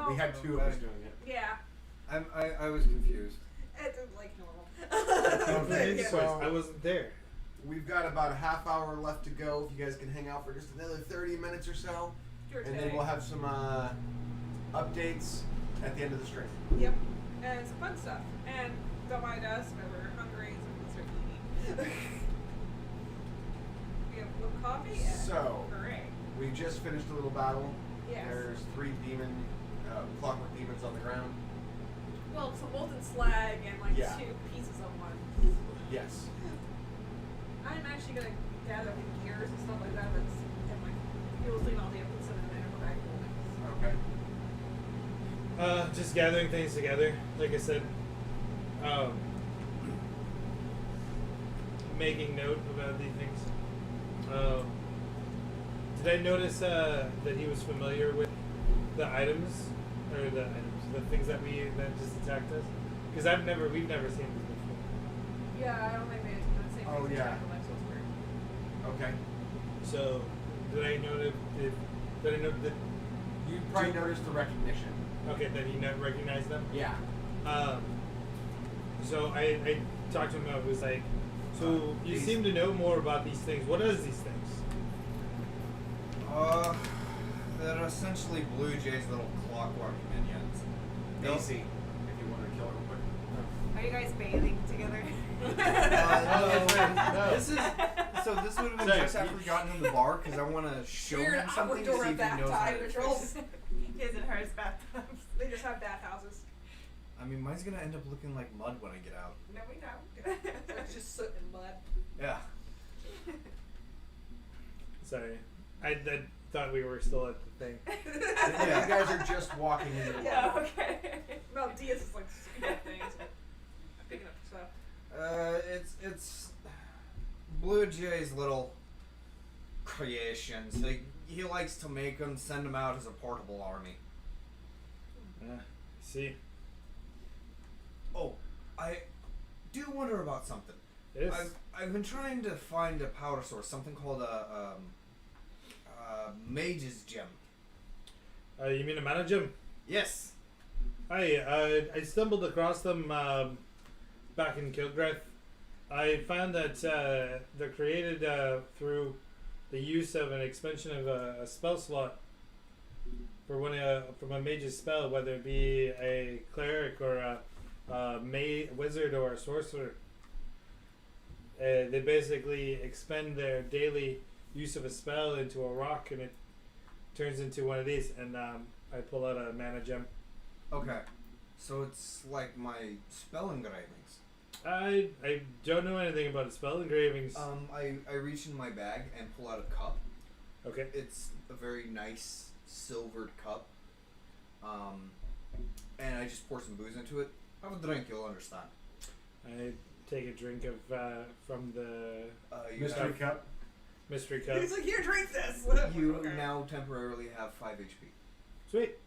Oh. We had two of us doing it. Yeah. I was confused. It's like normal. Okay, Yeah. so I wasn't there. We've got about a half hour left to go. If you guys can hang out for just another 30 minutes or so, Your and take. then we'll have some updates at the end of the stream. Yep. And some fun stuff. And don't mind us, but we're hungry, so we can start eating. We have a little coffee and So- hooray. We just finished a little battle. Yes. There's 3 clockwork demons on the ground. Well, it's a molten slag and like Yeah. 2 pieces of one. Yes. I'm actually gonna gather up the gears and stuff like that. And like fuel clean all the inputs in there. Okay. Just gathering things together. Like I said, making note about these things. Did I notice that he was familiar with the items, or the things that just attacked us? Because we've never seen this before. Yeah, I don't think they the same Oh, things yeah. as Exosphere. Okay. So, did I note that? You probably noticed the recognition. Okay, that he not recognized them. Yeah. So I talked to him. I was like, so you these- seem to know more about these things. What is these things? They're essentially Blue Jay's little clockwork minions. Daisy, if you want to kill her real quick. Are you guys bathing together? No. This would have been Sorry. just after we got in the bar because I want to show Weird him something to outdoor see if he knows how bath to time controls. His and hers bathtubs. They just have bathhouses. I mean, mine's gonna end up looking like mud when I get out. No, we don't. It's just soot and mud. Yeah. Sorry, I thought we were still at the thing. Yeah. You guys are just walking into the Yeah. water. Okay. No, Diaz is like speaking up things. Picking up stuff. It's Blue Jay's little creations. He likes to make them, send them out as a portable army. See, Oh, I do wonder about something. yes. I've been trying to find a power source, something called a mage's gem. You mean a mana gem? Yes. I stumbled across them back in Kilgreth. I found that they're created through the use of an expansion of a spell slot for from a mage's spell, whether it be a cleric or a wizard or a sorcerer. They basically expend their daily use of a spell into a rock, and it turns into one of these. And I pull out a mana gem. Okay. So it's like my spell engravings. I don't know anything about spell engravings. I reach in my bag and pull out a cup. Okay. It's a very nice silvered cup. And I just pour some booze into it. Have a drink, you'll understand. I take a drink of from the You Mystery have- cup. mystery cup. He's like, here, drink this. You Okay. now temporarily have 5 HP. Sweet.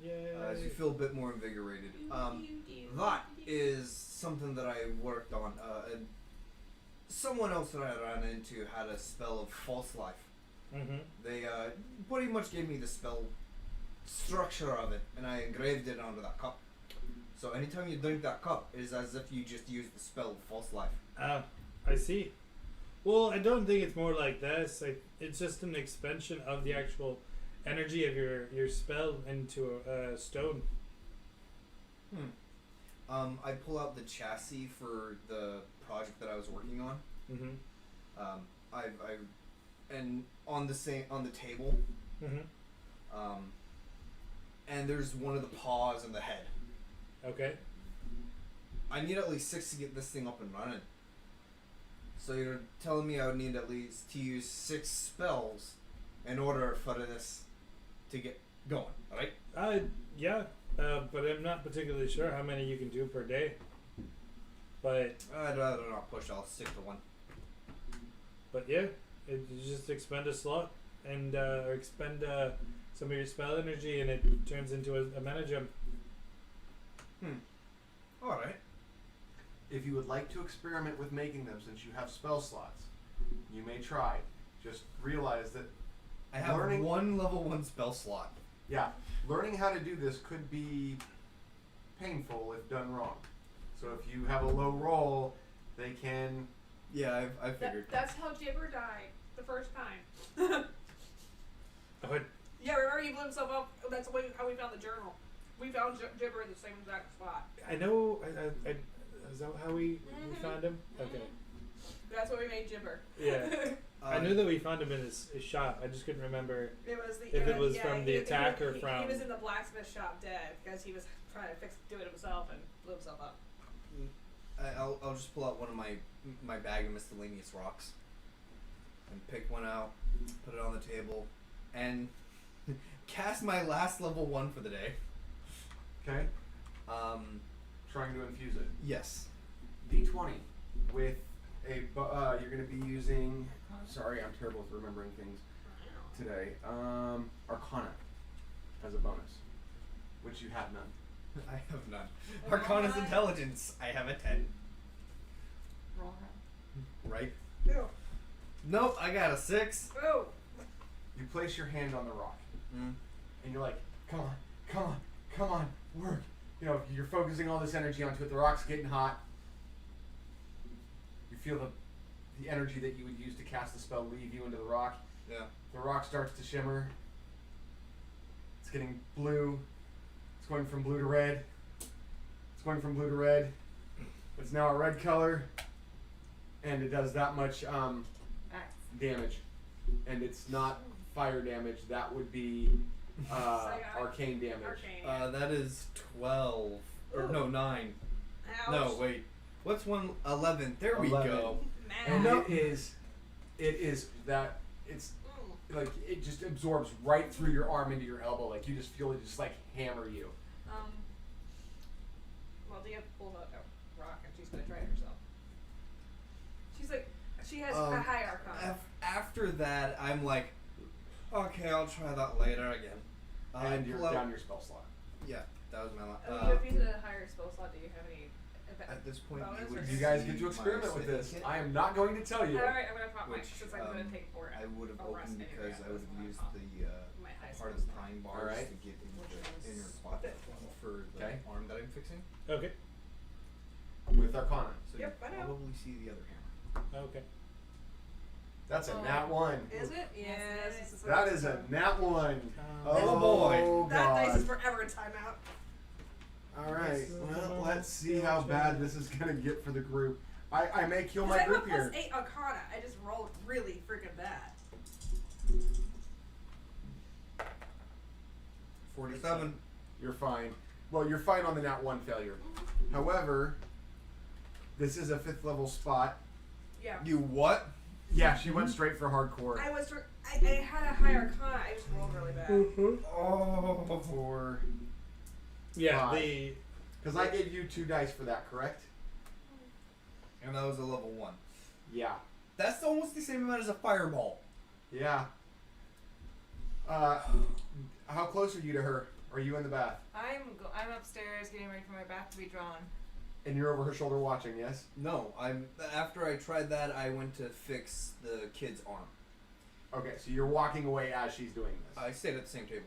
Yeah. As you feel a bit more invigorated. That is something that I worked on. And someone else that I ran into had a spell of false life. Mm-hmm. They pretty much gave me the spell structure of it, and I engraved it onto that cup. So anytime you drink that cup, it is as if you just used the spell of false life. I see. Well, I don't think it's more like this. It's just an expansion of the actual energy of your spell into a stone. I pull out the chassis for the project that I was working on. Mm-hmm. And on the table, Mm-hmm. and there's one of the paws and the head. Okay. I need at least 6 to get this thing up and running. So you're telling me I would need at least to use 6 spells in order for this to get going, right? Yeah. But I'm not particularly sure how many you can do per day. But I'd rather not push. I'll stick to one. yeah, you just expend a slot and or expend some of your spell energy, and it turns into a mana gem. All right. If you would like to experiment with making them, since you have spell slots, you may try. Just realize that I have Learning- one level 1 spell slot. Yeah, learning how to do this could be painful if done wrong. So if you have a low roll, they can. Yeah, I figured. That's how Jibber died the first time. Oh, Yeah, remember he blew himself up? That's the way how we found the journal. We found Jibber in the same exact spot. I know. I is that how we found him? Okay. That's what we made Jibber. Yeah. I knew that we found him in his shop. I just couldn't remember. It was the If it was yeah, from the attack or he from- was in the blacksmith shop dead because he was trying to do it himself and blew himself up. I'll just pull out one of my bag of miscellaneous rocks and pick one out, put it on the table, and cast my last level 1 for the day. Okay. Trying to infuse it. Yes. D20 with a. You're going to be using. Sorry, I'm terrible with remembering things today. Arcana as a bonus, which you have none. I have none. Arcana's intelligence. I have a 10. Roll her. Right? Ew. Nope, I got a 6. Oh. You place your hand on the rock, Mm. and you're like, "Come on, come on, come on, work." You know, you're focusing all this energy onto it. The rock's getting hot. You feel the energy that you would use to cast the spell leave you into the rock. Yeah. The rock starts to shimmer. It's getting blue. It's going from blue to red. It's going from blue to red. It's now a red color, and it does that much damage. And it's not fire damage. That would be arcane damage. Arcane. That is 12. Or Ooh. no, 9. Ouch. No, wait. What's one? 11. There we 11. go. And Ouch. it is that it's Mm. like it just absorbs right through your arm into your elbow. Like you just feel it just like hammer you. Well, Dia pulled out a rock and she's gonna try it herself. She's like, she has a high arcana. After that, I'm like, okay, I'll try that later again. And you're pull out- down your spell slot. Yeah, that was my last. If you did a higher spell slot, do you have any? At this point, bonus you or would You guys see get to my experiment with this. saving kit. I am not going to tell you. Alright, I'm gonna pop mine Which, since I'm gonna take 4 I would have I'll rest opened anyway, because I that would was have my used top. the My highest part of the spell slot. pine bars Alright. to get into Which the is inner quad for the Okay. arm that I'm fixing. Okay. With Arcana. So Yep, you I know. probably see the other hammer. Okay. That's a Oh. nat 1. Is it? Yes. Yes, this is That what is it's a nat 1. Oh, boy. That dice is God. forever in timeout. Alright, This is well, the let's see how bad this is going to get for the group. I may kill Because my I have group a here. +8 arcana. I just rolled really freaking bad. 47. You're fine. Well, you're fine on the nat 1 failure. However, this is a 5th level spot. Yeah. You what? Yeah, she went straight for hardcore. I was. I had a high arcana. I just rolled really bad. Oh. For Yeah. Five. The because I gave you 2 dice for that, correct? And that was a level 1. Yeah. That's almost the same amount as a fireball. Yeah. How close are you to her? Are you in the bath? I'm upstairs getting ready for my bath to be drawn. And you're over her shoulder watching, yes? No, after I tried that, I went to fix the kid's arm. Okay, so you're walking away as she's doing this. I stayed at the same table.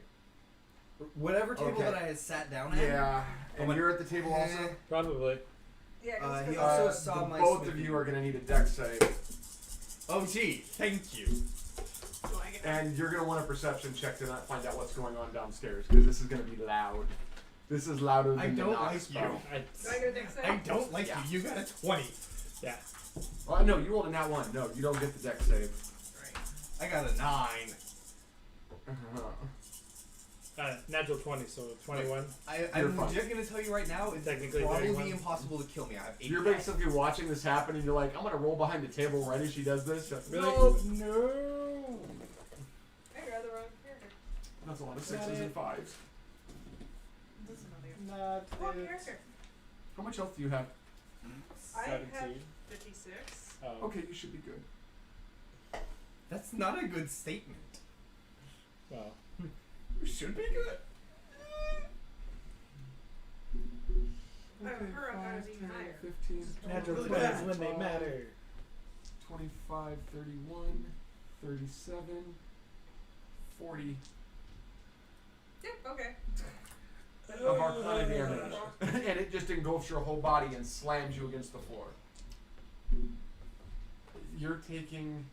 Whatever table Okay. that I had sat down at. Yeah. And went, you're at the table also? probably. Yeah. 'cause He it's- also saw my both smithing. of you are going to need a dex save. Oh, gee, thank you. Do I get And you're going to want a perception check to not find out what's going on downstairs, because this is going to be loud. This is louder than I the don't Knox like spell. you. Do I get a dex save? I don't like Yeah. you. You got a 20. Yeah. Oh, no, you rolled a nat 1. No, you don't get the dex save. Right. I got a 9. Natural 20, so 21. I'm You're fine. just going to tell you right now, it's Technically probably 31. impossible to kill me. I have 8 You're health. basically watching this happen, and you're like, I'm going to roll behind the table right as she does this. Really? No. No. I got the wrong character. That's a lot of Got 6s it. and 5s. Doesn't matter. Not Wrong it. character. How much health do you have? I have 17. 56. Oh. Okay, you should be good. That's not a good statement. Well. You should be good. Her arcana is even higher. 15, Natural really 20s bad. when they matter. 25, 31, 37, 40. Yeah, okay. of arcana damage, and it just engulfs your whole body and slams you against the floor. You're taking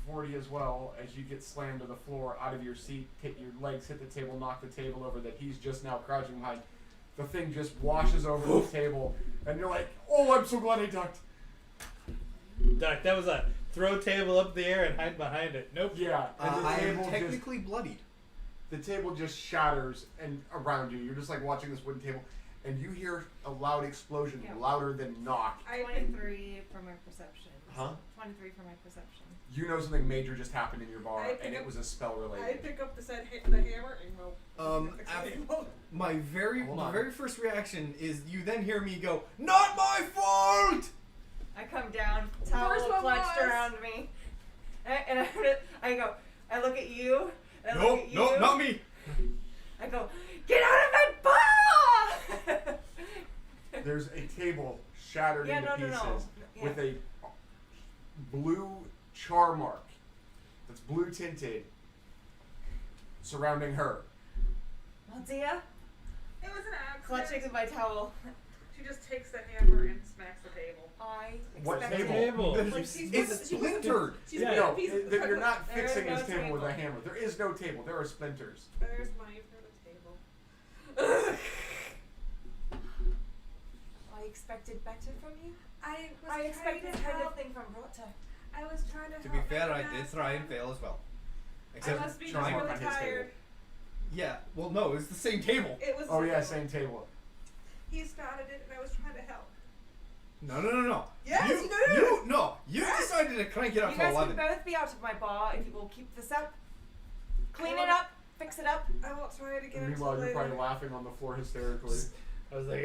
40 as well as you get slammed to the floor out of your seat. Hit your legs, hit the table, knock the table over that he's just now crouching behind. The thing just washes over the table, and you're like, "Oh, I'm so glad I ducked." Doc, that was a throw table up the air and hide behind it. Nope. Yeah, and the I am table technically bloodied. the table just shatters and around you. You're just like watching this wooden table, and you hear a loud explosion, Yeah. louder than knock. I 23 for my perception. Huh? 23 for my perception. You know something major just happened in your bar, I pick and it up- was a spell I related. pick up the the hammer and go. fix the After, table. my Hold on. very first reaction is you then hear me go, "Not my fault!" I come down, towel First one clutched was. around me, and I go. I look at you. And I No, look at you. no, not me. I go, get out of my bar! There's a table shattered Yeah, into no, pieces no. Yeah. with a blue char mark that's blue tinted surrounding her. Well, Dia, It was an accident. clutching my towel. She just takes the hammer and smacks the table. I What expected table? Like It's she's splintered. She's Yeah. put a No, piece of you're not There fixing is his no table with a table. hammer. There is no table. There are splinters. There's money for the table. I expected better from you. I expected this kind of thing from Rota. I was trying to To help be fair, make I the did math try and happen. fail as well. I Except must be just trying really on his tired. yeah, well, no, it's the same table. It was Oh the yeah, table. same table. He started it and I was trying to help. No. Yes, you you did. You decided to crank it up You to guys 11. can both be out of my bar if you will keep this up. Clean I it up, fix it up. I won't try it again And until meanwhile, you're later. probably laughing on the floor hysterically. I was like,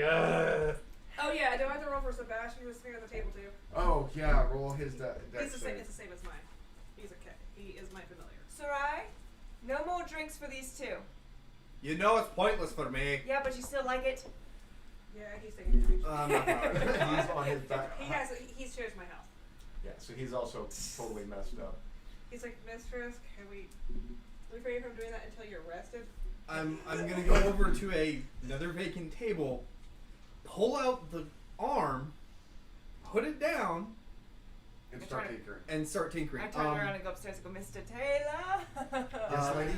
Oh yeah, I don't have to roll for Sebastian. He was sitting at the table too. Oh yeah, roll his He's dex the same. save. It's the same as mine. He's a cat. He is my familiar. Sarai, no more drinks for these two. You know it's pointless for me. Yeah, but you still like it? Yeah, he's taking damage. I'm not proud of it. He's on his back. He shares my health. Yeah, so he's also totally messed up. He's like, Mistress, can we refrain from doing that until you're rested? I'm gonna go over to another vacant table, pull out the arm, put it down, And I start tried it. tinkering. and start tinkering. I turn around and go upstairs and go, Mr. Taylor. Yes, lady?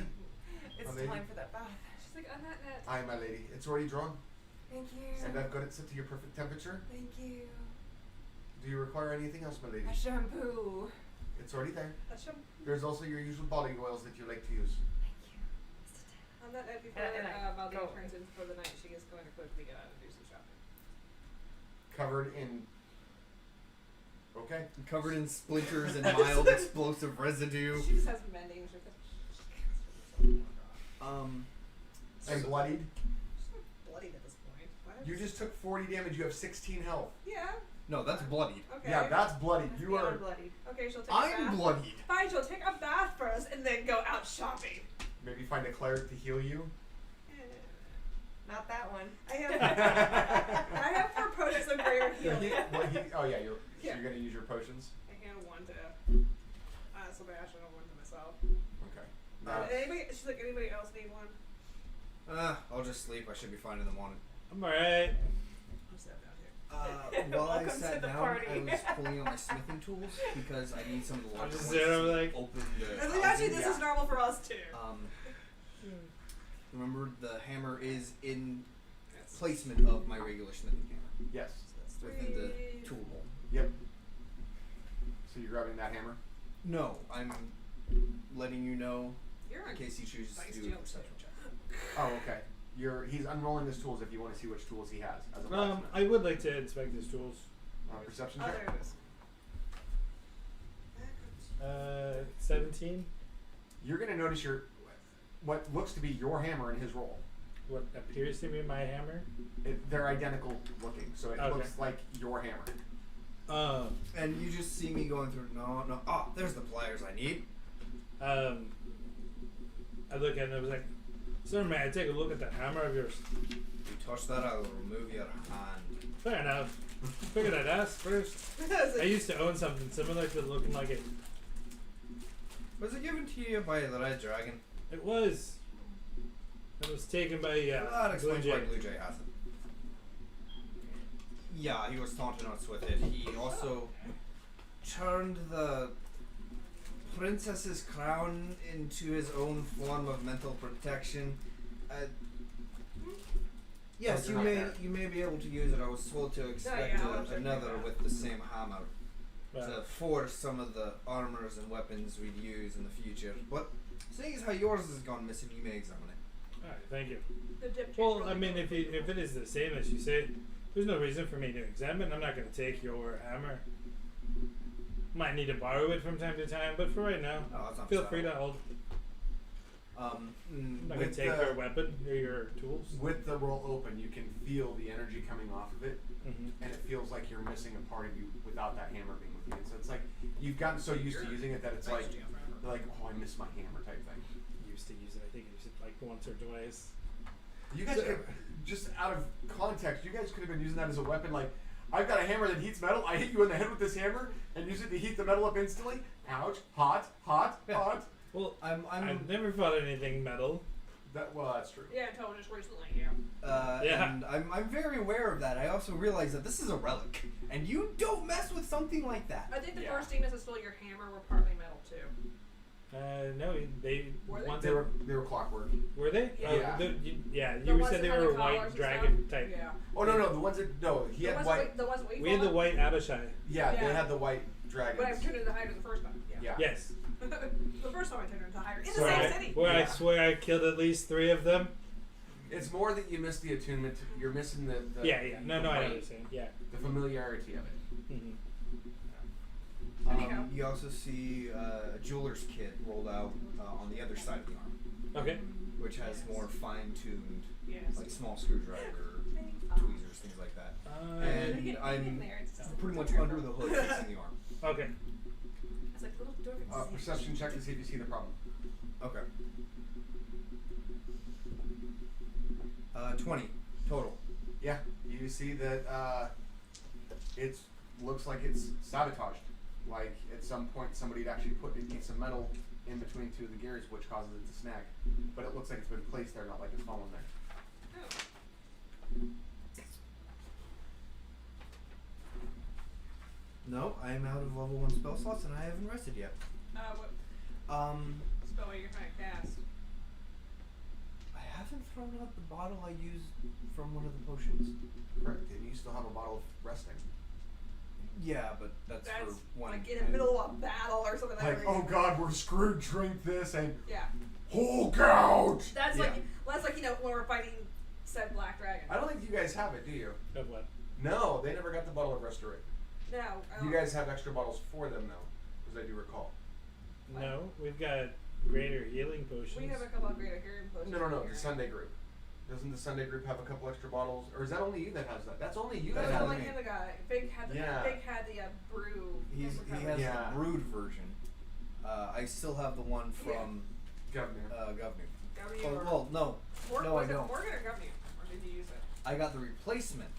It's My lady? time for that bath. She's like, I'm not net. Aye, my lady. It's already drawn, Thank you. and I've got it set to your perfect temperature. Thank you. Do you require anything else, my lady? A shampoo. It's already there. That's him. There's also your usual body oils that you like to use. Thank you, Mr. Taylor. I'm not net before And I Valdine go. turns in for the night. She is going to quickly get out and do some shopping. Covered in. Okay. Covered in splinters and mild explosive residue. She just has mending. She's And bloodied. bloodied at this point. What? You just took 40 damage. You have 16 health. Yeah. No, that's bloodied. Okay. Yeah, that's bloodied. You Beyond are. bloodied. Okay, she'll take a I'm bath. bloodied. Fine, she'll take a bath first and then go out shopping. Maybe find a cleric to heal you. Not that one. I have 4 potions of greater healing. Oh yeah, so Yeah. you're gonna use your potions. I hand one to Sebastian and one to myself. Okay. Anybody? She's like, anybody else need one? I'll just sleep. I should be fine in the morning. I'm alright. I'm sitting down here. While I Welcome to sat the down, party. I was pulling out my smithing tools because I need some of the I'm larger just ones there, to I'm like- open I was the. like, actually, this Yeah. is normal for us too. Remember, the hammer is in placement of my regular smithing hammer. Yes. Within the tool hole. Yep. So you're grabbing that hammer. No, I'm letting you know You're in on case he chooses Vice to do a jail. perception check. Oh, okay. He's unrolling his tools if you want to see which tools he has as a blacksmith. I would like to inspect his tools. Perception Oh, check. there it is. 17. You're gonna notice what looks to be your hammer in his roll. What appears to be my hammer. They're identical looking, so it Okay. looks like your hammer. And you just see me going through. No. Ah, there's the pliers I need. I look at it and I was like, sir, may I take a look at that hammer of yours? If you touch that, I will remove your hand. Fair enough. Figured I'd ask first. I used to own something similar to looking like it. Was it given to you by the Red Dragon? It was. That was taken by That Blue explains Jay. why Blue Jay has it. Yeah, he was taunting us with it. He also turned the princess's crown into his own form of mental protection. Yes, Those you are not may there. you may be able to use it. I was told to expect yeah, I'll check another that out. with the same hammer to Right. forge some of the armors and weapons we'd use in the future. But seeing as how yours has gone missing, you may examine it. Alright, thank you. The dip Well, I mean, if it is the same as you say, there's no reason for me to examine. I'm not going to take your hammer. Might need to borrow it from time to time, but for right now, Oh, that's not feel so. free to hold. Um, I'm not going With to take the- your weapon or your tools. With the roll open, you can feel the energy coming off of it, Mm-hmm. and it feels like you're missing a part of you without that hammer being with you. And so it's like you've gotten so used to using it that it's like you're like, oh, I miss my hammer type thing. Used to use it. I think I used it like once or twice. You guys, could, just out of context, you guys could have been using that as a weapon. Like, I've got a hammer that heats metal. I hit you in the head with this hammer and use it to heat the metal up instantly. Ouch! Hot! Hot! Yeah. Hot! Well, I'm I've never fought anything metal. Well, that's true. Yeah, until just recently, yeah. Yeah. And I'm very aware of that. I also realize that this is a relic, and you don't mess with something like that. I think the Yeah. first demons that stole your hammer were partly metal too. No, they Were they? ones They that- were clockwork. were they? Yeah. You The ones said that they had were the a collars white and dragon stuff? type. Yeah. Oh no, the ones that he The had ones white. the ones that we We had the fought? white Abishai. Yeah, they Yeah. had the white dragons. But I turned into Hydra the first time. Yeah. Yeah. Yes. The first time I turned into Hydra in the So same I- city. Where I Yeah. swear I killed at least 3 of them. It's more that you missed the attunement. You're missing the Yeah. No, I weight, understand. Yeah. the familiarity of it. Mm-hmm. Anyhow. You also see a jeweler's kit rolled out on the other side of the arm, Okay. which has more fine-tuned, Yes. like small screwdriver, tweezers, things like that. And I'm pretty much under the hood fixing the arm. Okay. It's like little dwarven Perception check to see if you see the problem. Okay. 20 total. Yeah, you see that it looks like it's sabotaged. Like at some point somebody had actually put a piece of metal in between two of the gears, which causes it to snag. But it looks like it's been placed there, not like it's fallen there. Oh. No, I am out of level 1 spell slots and I haven't rested yet. What I spell are you trying to cast? haven't thrown out the bottle I used from one of the potions. Correct. And you still have a bottle of resting. Yeah, but that's for one. like in the middle of a battle or something Like, that. oh god, we're screwed, drink this, and Yeah. Hulk out! That's Yeah. like when we're fighting said black dragon. I don't think you guys have it, do you? Of what? No, they never got the bottle of Restorate. No. I You don't- guys have extra bottles for them, though, as I do recall. No, we've got greater healing potions. We have a couple of greater hearing potions. No, here. the Sunday group. Doesn't the Sunday group have a couple extra bottles? Or is that only you that has that? That's only you That that was has only it. him, the guy. Big had the Yeah. brew. He has Yeah. the brewed version. I still have the one from Governor. Governor. Governor Oh, or- well, no. No, I was it don't. Morgan or Governor? Or did you use it? I got the replacement,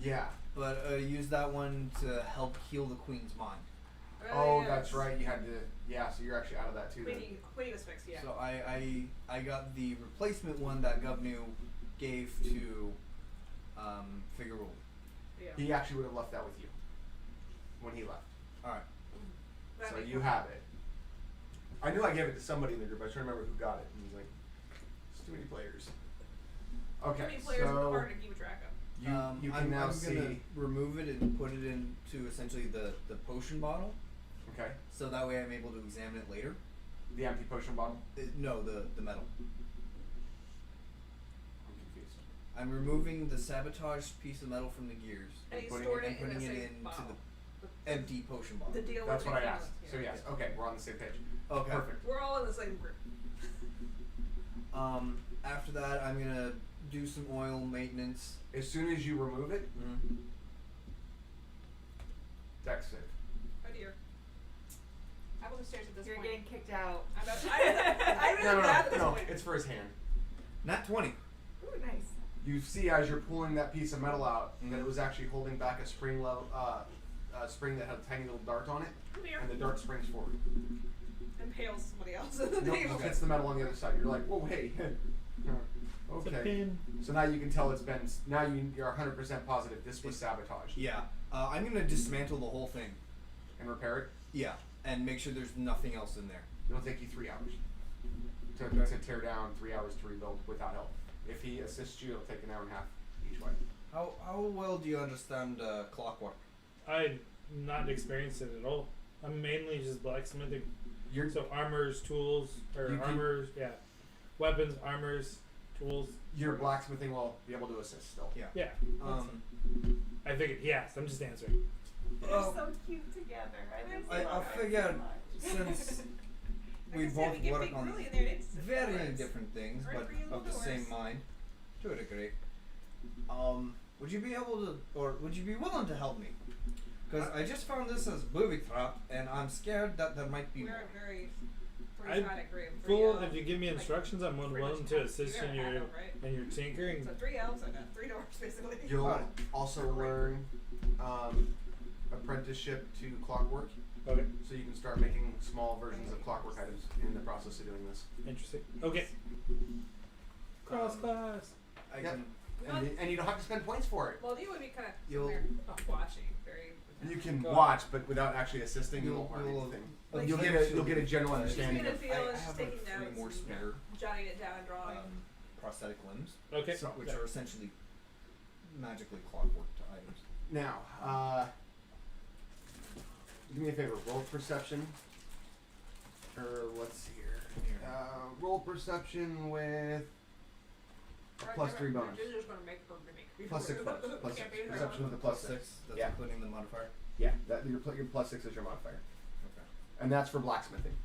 Yeah. but I used that one to help heal the queen's mind. Oh, yes. that's right. You had to. Yeah, so you're actually out of that too. Then. Queenie was fixed, yeah. So I got the replacement one that Governor gave to Figueroa. yeah. He actually would have left that with you when he left. All right. That So makes you sense. have it. I knew I gave it to somebody in the group. I was trying to remember who got it. And he's like, "It's too many players." How Okay, many players in the so party to keep track of? you can I'm now gonna see. remove it and put it into essentially the potion bottle, Okay, so that way I'm able to examine it later. the empty potion bottle. No, the metal. I'm confused. I'm removing the sabotaged piece of metal from the gears And he putting stored and it in putting the it same into bottle. the empty potion bottle. The deal That's with what I the asked. yeah. So yes, okay, we're on the same page. Okay. Perfect. We're all in the same group. After that, I'm gonna do some oil maintenance. As soon as you remove it, dex save. Oh dear. I'm on the stairs at this You're point. getting kicked out. I'm No, really bad at this no, point. it's for his hand. Nat 20. Ooh, nice. You see as you're pulling that piece of metal out that it was actually holding back a spring spring that had a tiny little dart on it, Oh dear. and the dart springs forward. Impales somebody else. Nope, Table. hits the metal on the other side. You're like, whoa, hey. It's a Okay. pin. So now you can tell it's been. Now you're 100% positive this was sabotaged. Yeah. I'm gonna dismantle the whole thing. And repair it. Yeah, and make sure there's nothing else in there. It'll take you 3 hours to tear down, 3 hours to rebuild without help. If he assists you, it'll take an hour and a half each way. How well do you understand clockwork? I'm not experienced it at all. I'm mainly just blacksmithing. You're So armors, tools, or You can- armors, yeah. Weapons, armors, tools. your blacksmithing will be able to assist still. Yeah. Yeah. I figured, yes, I'm just answering. They're Oh. so cute together. I figured since we Like I said, both we get work big on really in there, it's varying doors. different things, Right but for you of the little same doors. mind, to a degree. Would you be able to, or would you be willing to help me? Because I just found this as booby trap, and I'm scared that there might be We're more. a very I'm charismatic group. Full, if you give me instructions, I'm more than pretty much willing to have- assist you in gotta your have them, right? in your tinkering. So 3 elves and 3 doors, basically. You'll Got it. also learn apprenticeship to clockwork, Okay, so you can start making small versions of clockwork items in the process of doing this. interesting. Okay. Cross class. I Yep. can. And you don't have to spend points for it. Well, you would be kind of You'll- watching, very. You can Go on. watch, but without actually assisting, you You'll- won't learn you'll- anything. like, You'll get a general uh, Just understanding get a of. feel I and just have taking like 3 notes more and spare jotting it down and drawing. prosthetic limbs, Okay. which are essentially magically clockworked items. Now, do me a favor. Roll perception. Or let's see here. Roll perception with plus 3 bonus. You're just gonna make her make. Plus 6 bonus. Plus 6. Can't be Perception with a plus 6. That's Yeah. including the modifier. Yeah, that your plus 6 is your modifier, Okay. and that's for blacksmithing.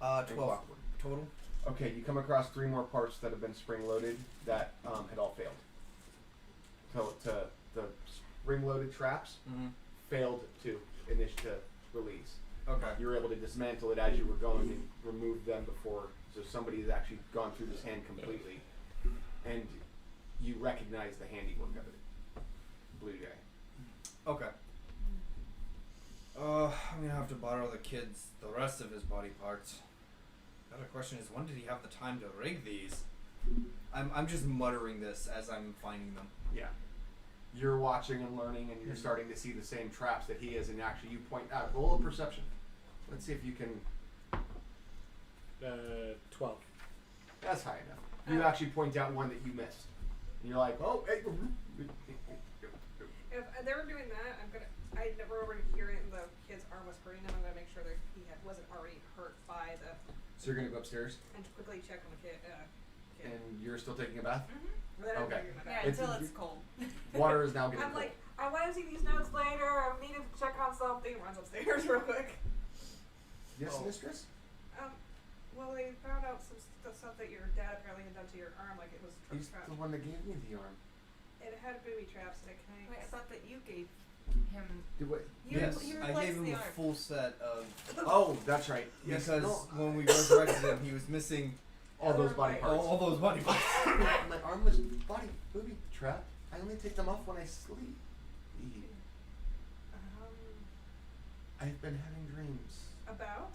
and 12 clockwork. total. Okay, you come across 3 more parts that have been spring loaded that had all failed. To the spring loaded traps Mm-hmm. failed to release. Okay. You were able to dismantle it as you were going and remove them before, so somebody has actually gone through this hand completely, and you recognize the handiwork of it. Blue Jay. Okay. I'm gonna have to borrow the kid's the rest of his body parts. The other question is, when did he have the time to rig these? I'm just muttering this as I'm finding them. Yeah. You're watching and learning, and you're Mhm. starting to see the same traps that he is, and actually you point out. Roll a perception. Let's see if you can. 12. That's high enough. You actually point out one that you missed, and you're like, "Oh, hey." If they were doing that, I never remember hearing the kid's arm was hurting him. I'm gonna make sure that he wasn't already hurt by the, So you're gonna go upstairs, and quickly check on the kid. and you're still taking a bath. But then I'm Okay. doing my Yeah, bad. It's- until it's cold. Water is now getting I'm cold. like, I want to see these notes later. I need to check on something. Runs upstairs real quick. Yes, Oh. mistress. Well, they found out some stuff that your dad apparently had done to your arm, like it was He's trapped. the one that gave me the arm. It had booby traps and it kind Wait, I of. thought that you gave him. Did what? You, yes, you I replaced gave him the a arm. full set of Oh, that's right. Yes, because no, when we resurrected him, he was missing all those body all- parts. all those body parts. My arm was booby trapped. I only take them off when I sleep. I've been having dreams. About?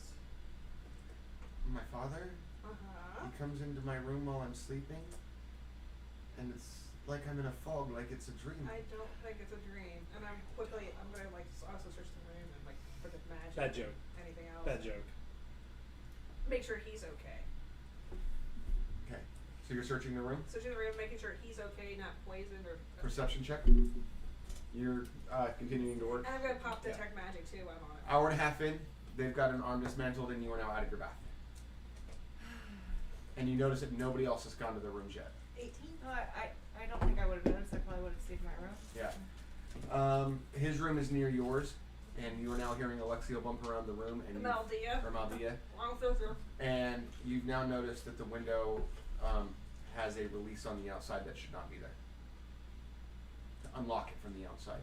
My father, Uh-huh. he comes into my room while I'm sleeping, and it's like I'm in a fog, like it's a dream. I don't think it's a dream. And I'm gonna like also search the room and like for the magic. Bad joke. Anything else. Bad joke. Make sure he's okay. Okay, so you're searching the room. Searching the room, making sure he's okay, not poisoned or. Perception check. You're continuing to work. And I'm gonna pop detect magic too while I'm on it. Hour and a half in, they've got an arm dismantled, and you are now out of your bath. And you notice that nobody else has gone to their rooms yet. 18. No, I don't think I would have noticed. I probably would have stayed in my room. Yeah. His room is near yours, and you are now hearing Alexio bump around the room, and Maldia. or Maldia, Wrong filter. and you've now noticed that the window has a release on the outside that should not be there. To unlock it from the outside.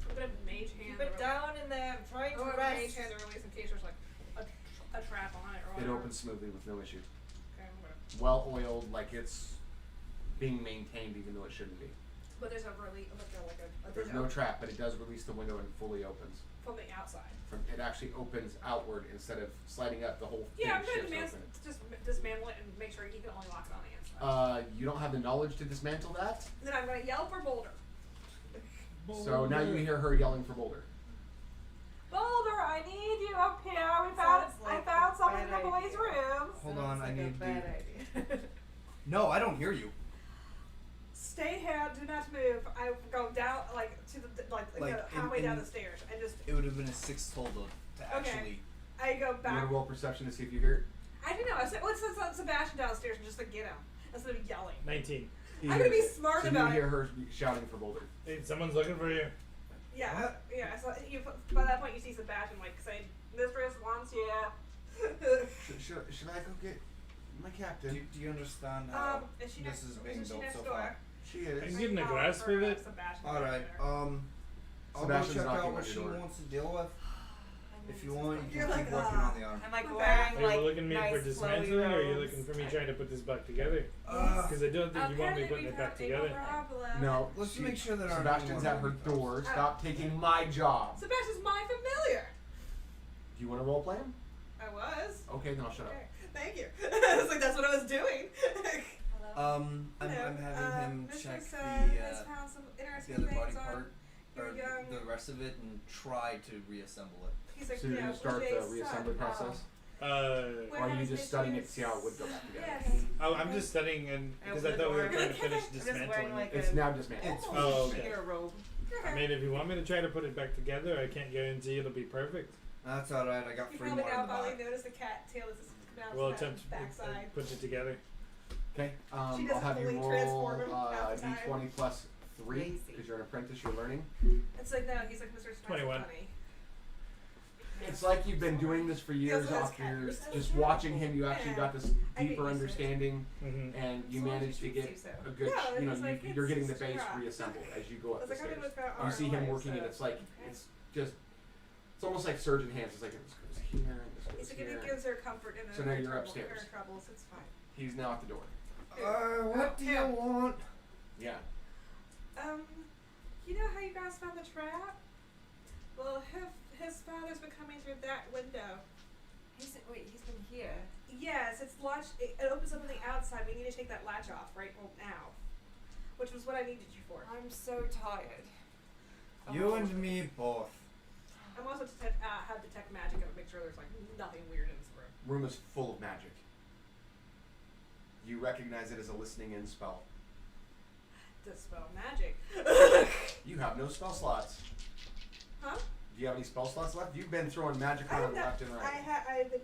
I'm gonna mage hand. Keep it down in there. I'm trying Oh, to I'm rest. mage hand the release in case there's like a trap on it or It whatever. opens smoothly with no issue. Okay, I'm gonna. Well oiled, like it's being maintained, even though it shouldn't be. But there's a There's no trap, but it does release the window and fully opens. from the outside. It actually opens outward instead of sliding up the whole Yeah, I'm thing gonna shifts open. just dismantle it and make sure he can only lock it on the inside. You don't have the knowledge to dismantle that, Then I'm gonna yell for Boulder. so now you hear her yelling for Boulder. Boulder, I need you up here. I like found a something in bad the boys' idea. rooms. Hold on, I need to. idea. No, I don't hear you. Stay here. Do not move. I go down to the halfway down the stairs and just. It would have been a 6 total to Okay. actually. I go You want back. to roll perception to see if you hear it? I don't know. I said, let's send Sebastian downstairs and just get him instead of yelling. 19. He I'm gonna hears be it. smart so about you hear it. her shouting for Boulder. Hey, someone's looking for you. Yeah, What? yeah. So by that point, you see Sebastian saying, "Mistress wants you." Should I go get my captain? Do you understand how Is she this next? is being Isn't she built next so door? far? She I'm is. getting a Calling grasp for, of it. Sebastian Alright, over I'll Sebastian's go check knocking out on what your she door. wants to deal with. If you want, you You're can keep like, working on the arm. I'm like Are wearing Are you like looking at me nice for dismantling, or are you flowy looking for me robes. trying to put this back together? Uh, Because I don't think you want me putting it back together. No. Let's she- make sure that our Sebastian's new at her one comes. door. Stop taking my job. Sebastian's my familiar. Do you want to role play him? I was. Okay, then I'll shut up. Okay. Thank you. I was like, that's what I was doing. Hello. I'm having him check Mistress, the has found some the interesting other body things on part or your young. the rest of it and try to reassemble it. He's like, So you're yeah, gonna start the Leger's reassembly son. process, Where or are you has just studying it to Mistress- see how it would go back together? Yes. Oh, I'm just studying and because I Open the thought we were door. trying to finish I'm just wearing dismantling like it. It's now dismantled. It's Oh, okay. Your robe. I mean, if you want me to try to put it back together, I can't guarantee it'll be perfect. That's alright, I got You 3 probably more now in the finally back. noticed the cat tail is coming out We'll of attempt his to backside. put it together. Okay. She I'll doesn't have you fully roll transform him half the time. d20 plus 3 Lazy. because you're an apprentice. You're learning. It's like, no, he's like, Mr. Smith 21. funny. It's like you've been doing this for years. also has After cat- just watching him, you actually Yeah. got this I get deeper used to it. understanding, Mm-hmm. and you As long as managed to she get treats you so. a good. Yeah, You know, he's like, you're it's getting the just base crap. reassembled as you go I up was the like, I've been stairs. with that You our see him life, working, so. and it's like Okay. it's just. It's almost like surgeon hands. It's like this goes here, and this goes It's like if here. it gives her comfort in So her now you're trouble, upstairs. her troubles, it's fine. He's now at the door. What do you want? Yeah. You know how you guys found the trap? Well, his father's been coming through that window. He's been here. Yes, it's latched. It opens up on the outside. We need to take that latch off right now, which was what I needed you for. I'm so tired. You and me both. I'm also to have detect magic and make sure there's like nothing weird in this room. Room is full of magic. You recognize it as a listening in spell. Dispel magic. You have no spell slots. Huh? Do you have any spell slots left? You've been throwing magic I have around not, left and right. I've been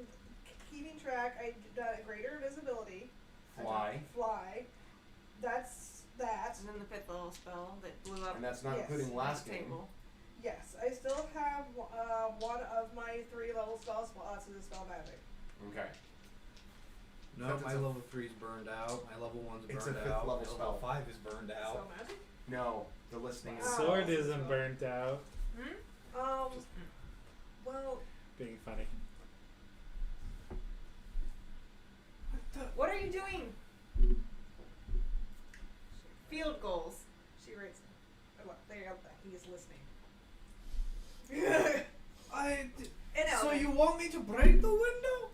keeping track. I done greater visibility. Fly. Fly. That's that. And then the fifth level spell that blew up And that's not Yes. including last the game. table. Yes, I still have one of my 3 level spell slots to dispel magic. Okay. No, Except my it's a- level 3's burned out. My level 1's It's a burned fifth out. level Level spell. 5 is burned out. Dispel magic? No, the listening in Wow. spell. Sword isn't burnt out. Hmm? Well, Being funny. What are you doing? Field goals. she writes. Oh, look, there you go. He is listening. So you want me to break the window?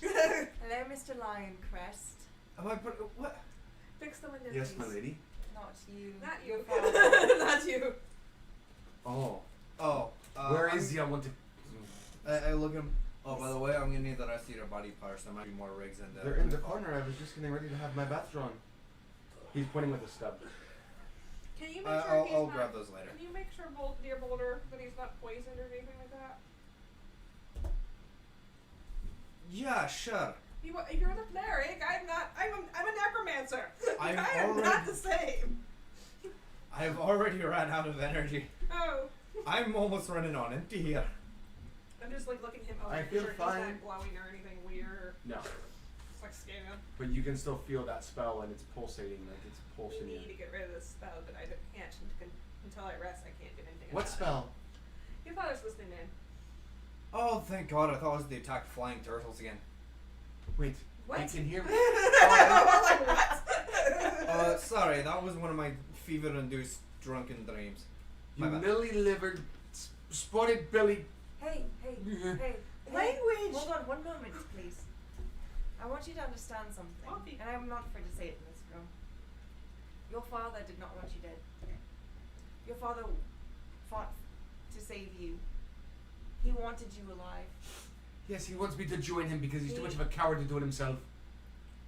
Hello, Mr. Lioncrest. Am I what? Fix the window, Yes, please. my lady. Not you. Not Your you. father. Not you. Oh. Oh. Where is he? I want to. I look at him. Oh, by the way, I'm gonna need the rest of your body parts. There might be more rigs in there. They're in the corner. I was just getting ready to have my bath drawn. He's pointing with a stub. Can you make sure he's I'll not, grab those later. Can you make sure, dear Boulder, that he's not poisoned or anything like that? Yeah, sure. You're the cleric. I'm not. I'm a necromancer. I'm I am not already- the same. I've already ran out of energy. Oh. I'm almost running on empty here. I'm just like looking him over. I make feel sure fine. He's not glowing or anything weird. No. It's like scan. But you can still feel that spell and it's pulsating like it's We pulsing need you. to get rid of this spell, but I can't until I rest. I can't do anything. What about spell? It. Your father's listening in. Oh, thank God! I thought it was the attack flying turtles again. Wait. What? You can hear me? I was like, what? Sorry, that was one of my fever-induced drunken dreams. You My bad. lily-livered, spotted belly. Hey, hey, hey. Language! Hold on, one moment, please. I want you to understand something, Coffee. and I'm not afraid to say it in this room. Your father did not want you dead. Your father fought to save you. He wanted you alive. Yes, he wants me to join him because he's too much of a coward to do it himself.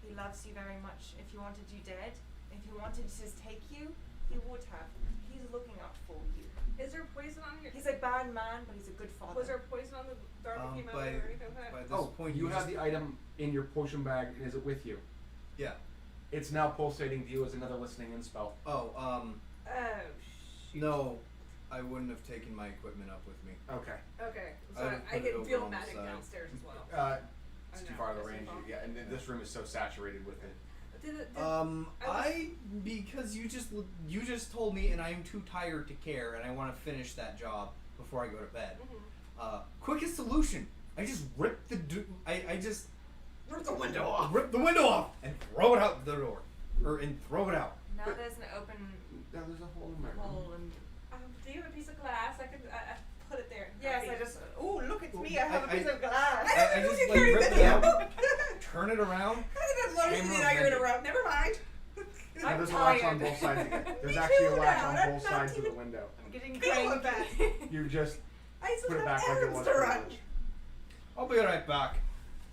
He loves you very much. If he wanted you dead, if he wanted to just take you, he would have. He's looking out for you. Is there poison on your? He's a bad man, but he's a good father. Was there poison on the Dorothy came out By, or anything like that? by this Oh, point, you have just- the item in your potion bag, and is it with you? Yeah. It's now pulsating to you as another listening in spell. Oh, Oh, shoot. no, I wouldn't have taken my equipment up with me. Okay. Okay, I so would I put it can over feel on the magic side. downstairs as well. It's I too know, far to that's range. too far. Yeah, and this room is so saturated with it. Because you just told me, and I am too tired to care, and I want to finish that job before I go to bed. Quickest solution. I just rip I just Rip the window off. rip the window off and throw it out the door, and throw it out. Now there's an open Now there's a hole in my room. hole and Do you have a piece of glass? I could put it there. yes, I just look it's me, I have a I- piece of glass. I just like rip it out, turn it around. I didn't notice Hammer the now you're in a of row. Never mind. Now I'm there's a latch on tired. both sides again. There's Me actually a too latch now. on That's both not sides of the even- window. I'm getting Feel cranky. bad. You just I still put it have back like it errands was to run. privilege. I'll be right back.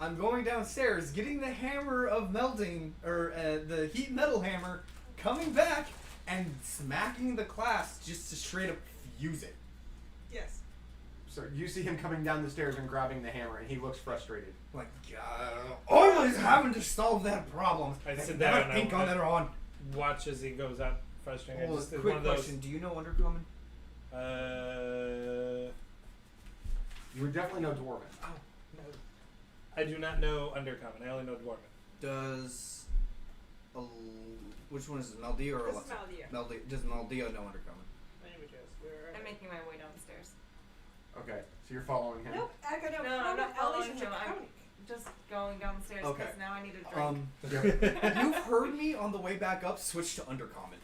I'm going downstairs, getting the hammer of melting, or the heat metal hammer, coming back and smacking the class just to straight up fuse it. Yes. So you see him coming down the stairs and grabbing the hammer, and he looks frustrated. Like, always having to solve that problem. I Like, sit never down and think on I it on. watch as he goes out frustrated. Oh, Just quick one of those. question: do you know Undercommon? You would definitely know Dwarven. Oh, I do not know Undercommon. I only know Dwarven. does which one is it, Maldia or This is Alexa? Maldia. Does Maldia know Undercommon? Languages. Where are I'm they? making my way downstairs. Okay, so you're following him. Nope. I got No, I'm not following him. I'm Draconic. just going downstairs Okay. because now I need a drink. You've heard me on the way back up switch to Undercommon.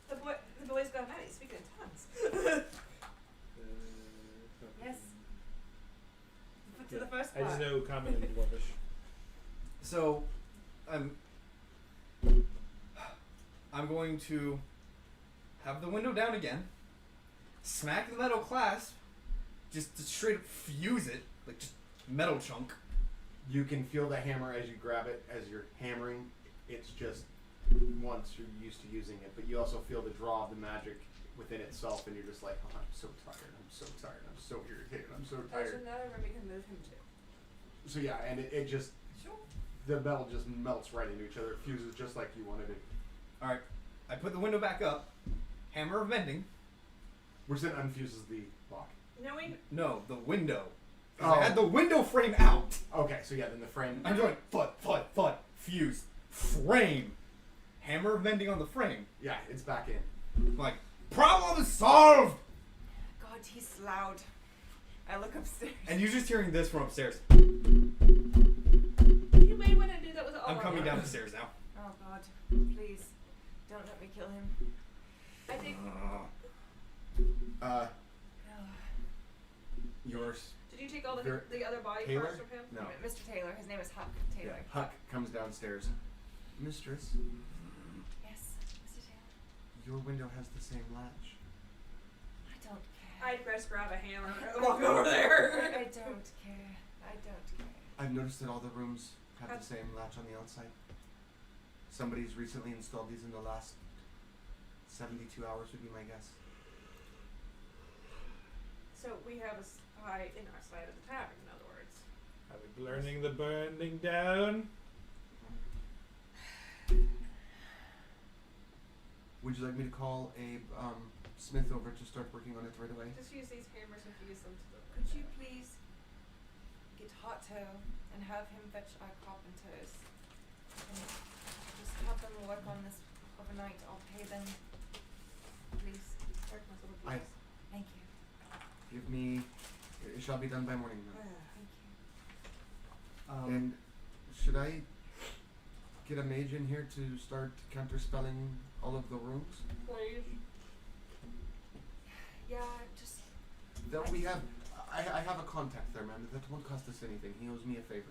The boy's got mad. He's speaking in tongues. Yes. To the first I part. just know Common and Dwarvish. So, I'm going to have the window down again, smack the metal clasp, just to straight up fuse it, like just metal chunk. You can feel the hammer as you grab it, as you're hammering. It's just once you're used to using it, but you also feel the draw of the magic within itself, and you're just like, oh, I'm so tired, I'm so tired, I'm so irritated, I'm so There's tired. another room we can move him to. So yeah, and it just, Sure. the metal just melts right into each other. It fuses just like you wanted it, All right, I put the window back up, hammer of mending. which then unfuses the lock. Knowing No, the window. 'Cause Oh. I had the window frame out. Okay, so yeah, then the frame. I'm doing thud, fuse, frame, hammer of mending on the frame. Yeah, it's back in. I'm like, problem solved. God, he's loud. I look upstairs. And you're just hearing this from upstairs. you may want to do that with all I'm of coming them. down the stairs now. Oh God, please, don't let me kill him. I think. Uh, Oh. Yours. Did you take all Ver- the other body Taylor? parts from him? No. Mr. Taylor. His name is Huck Taylor. Yeah, Huck comes downstairs. Mistress, Yes, Mr. Taylor. your window has the same latch. I don't care. I'd press grab a hammer and walk over there. I don't care. I don't care. I've noticed that all the rooms have the same latch on the outside. Somebody's recently installed these in the last 72 hours would be my guess. So we have a spy in our side of the tavern, in other words. Are we learning the burning down? Would you like me to call a Smith over to start working on it right away? Just use these hammers and fuse them to the. Could you please get Hotto and have him fetch our carpenters and just have them work on this overnight? I'll pay them. Please. I- Thank you. Give me. It shall be done by morning. Then. Thank you. And should I get a mage in here to start counterspelling all of the rooms? Please. Yeah, just That we have. I have a contact there, man. That won't cost us anything. He owes me a favor.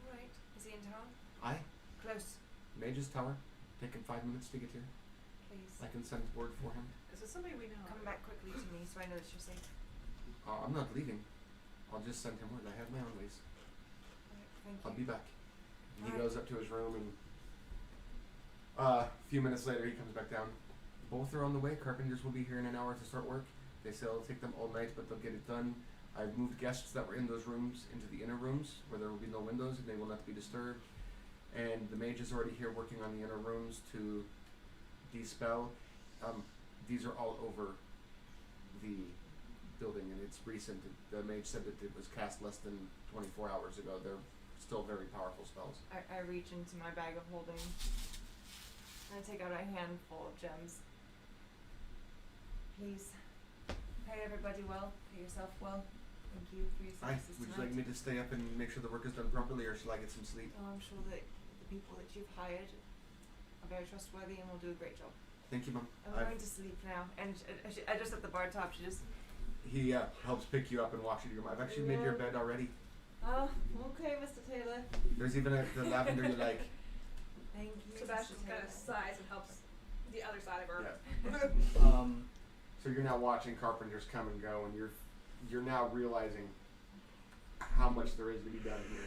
alright. Is he in town? I, Close, Mage's Tower, taking 5 minutes to get here. please. I can send word for him. Is this somebody we know? Come back quickly to me so I know that you're safe. I'm not leaving. I'll just send him word. I have my own ways. Alright, thank I'll you. be back. And he Alright. goes up to his room, and a few minutes later he comes back down. Both are on the way. Carpenters will be here in an hour to start work. They say it'll take them all night, but they'll get it done. I've moved guests that were in those rooms into the inner rooms where there will be no windows and they will not be disturbed. And the mage is already here working on the inner rooms to dispel. These are all over the building, and it's recent. The mage said that it was cast less than 24 hours ago. They're still very powerful spells. I reach into my bag of holding and I take out a handful of gems. Please, pay everybody well, pay yourself well. Thank you for your services Would you tonight. like me to stay up and make sure the work is done properly, or shall I get some sleep? Oh, I'm sure that the people that you've hired are very trustworthy and will do a great job. Thank you, Mom. I'm going to sleep now. And I just at the bar top, she just, He helps pick you up and walks you to your room. I've actually made your bed already. oh, okay, Mr. Taylor. There's even the lavender you like. Thank you, Sebastian Mr. kind of Taylor. sighs and helps the other side of her. Yeah. So you're now watching carpenters come and go, and you're now realizing how much there is to be done here.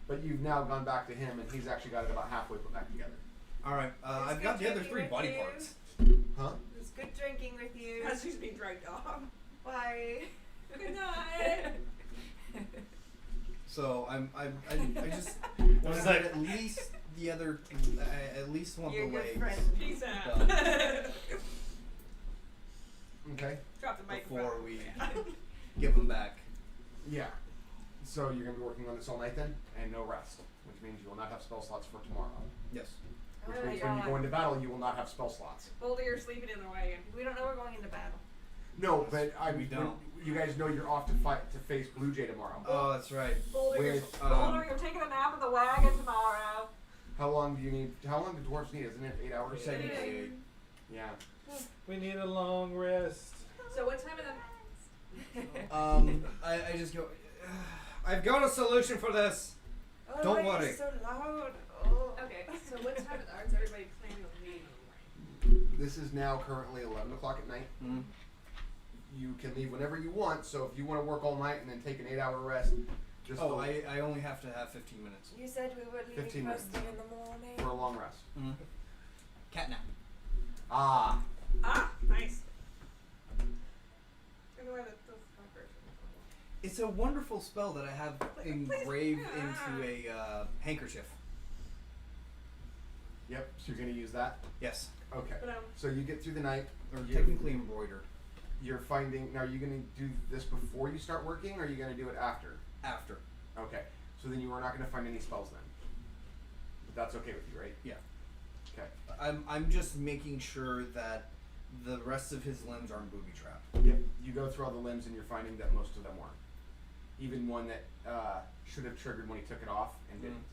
But you've now gone back to him, and he's actually got it about halfway put back together. All right. I've got the other 3 body parts. Huh? It was good drinking with you. As she's being dragged off. Bye. Good night. So I just want to like- get at least the other, at least want You're a the good legs friend. Peace out. Okay. Drop the mic. before we give them back. Yeah. So you're gonna be working on this all night then, and no rest, which means you will not have spell slots for tomorrow. Yes. Which Oh my means when you God. go into battle, you will not have spell slots. Boulder, you're sleeping in the wagon. We don't know we're going into battle. No, but We don't. You guys know you're off to face Blue Jay tomorrow. Oh, that's right. Boulder, With, Boulder, you're taking a nap in the wagon tomorrow. How long do you need? How long do dwarves need? Isn't it 8 hours? We're setting to 8. Yeah. We need a long rest. So what time of the... I just go. I've got a solution for this. Oh, Don't why are you worry. so loud. Oh. Okay, so what time is everybody planning on leaving in the morning? This is now currently 11 o'clock at night. Mm. You can leave whenever you want. So if you want to work all night and then take an 8-hour rest, just Oh, for I only have to have 15 minutes. You said we were 15 leaving minutes. first thing in the morning. a long rest. Mm. Cat nap. Ah. Ah, nice. I know where the cockroach is. It's a wonderful spell that I have engraved Please. into a handkerchief. Yep. So you're gonna use that. Yes. Okay. But So you get through the night. Or You're- technically embroidered. You're finding. Now, are you gonna do this before you start working, or are you gonna do it after? After. Okay. So then you are not gonna find any spells then. But that's okay with you, right? Yeah. Okay. I'm just making sure that the rest of his limbs aren't booby trapped. Yep. You go through all the limbs and you're finding that most of them weren't. Even one that should have triggered when he took it off and didn't.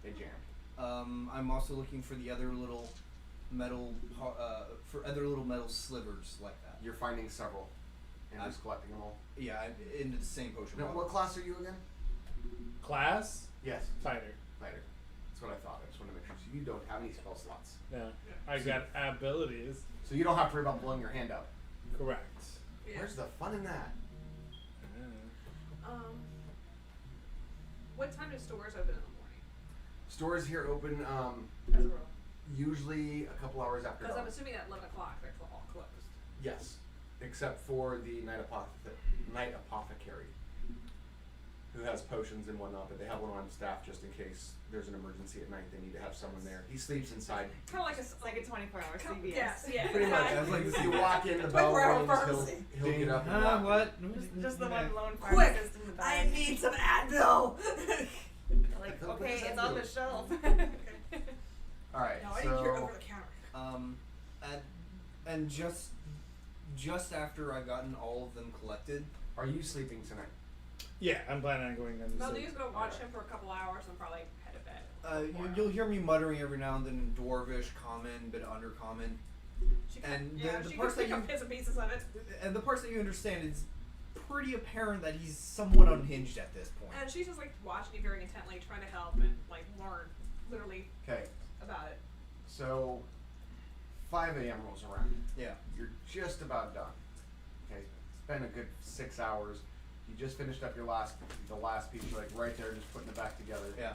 It jammed. I'm also looking for the other little metal, for other little metal slivers like that. You're finding several and just collecting them all. Yeah, into the same potion Now, bottle. what class are you again? Class? Yes. Fighter. Fighter. That's what I thought. I just want to make sure. So you don't have any spell slots. No. I got abilities. So you don't have to worry about blowing your hand up. Correct. yeah. Where's the fun in that? What time do stores open in the morning? Stores here open As a rule. usually a couple hours after Because I'm dawn. assuming at 11 o'clock they're all closed. Yes, except for the night apothecary, who has potions and whatnot, but they have one on staff just in case there's an emergency at night. They need to have someone there. He sleeps inside. Kind of like a... It's like a 24-hour CVS. Yes, yeah. Pretty much. I was like, You walk in, the bell 24-hour rings, pharmacy. he'll get up and walk. What? Just the one lone Quick, pharmacist in the back. need some Advil! Like, What okay, does that it's on do? the shelf. All right, No, I didn't hear so over the counter. And just after I've gotten all of them collected, are you sleeping tonight? Yeah, I'm planning on going down to sleep. Maldu's gonna watch him for a couple hours and probably head to bed. You'll hear me muttering every now and then in Dwarvish, Common, bit of Undercommon. She And yeah, the she parts could that pick up bits and pieces of it. And the parts that you understand, it's pretty apparent that he's somewhat unhinged at this point. And she's just like watching you very intently, trying to help and like learn, literally, Okay, about it. so 5 a.m. rolls around. Yeah. You're just about done. Okay, it's been a good 6 hours. You just finished up the last piece. You're like right there, just putting it back together. Yeah.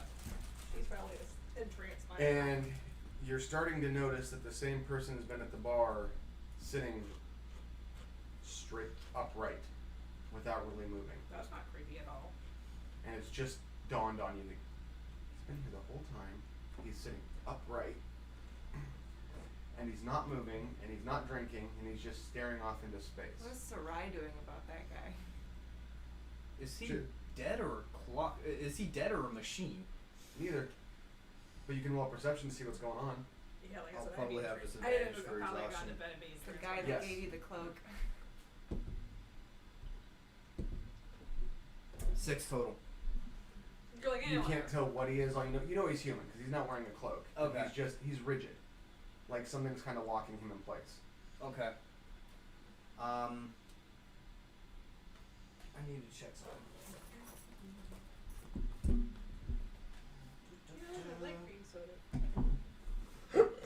She's probably just entranced by it. And you're starting to notice that the same person has been at the bar, sitting straight upright, without really moving. That's not creepy at all. And it's just dawned on you that he's been here the whole time. He's sitting upright, and he's not moving, and he's not drinking, and he's just staring off into space. What is Sarai doing about that guy? Is he Should- dead or a clock? Is he dead or a machine? Neither. But you can roll perception to see what's going on. Yeah, like I I'll said, probably I'd be have intrigued. disadvantage I didn't for know how they got exhaustion. into bed and being The guy that Yes. gave you the cloak. 6 total. You're like, You "Eh, can't whatever." tell what he is. All you know he's human because he's not wearing a cloak. Okay. He's rigid, like something's kind of locking him in place. Okay. I need to check something. Yeah, I like cream soda.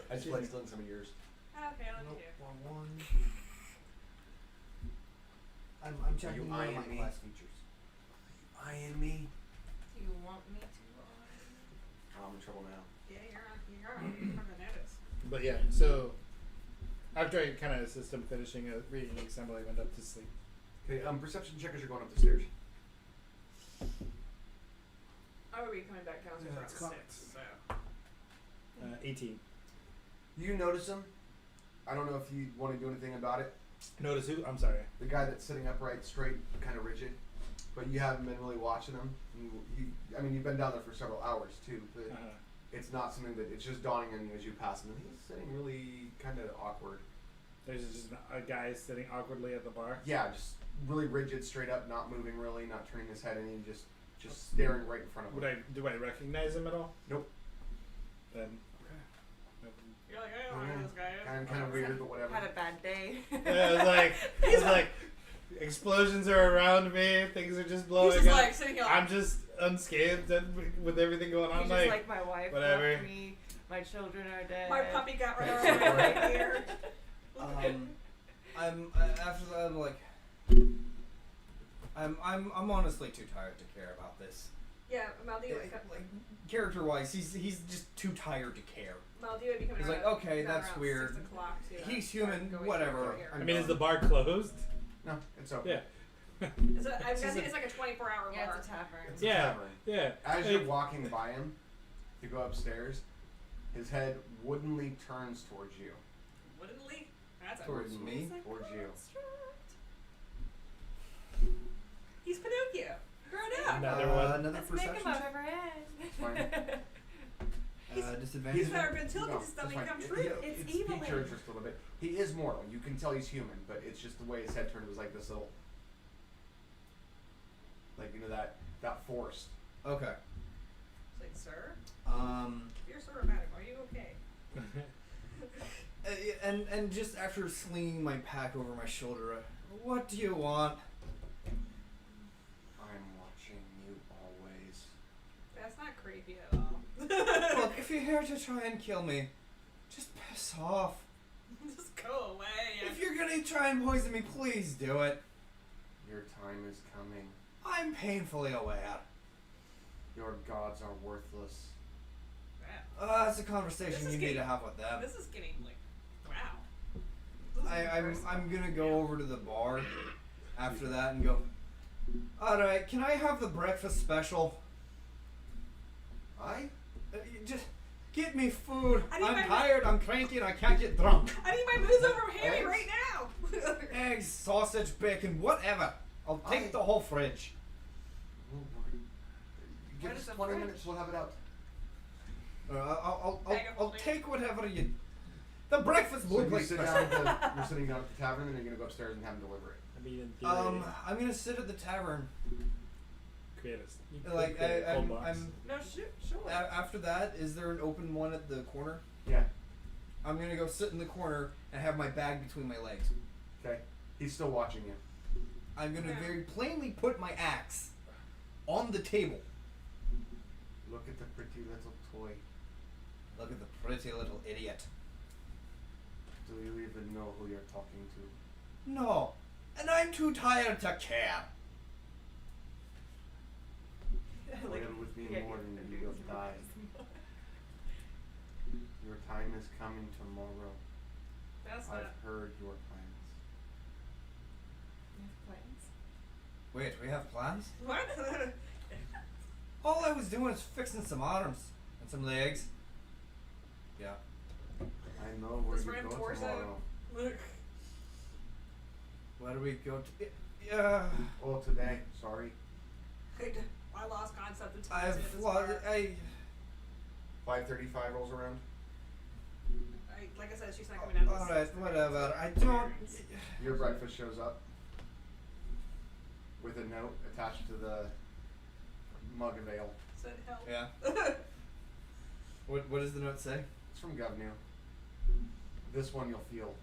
I just like stealing some of yours. Okay, let me Nope, hear. wrong one. I'm checking you one of my eyeing me? class features. Eyeing me? Do you want me to? I'm in trouble now. Yeah, you're on from the notice. But yeah, so after I kind of assist him finishing reading the assembly, I went up to sleep. Okay, perception check as you're going up the stairs. I would be coming back downstairs Yeah, around it's 6, cocked. so. 18. You notice him. I don't know if you want to do anything about it. Notice who? I'm sorry. The guy that's sitting upright, straight, kind of rigid. But you haven't been really watching him. I mean, you've been down there for several hours too. But it's not something that it's just dawning on you as you pass him. And he's sitting really kind of awkward. There's just a guy sitting awkwardly at the bar. Yeah, just really rigid, straight up, not moving really, not turning his head any, just staring right in front of him. Do I recognize him at all? Nope. Then You're like, I don't know who this guy is. Kind of weird, but whatever. Had a bad day. yeah, it was like explosions are around me. Things are just blowing He's just up. like sitting here. I'm just unscathed with everything going on. He's just like my wife whatever. left me. My children are dead. My puppy got run over right here. After that, I'm like, I'm honestly too tired to care about this. Yeah, Maldeo Like character-wise, he's just too tired to care. would be coming He's around. like, okay, around that's weird. 6 o'clock too. He's human, whatever. I mean, is the bar closed? No, it's open. Yeah. I'm guessing it's like a 24-hour Yeah, bar. it's a tavern. It's a Yeah. tavern. Yeah. As you're walking by him to go upstairs, his head woodenly turns towards you. Woodenly? That's Towards a me? Towards you. He's Pinocchio. Grown up. Another one. Another Let's make him perception. out of her head. Fine. Disadvantage. He's never been tilted No, to something that's come fine. true. It's piqued evil your in. interest a little bit. He is mortal. You can tell he's human, but it's just the way his head turned. It was like this little, like that forced. Okay. It's like, sir, Um. you're sort of madam. Are you okay? And just after slinging my pack over my shoulder, what do you want? I'm watching you always. That's not creepy at all. Look, if you're here to try and kill me, just piss off. Just go away. If you're gonna try and poison me, please do it. Your time is coming. I'm painfully aware. Your gods are worthless. That's a conversation This is you need getting- to have with them. This is getting like, wow. This is I'm personal. gonna go over to the bar after that and go, alright, can I have the breakfast special? Just get me food. I need I'm my- tired, I'm cranky, and I can't get drunk. I need my booze over Hammy Eggs? right now. Eggs, sausage, bacon, whatever. I'll take the whole fridge. Give What us is a 20 fridge? minutes. We'll have it out. Bag of I'll holding. take whatever you. The breakfast So blue you plate sit special. down at the, you're sitting down at the tavern, and then you're gonna go upstairs and have him deliver it. I mean, in theory. I'm gonna sit at the tavern create a you could Like create a cold box. I'm No, sure. after that, is there an open one at the corner? Yeah. I'm gonna go sit in the corner and have my bag between my legs. Okay. He's still watching you. I'm gonna Yeah. very plainly put my axe on the table. Look at the pretty little toy. Look at the pretty little idiot. Do you even know who you're talking to? No, and I'm too tired to care. Toil with me more than you will die. Your time is coming tomorrow. That's I've not. heard your plans. You have plans? Wait, we have plans? What? All I was doing is fixing some arms and some legs. Yeah. I know where This you random go torso. tomorrow. Look. Where do we go to? Yeah. Oh, today. Sorry. I lost concept of time. I've at this lost. part. 5:35 rolls around. Like I said, she's not coming down. All right, whatever. I don't. Your breakfast shows up with a note attached to the mug of ale. Said help. Yeah. What does the note say? It's from Govnew. This one you'll feel.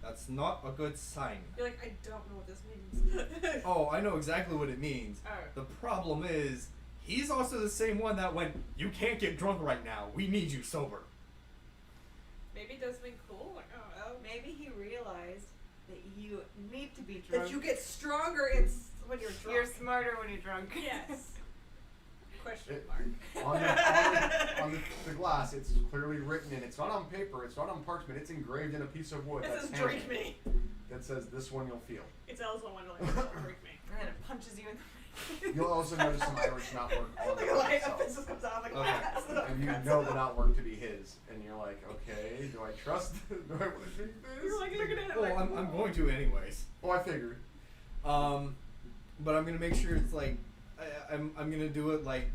That's not a good sign. You're like, I don't know what this means. Oh, I know exactly what it means. Oh. The problem is, he's also the same one that went, "You can't get drunk right now. We need you sober." Maybe it does something cool. Like, oh, Maybe he realized that you need to be drunk. that you get stronger when you're drunk. You're smarter when you're drunk. Yes. Question It- mark. on the glass, it's clearly written, and it's not on paper, it's not on parchment, it's engraved in a piece of wood. It that's says drink handmade. me. That says, "This one you'll feel." It's Alice in Wonderland. Drink me. And then it punches you in the You'll also notice some Irish knotwork on the Like a light itself. up, this comes out like Okay. glass. And you know the knotwork to be his, and you're like, okay, do I trust? Do I want to drink this? You're like looking at it Well, like, I'm whoa. going to anyways. Oh, I figured. But I'm gonna make sure it's like, I'm gonna do it like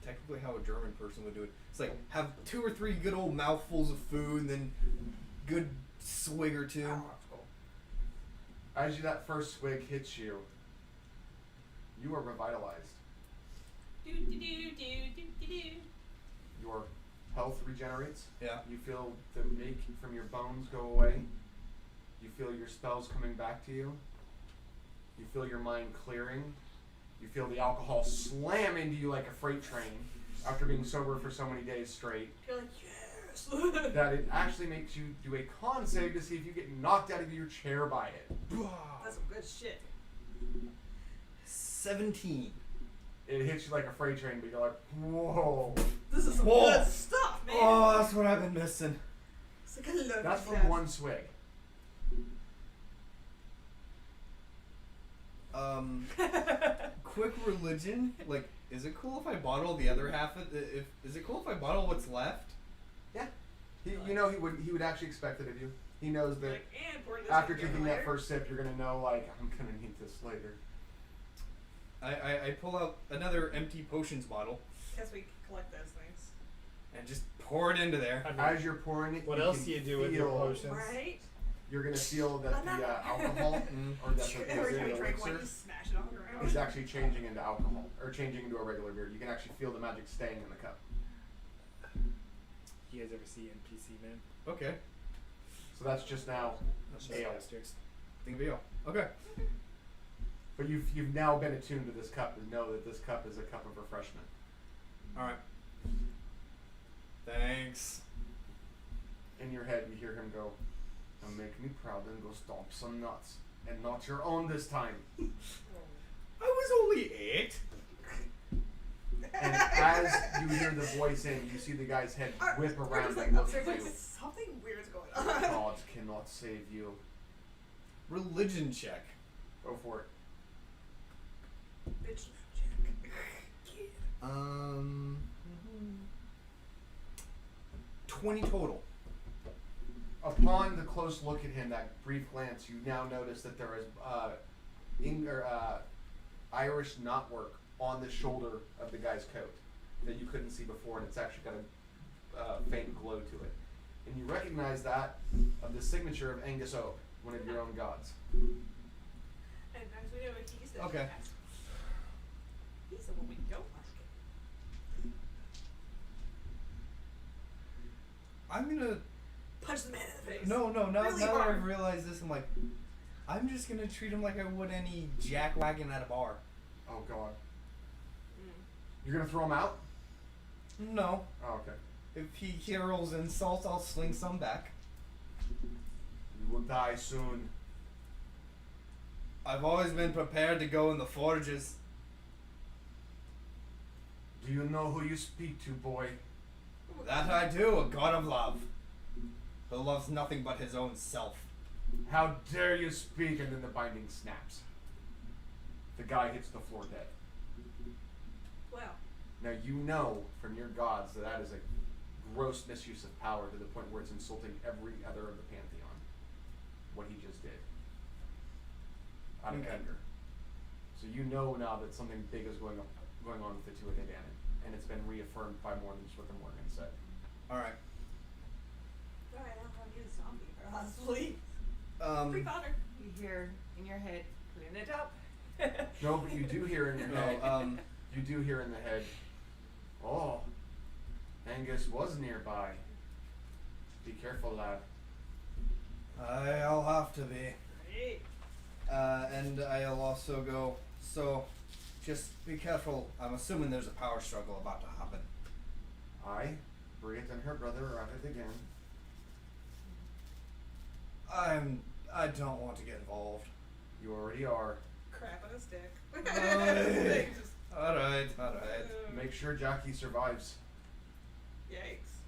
technically how a German person would do it. It's like have 2 or 3 good old mouthfuls of food, and then good swig or two. Oh, that's cool. As that first swig hits you, you are revitalized. Do do do do do do do. Your health regenerates. Yeah. You feel the ache from your bones go away. You feel your spells coming back to you. You feel your mind clearing. You feel the alcohol slam into you like a freight train after being sober for so many days straight You're like, yes. that it actually makes you do a con save to see if you get knocked out of your chair by it. That's some good shit. 17. It hits you like a freight train, but you're like, whoa. This is some Whoa. good stuff, man. Oh, that's what I've been missing. It's like I love That's you from one swig. Quick religion. Like, is it cool if I bottle the other half of it? Is it cool if I bottle what's left? Yeah. You know he would actually expect it of you. He knows You're that like, and pour this after in your taking that layer. first sip, you're gonna know like I'm gonna need this later. I pull out another empty potions bottle Guess we collect those things. and just pour it into there. I mean, As you're pouring it, what you else can do you do with your feel- potions? Right? You're gonna feel that the Another. alcohol or that the Every time you drink one, you elixir smash it on the ground. is actually changing into alcohol or changing into a regular beer. You can actually feel the magic staying in the cup. You guys ever see NPC Man? Okay. So that's just now ale. Bastards. Think of you. Okay. But you've now been attuned to this cup to know that this cup is a cup of refreshment. All right. Thanks. In your head, you hear him go, "Now make me proud and go stomp some nuts, and not your own this time." I was only 8. And as you hear the voice in, you see the guy's head whip We're around just like and look upstairs, at like, you. something weird's going on. God cannot save you. Religion check. Go for it. Bitch, 20 total. Upon the close look at him, that brief glance, you now notice that there is Irish knotwork on the shoulder of the guy's coat that you couldn't see before, and it's actually got a faint glow to it. And you recognize that of the signature of Angus Oak. one of your own gods. And as we know, he said Okay. He said, well, we don't like it. I'm gonna. Punch the man in the face. No. Now Really that hard. I've realized this, I'm like, I'm just gonna treat him like I would any jackwagon at a bar. Oh God. Mm. You're gonna throw him out? No. Oh, okay. If he hurls insults, I'll sling some back. You will die soon. I've always been prepared to go in the forges. Do you know who you speak to, boy? That I do, a god of love, who loves nothing but his own self. How dare you speak? And then the binding snaps. The guy hits the floor dead. Well, Now you know from your gods that is a gross misuse of power to the point where it's insulting every other of the pantheon. What he just did. Out of Okay. anger. So you know now that something big is going on with the Tuatha Dé Danann. And it's been reaffirmed by more than just what the Morgan said. Alright. alright, I'll have you a zombie, honestly. Free fodder. You hear in your head, clean it up. No, but you do hear in your head. You do hear in the head. Oh, Angus was nearby. Be careful, lad. I'll have to be. Great. And I'll also go, so just be careful. I'm assuming there's a power struggle about to happen. Aye, Brit and her brother are at it again. I don't want to get involved. You already are. Crap on a stick. Aye. Just, Alright. Make sure Jackie survives. Yikes.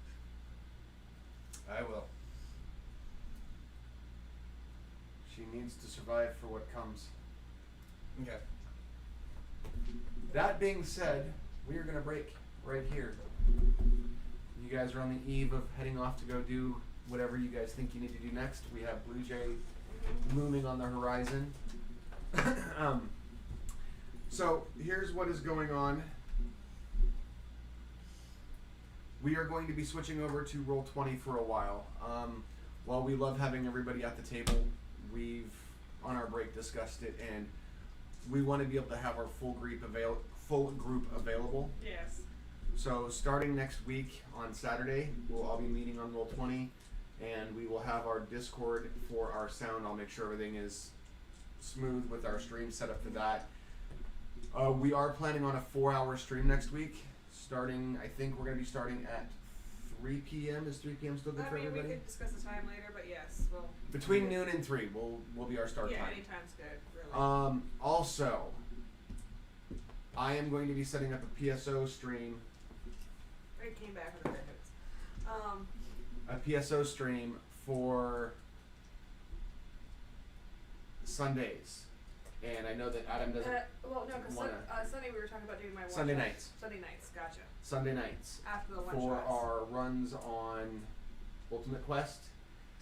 I will. She needs to survive for what comes. Okay. That being said, we are going to break right here. You guys are on the eve of heading off to go do whatever you guys think you need to do next. We have Blue Jay looming on the horizon. So here's what is going on. We are going to be switching over to Roll20 for a while. While we love having everybody at the table, we've on our break discussed it, and we want to be able to have our full group available. Yes. So starting next week on Saturday, we'll all be meeting on Roll20, and we will have our Discord for our sound. I'll make sure everything is smooth with our stream set up for that. We are planning on a 4-hour stream next week. I think we're going to be starting at 3 p.m. Is 3 p.m. still good for we everybody? could discuss the time later, but yes, we'll. Between noon and 3 will be our start Yeah, time. anytime's good, really. Also, I am going to be setting up a PSO stream. I came back with the red notes. A PSO stream for Sundays. And I know that Adam doesn't. Well, no, because wanna- Sunday we were talking about doing my Sunday one-shot. nights. Sunday nights, gotcha. Sunday nights. After the one For shots. our runs on Ultimate Quest.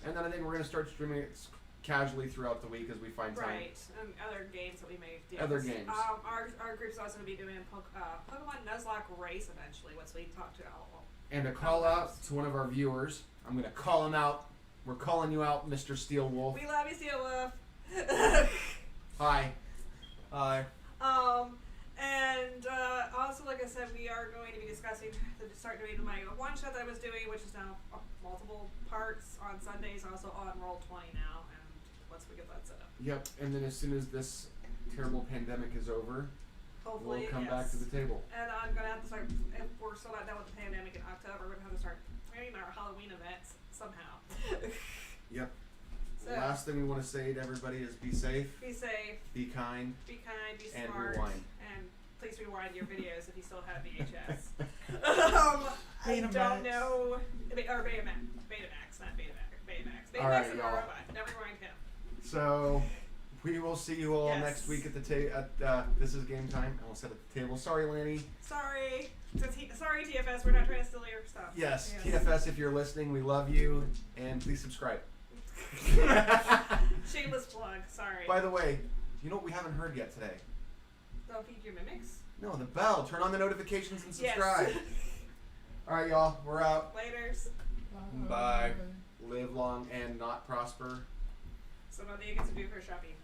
And then I think we're going to start streaming it casually throughout the week as we find time. Right, and other games that we may do. Other games. Our group's also going to be doing Pokemon Nuzlocke Race eventually once we talk to all. And a call out to one of our viewers. I'm going to call him out. We're calling you out, Mr. Steel Wolf. We love you, Steel Wolf. Hi. Hi. And also, like I said, we are going to be discussing to start doing my one shot that I was doing, which is now multiple parts on Sundays, also on Roll20 now. And once we get that set up, Yep. And then as soon as this terrible pandemic is over, hopefully, we'll come yes. back to the table. And I'm gonna have to start. If we're still not done with the pandemic in October, we're gonna have to start planning our Halloween events somehow. Yep. So Last thing we want to say to everybody is be safe, be safe, be kind, be kind, be and smart, rewind. and please rewind your videos if you still have VHS. I don't Betamax. know, or Betamax, not Betamax. All right, Betamax is y'all. our robot. Never rewind him. So we will see you all Yes. next week at the this is game time. I will sit at the table. Sorry, Lanny. Sorry, sorry TFS. We're not trying to steal your stuff. Yes, TFS, if you're listening, we love you, and please subscribe. Shameless plug. Sorry. By the way, you know what we haven't heard yet today? Don't feed your mimics. No, the bell. Turn on the notifications and Yes. subscribe. All right, y'all. We're out. Laters. Bye. Live long and not prosper. So Nadia gets to do her shopping.